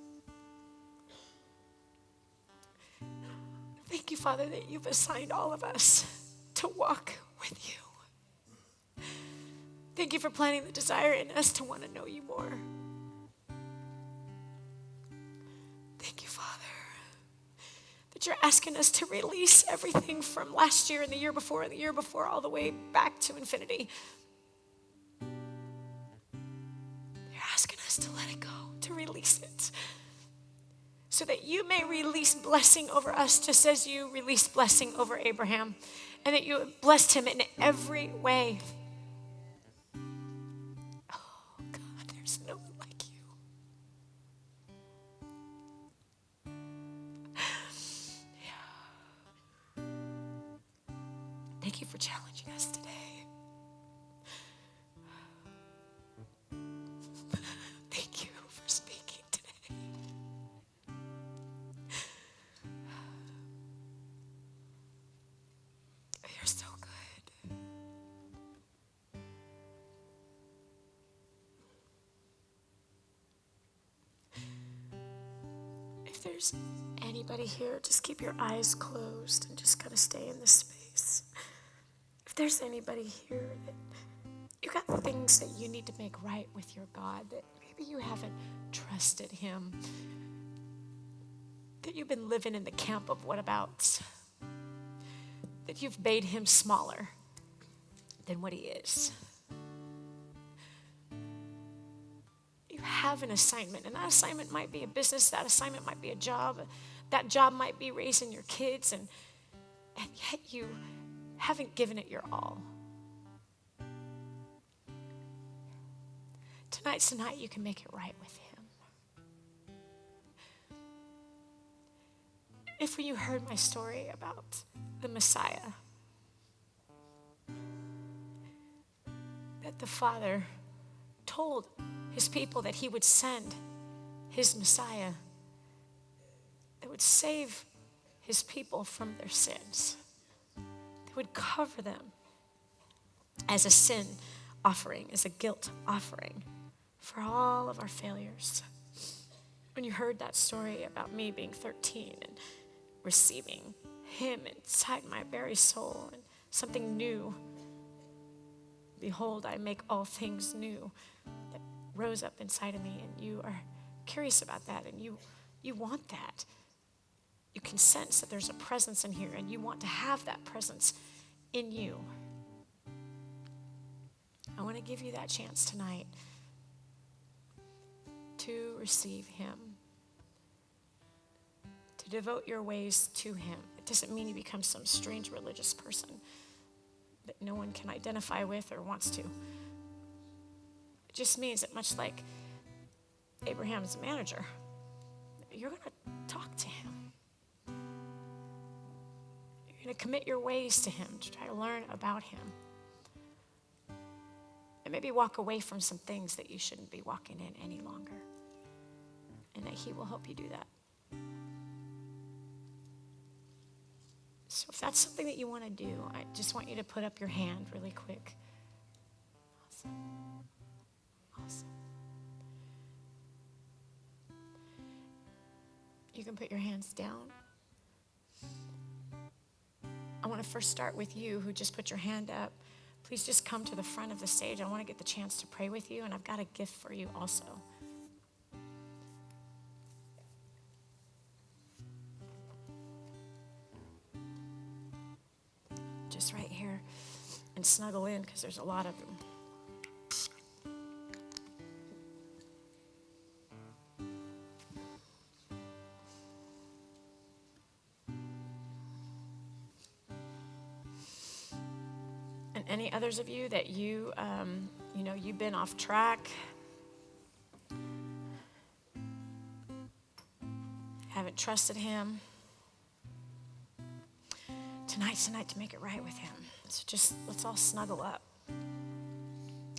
Thank You, Father, that You've assigned all of us to walk with You. Thank You for planting the desire in us to want to know You more. Thank You, Father, that You're asking us to release everything from last year and the year before, all the way back to infinity. You're asking us to let it go, to release it, so that You may release blessing over us, just as You released blessing over Abraham, and that You blessed him in every way. Oh, God, there's no one like You. Yeah. Thank You for challenging us today. Thank You for speaking today. You're so good. If there's anybody here, just keep your eyes closed and just kind of stay in this space. If there's anybody here that you got things that you need to make right with your God, that maybe you haven't trusted Him, that you've been living in the camp of whatabouts, that you've made Him smaller than what He is. You have an assignment, and that assignment might be a business, that assignment might be a job, That job might be raising your kids, and yet you haven't given it your all. Tonight's the night you can make it right with him. If when you heard my story about the Messiah, that the Father told his people that he would send his Messiah that would save his people from their sins, that would cover them as a sin offering, as a guilt offering for all of our failures. When you heard that story about me being 13 and receiving him inside my very soul and something new, behold, I make all things new, that rose up inside of me, and you are curious about that, and you want that. You can sense that there's a presence in here, and you want to have that presence in you. I want to give you that chance tonight to receive him, to devote your ways to him. It doesn't mean you become some strange religious person that no one can identify with or wants to. It just means that, much like Abraham's manager, you're going to talk to him. You're going to commit your ways to him to try to learn about him. And maybe walk away from some things that you shouldn't be walking in any longer. And that he will help you do that. So if that's something that you want to do, I just want you to put up your hand really quick. Awesome. Awesome. You can put your hands down. I want to first start with you who just put your hand up. Please just come to the front of the stage. I want to get the chance to pray with you, and I've got a gift for you also. Just right here, and snuggle in because there's a lot of them. And any others of you that you've been off track, haven't trusted him. Tonight's the night to make it right with him. So just let's all snuggle up.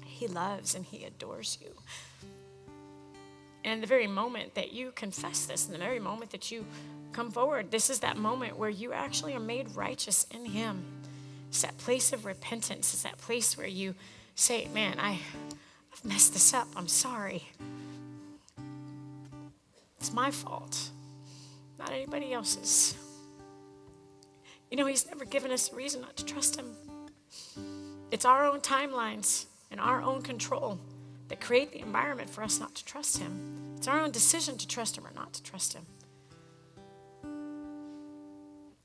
He loves and he adores you. And in the very moment that you confess this, in the very moment that you come forward, this is that moment where you actually are made righteous in him. It's that place of repentance. It's that place where you say, man, I've messed this up. I'm sorry. It's my fault, not anybody else's. You know, he's never given us a reason not to trust him. It's our own timelines and our own control that create the environment for us not to trust him. It's our own decision to trust him or not to trust him.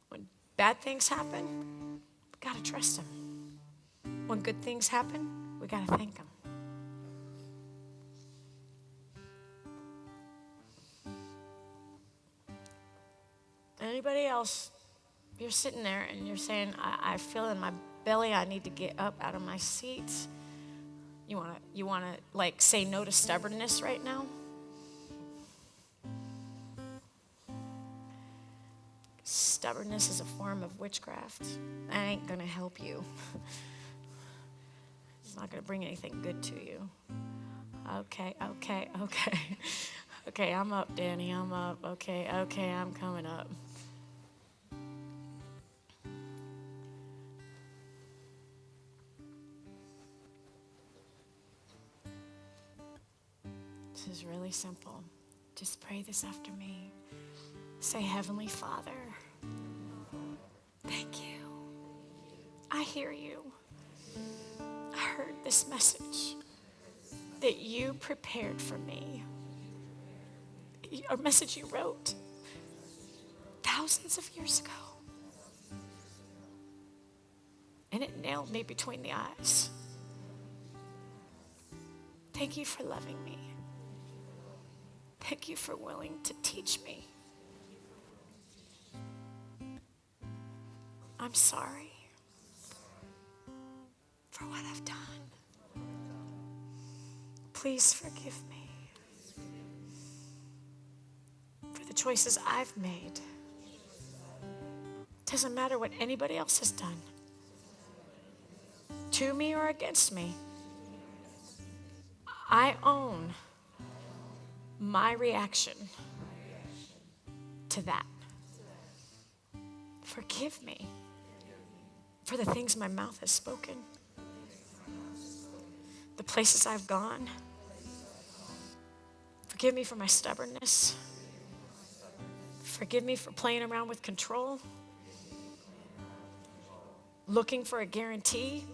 When bad things happen, we gotta trust him. When good things happen, we gotta thank him. Anybody else? You're sitting there and you're saying, I feel in my belly, I need to get up out of my seat. You wanna like say no to stubbornness right now? Stubbornness is a form of witchcraft. That ain't gonna help you. It's not gonna bring anything good to you. Okay. Okay, I'm up, Dani, I'm up. Okay, I'm coming up. This is really simple. Just pray this after me. Say, Heavenly Father, thank you. I hear you. I heard this message that you prepared for me. A message you wrote thousands of years ago. And it nailed me between the eyes. Thank you for loving me. Thank you for willing to teach me. I'm sorry for what I've done. Please forgive me for the choices I've made. Doesn't matter what anybody else has done to me or against me. I own my reaction to that. Forgive me for the things my mouth has spoken, the places I've gone. Forgive me for my stubbornness. Forgive me for playing around with control, looking for a guarantee.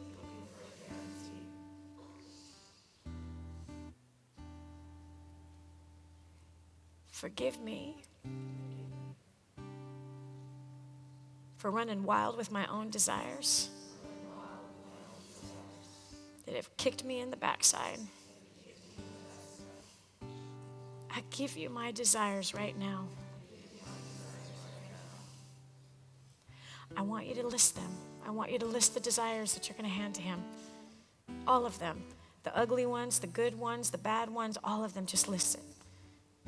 Forgive me for running wild with my own desires that have kicked me in the backside. I give you my desires right now. I want you to list them. I want you to list the desires that you're going to hand to him. All of them. The ugly ones, the good ones, the bad ones, all of them. Just list it.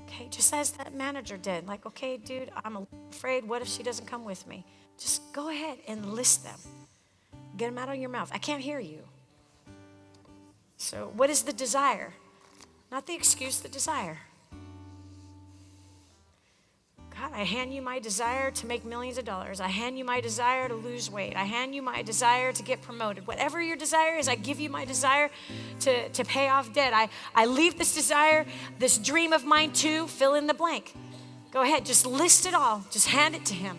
Okay, just as that manager did. Like, okay, dude, I'm afraid. What if she doesn't come with me? Just go ahead and list them. Get them out of your mouth. I can't hear you. So what is the desire? Not the excuse, the desire. God, I hand you my desire to make millions of dollars. I hand you my desire to lose weight. I hand you my desire to get promoted. Whatever your desire is, I give you my desire to pay off debt. I leave this desire, this dream of mine to fill in the blank. Go ahead, just list it all. Just hand it to him.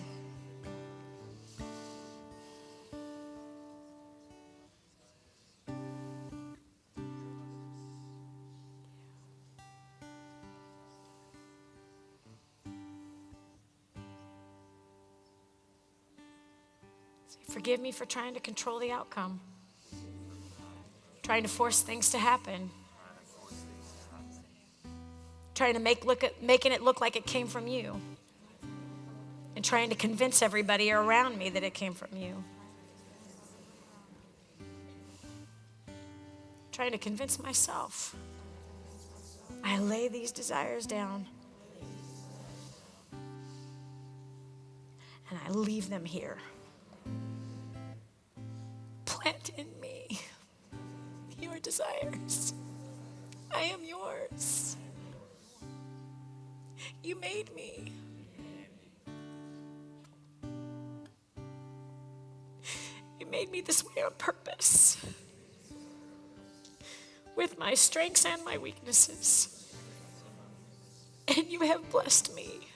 Forgive me for trying to control the outcome, trying to force things to happen, trying to making it look like it came from you, and trying to convince everybody around me that it came from you. Trying to convince myself. I lay these desires down, and I leave them here. Plant in me your desires. I am yours. You made me. You made me this way on purpose, with my strengths and my weaknesses. And you have blessed me.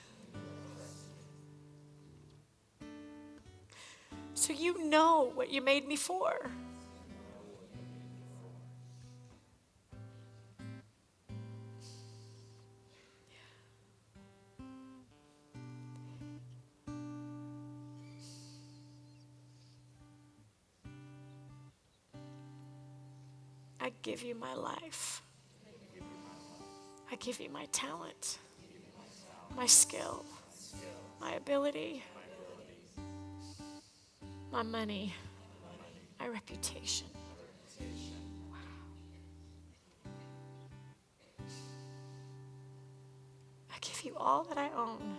So you know what you made me for. I give you my life. I give you my talent, my skill, my ability, my money, my reputation. Wow. I give you all that I own.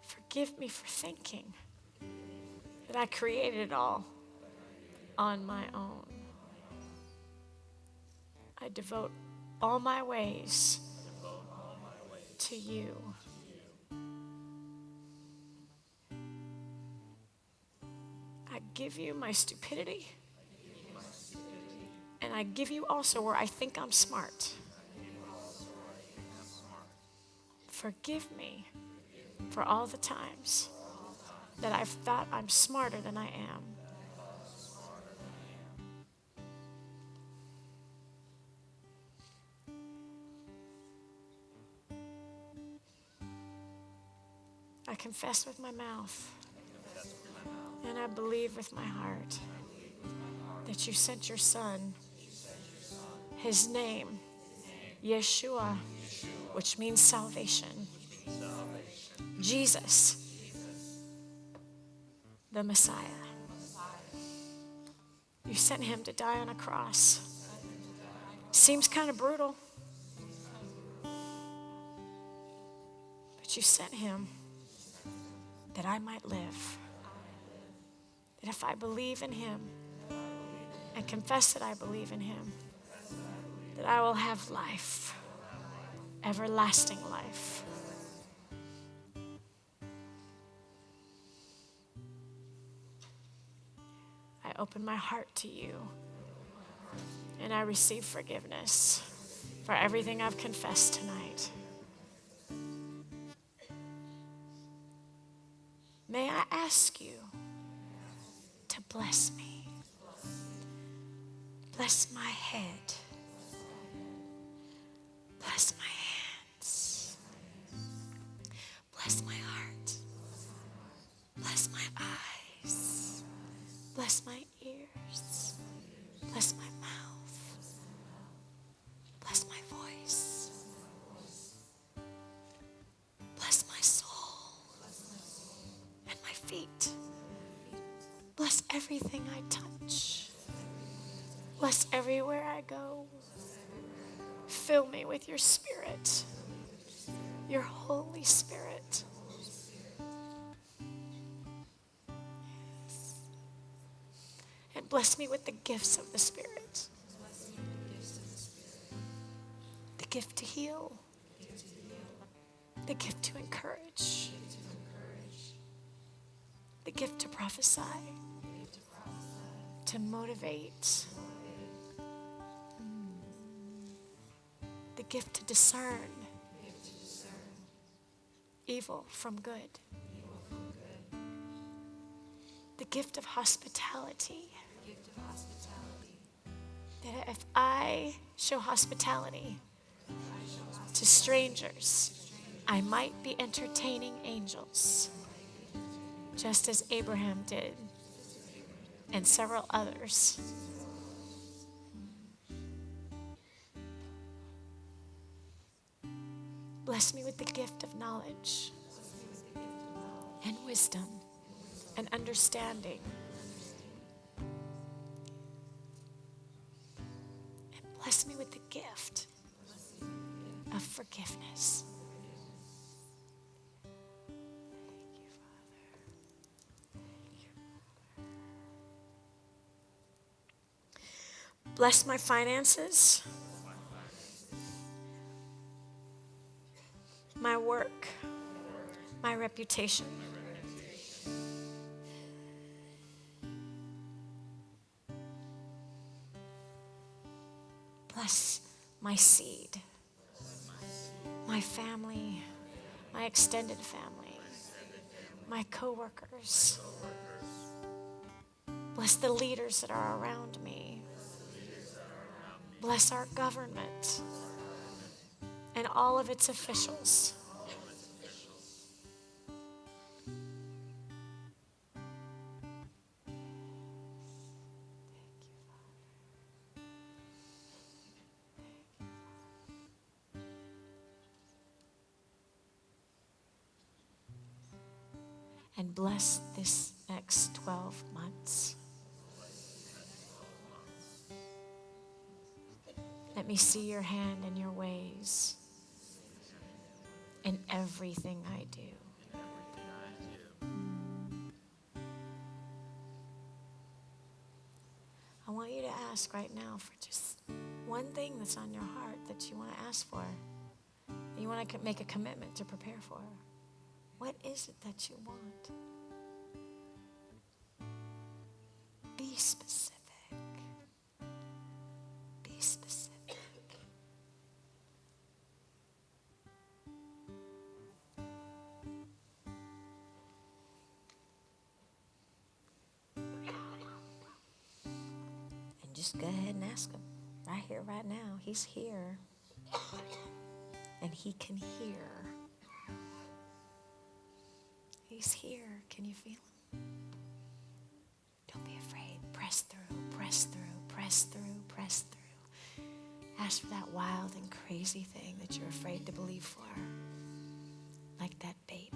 Forgive me for thinking that I created it all on my own. I devote all my ways to you. I give you my stupidity, and I give you also where I think I'm smart. Forgive me for all the times that I've thought I'm smarter than I am. I confess with my mouth, and I believe with my heart that you sent your son, his name, Yeshua, which means salvation. Jesus, the Messiah. You sent him to die on a cross. Seems kind of brutal, but you sent him that I might live. That if I believe in him and confess that I believe in him, that I will have life, everlasting life. I open my heart to you, and I receive forgiveness for everything I've confessed tonight. May I ask you to bless me. Bless my head. Bless my hands. Bless my heart. Bless my eyes. Bless my ears. Bless my mouth. Bless my voice. Bless my soul and my feet. Bless everything I touch. Bless everywhere I go. Fill me with your Spirit, your Holy Spirit. Yes. And bless me with the gifts of the Spirit. The gift to heal. The gift to encourage. The gift to prophesy. To motivate. The gift to discern evil from good. The gift of hospitality. That if I show hospitality to strangers, I might be entertaining angels, just as Abraham did, and several others. Bless me with the gift of knowledge and wisdom and understanding. And bless me with the gift of forgiveness. Thank you, Father. Thank you, Father. Bless my finances, my work, my reputation. Bless my seed, my family, my extended family, my coworkers. Bless the leaders that are around me. Bless our government and all of its officials. And bless this next 12 months. Let me see your hand and your ways in everything I do. I want you to ask right now for just one thing that's on your heart that you want to ask for. And you want to make a commitment to prepare for. What is it that you want? Be specific. Be specific. And just go ahead and ask him right here, right now. He's here. And he can hear. He's here. Can you feel him? Don't be afraid. Press through, press through, press through, press through. Ask for that wild and crazy thing that you're afraid to believe for. Like that baby.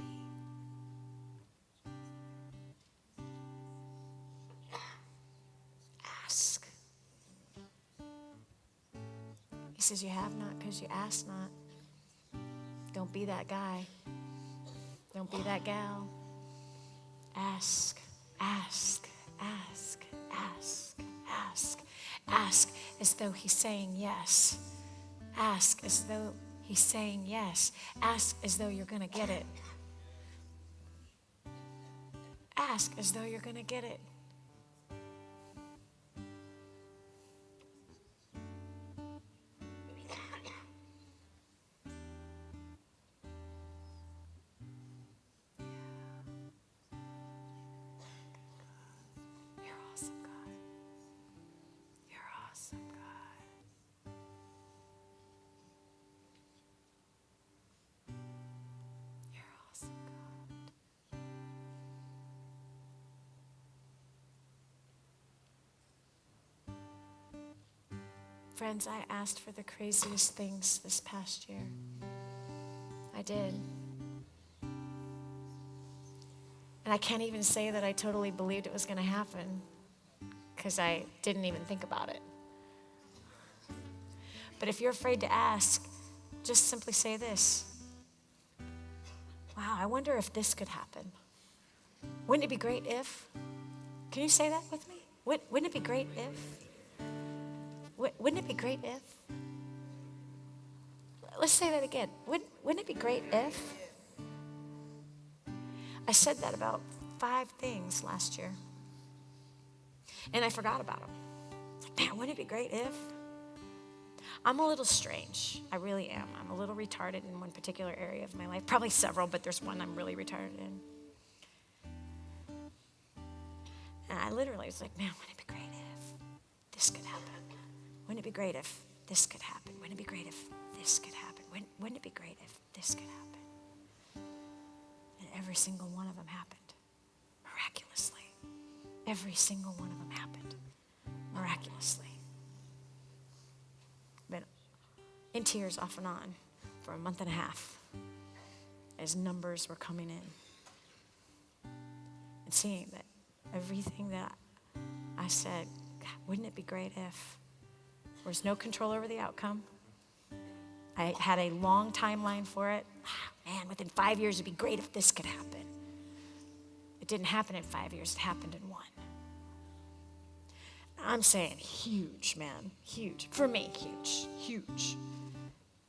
He says, you have not because you ask not. Don't be that guy. Don't be that gal. Ask, ask, ask, ask, ask. Ask as though he's saying yes. Ask as though he's saying yes. Ask as though you're going to get it. Ask as though you're going to get it. You're awesome, God. You're awesome, God. You're awesome, God. Friends, I asked for the craziest things this past year. I did. And I can't even say that I totally believed it was going to happen because I didn't even think about it. But if you're afraid to ask, just simply say this. Wow, I wonder if this could happen. Wouldn't it be great if? Can you say that with me? Wouldn't it be great if? Wouldn't it be great if? Let's say that again. Wouldn't it be great if? I said that about 5 things last year. And I forgot about them. Man, wouldn't it be great if? I'm a little strange. I really am. I'm a little retarded in one particular area of my life. Probably several, but there's one I'm really retarded in. And I literally was like, man, wouldn't it be great if this could happen? Wouldn't it be great if this could happen? Wouldn't it be great if this could happen? Wouldn't it be great if this could happen? And every single one of them happened. Miraculously. Every single one of them happened. Miraculously. Been in tears off and on for a month and a half as numbers were coming in. And seeing that everything that I said, God, wouldn't it be great if? There was no control over the outcome. I had a long timeline for it. Man, within 5 years, it'd be great if this could happen. It didn't happen in 5 years. It happened in 1. I'm saying huge, man. Huge. For me, huge. Huge.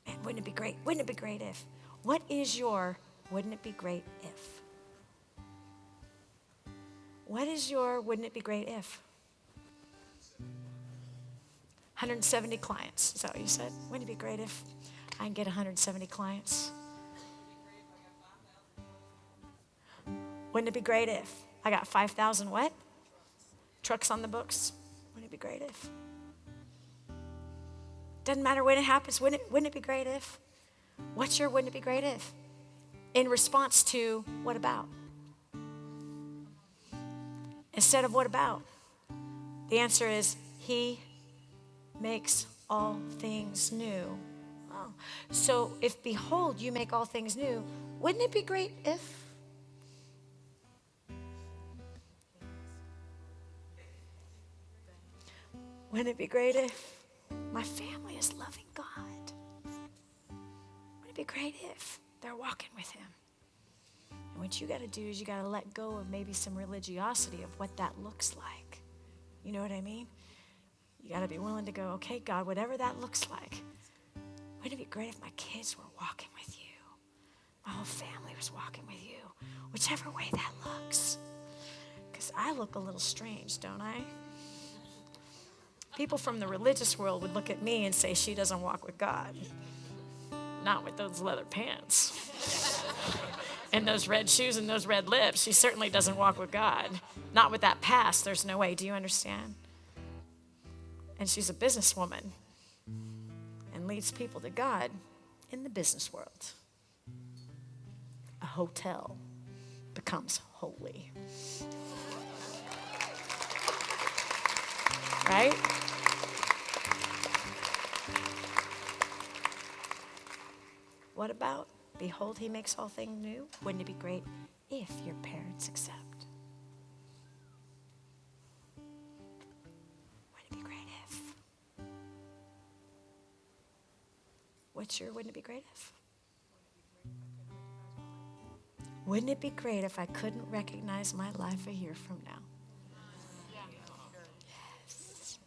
Man, wouldn't it be great? Wouldn't it be great if? What is your wouldn't it be great if? What is your wouldn't it be great if? 170 clients. Is that what you said? Wouldn't it be great if I can get 170 clients? Wouldn't it be great if I got 5,000 what? Trucks on the books? Wouldn't it be great if? Doesn't matter when it happens. Wouldn't it be great if? What's your wouldn't it be great if? In response to what about? Instead of what about? The answer is he makes all things new. Oh. So if behold, you make all things new, wouldn't it be great if? Wouldn't it be great if my family is loving God? Wouldn't it be great if they're walking with him? And what you got to do is you got to let go of maybe some religiosity of what that looks like. You know what I mean? You got to be willing to go, okay, God, whatever that looks like, wouldn't it be great if my kids were walking with you? My whole family was walking with you, whichever way that looks. Because I look a little strange, don't I? People from the religious world would look at me and say, she doesn't walk with God. Not with those leather pants. And those red shoes and those red lips. She certainly doesn't walk with God. Not with that past. There's no way. Do you understand? And she's a businesswoman and leads people to God in the business world. A hotel becomes holy. Right? What about, behold, he makes all things new? Wouldn't it be great if your parents accept? Wouldn't it be great if? What's your wouldn't it be great if? Wouldn't it be great if I couldn't recognize my life a year from now? Yes.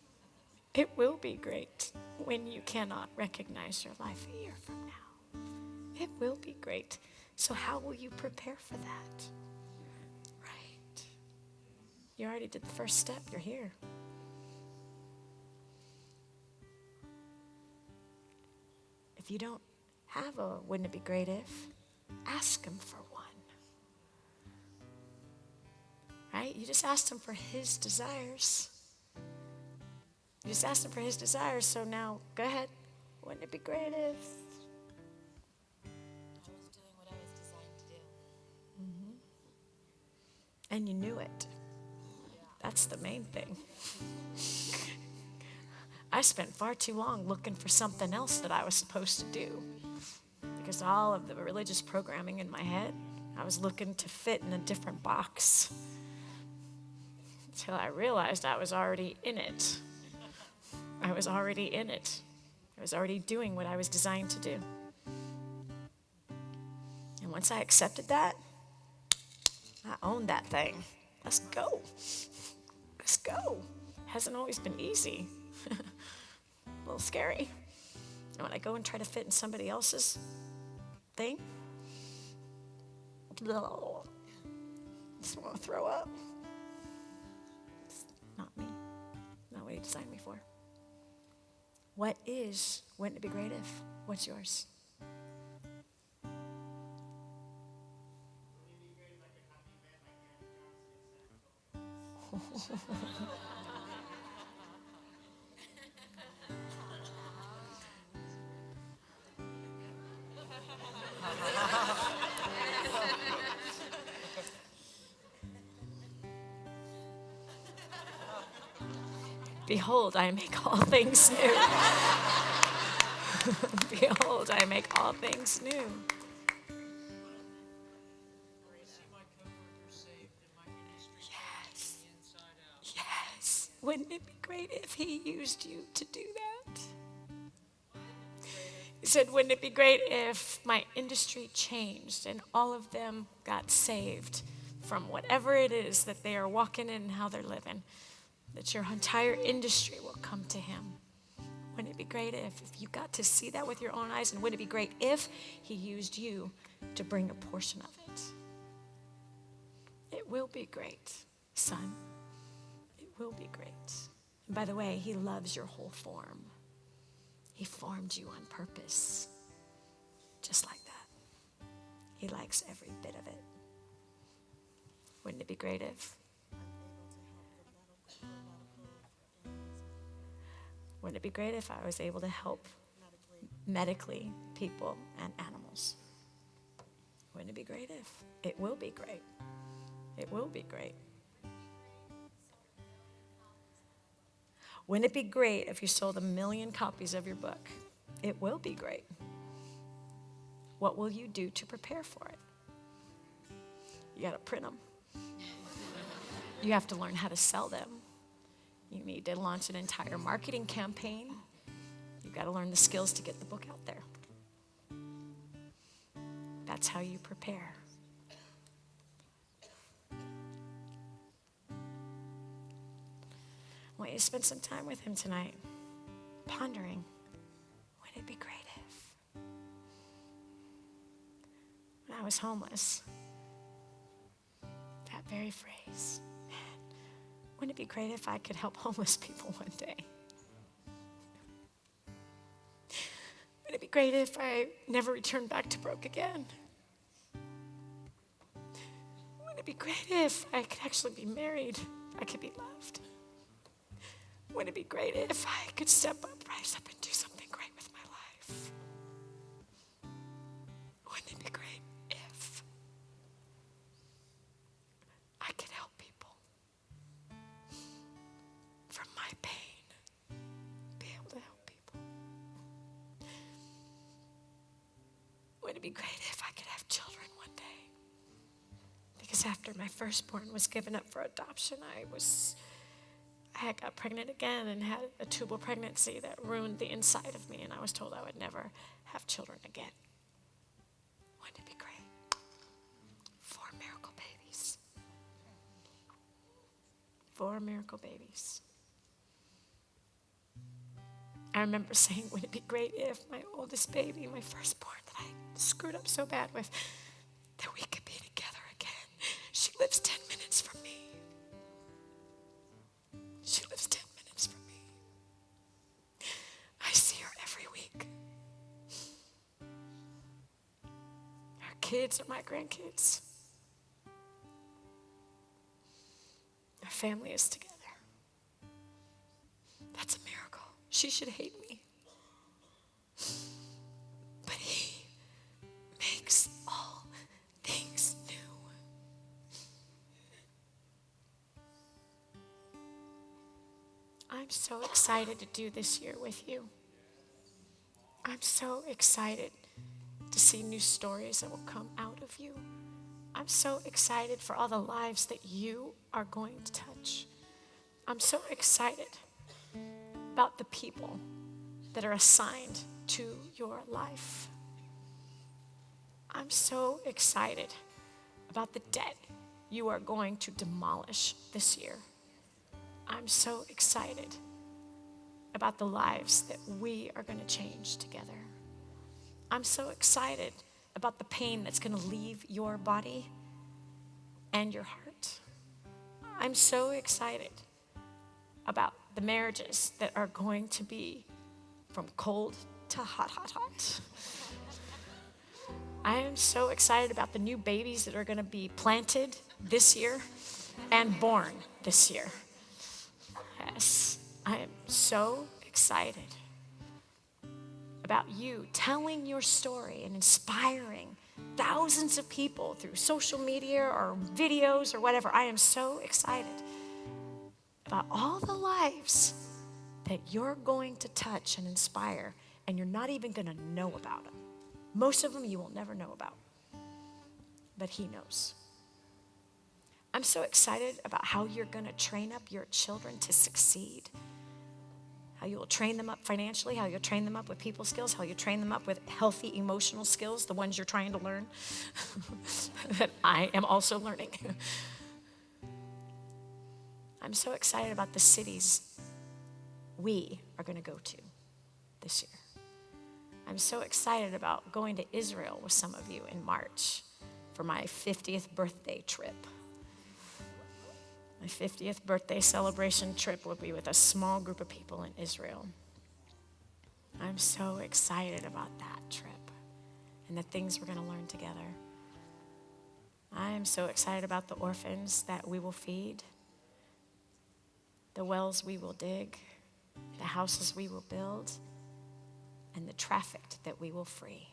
It will be great when you cannot recognize your life a year from now. It will be great. So how will you prepare for that? Right. You already did the first step. You're here. If you don't have a wouldn't it be great if, ask him for one. Right? You just asked him for his desires. You just asked him for his desires, so now go ahead. Wouldn't it be great if? I was doing what I was designed to do. And you knew it. That's the main thing. I spent far too long looking for something else that I was supposed to do. Because all of the religious programming in my head, I was looking to fit in a different box. Until I realized I was already in it. I was already in it. I was already doing what I was designed to do. And once I accepted that, I owned that thing. Let's go. Let's go. Hasn't always been easy. A little scary. And when I go and try to fit in somebody else's thing, just want to throw up. It's not me. Not what he designed me for. What is, wouldn't it be great if? What's yours? Behold, I make all things new. Behold, I make all things new. See my coworkers saved and my ministry Yes. from the inside out. Yes. Wouldn't it be great if he used you to do that? He said, wouldn't it be great if my industry changed and all of them got saved from whatever it is that they are walking in and how they're living? That your entire industry will come to him. Wouldn't it be great if you got to see that with your own eyes? And wouldn't it be great if he used you to bring a portion of it? It will be great, son. It will be great. And by the way, he loves your whole form. He formed you on purpose, just like that. He likes every bit of it. Wouldn't it be great if? Wouldn't it be great if I was able to help medically people and animals? Wouldn't it be great if? It will be great. It will be great. Wouldn't it be great if you sold 1 million copies of your book? It will be great. What will you do to prepare for it? You got to print them. You have to learn how to sell them. You need to launch an entire marketing campaign. You've got to learn the skills to get the book out there. That's how you prepare. I want you to spend some time with him tonight, pondering, wouldn't it be great if? When I was homeless, that very phrase, wouldn't it be great if I could help homeless people one day? Wouldn't it be great if I never returned back to broke again? Wouldn't it be great if I could actually be married? I could be loved. Wouldn't it be great if I could rise up and do something great with my life? Wouldn't it be great if I could help people from my pain, be able to help people? Wouldn't it be great if I could have children one day? Because after my firstborn was given up for adoption, I I got pregnant again and had a tubal pregnancy that ruined the inside of me, and I was told I would never have children again. Wouldn't it be great? 4 miracle babies. 4 miracle babies. I remember saying, wouldn't it be great if my oldest baby, my firstborn that I screwed up so bad with, that we could be together again. She lives 10 minutes from me. She lives 10 minutes from me. I see her every week. Her kids are my grandkids. Our family is together. That's a miracle. She should hate me. But he makes all things new. I'm so excited to do this year with you. I'm so excited to see new stories that will come out of you. I'm so excited for all the lives that you are going to touch. I'm so excited about the people that are assigned to your life. I'm so excited about the debt you are going to demolish this year. I'm so excited about the lives that we are going to change together. I'm so excited about the pain that's going to leave your body and your heart. I'm so excited about the marriages that are going to be from cold to hot, hot, hot. I am so excited about the new babies that are going to be planted this year and born this year. Yes, I am so excited about you telling your story and inspiring thousands of people through social media or videos or whatever. I am so excited about all the lives that you're going to touch and inspire, and you're not even going to know about them. Most of them you will never know about, but he knows. I'm so excited about how you're going to train up your children to succeed, how you will train them up financially, how you'll train them up with people skills, how you train them up with healthy emotional skills, the ones you're trying to learn, that I am also learning. I'm so excited about the cities we are going to go to this year. I'm so excited about going to Israel with some of you in March for my 50th birthday trip. My 50th birthday celebration trip will be with a small group of people in Israel. I'm so excited about that trip and the things we're going to learn together. I am so excited about the orphans that we will feed, the wells we will dig, the houses we will build, and the trafficked that we will free.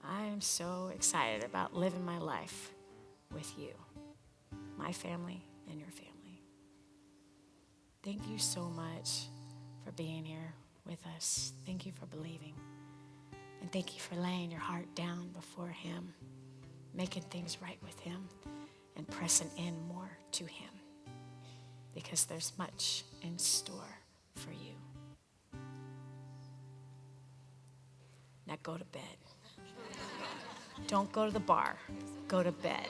I am so excited about living my life with you, my family, and your family. Thank you so much for being here with us. Thank you for believing. And thank you for laying your heart down before him, making things right with him, and pressing in more to him, because there's much in store for you. Now go to bed. Don't go to the bar. Go to bed.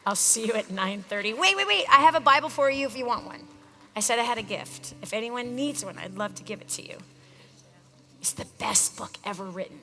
I'll see you at 9:30. Wait. I have a Bible for you if you want one. I said I had a gift. If anyone needs one, I'd love to give it to you. It's the best book ever written.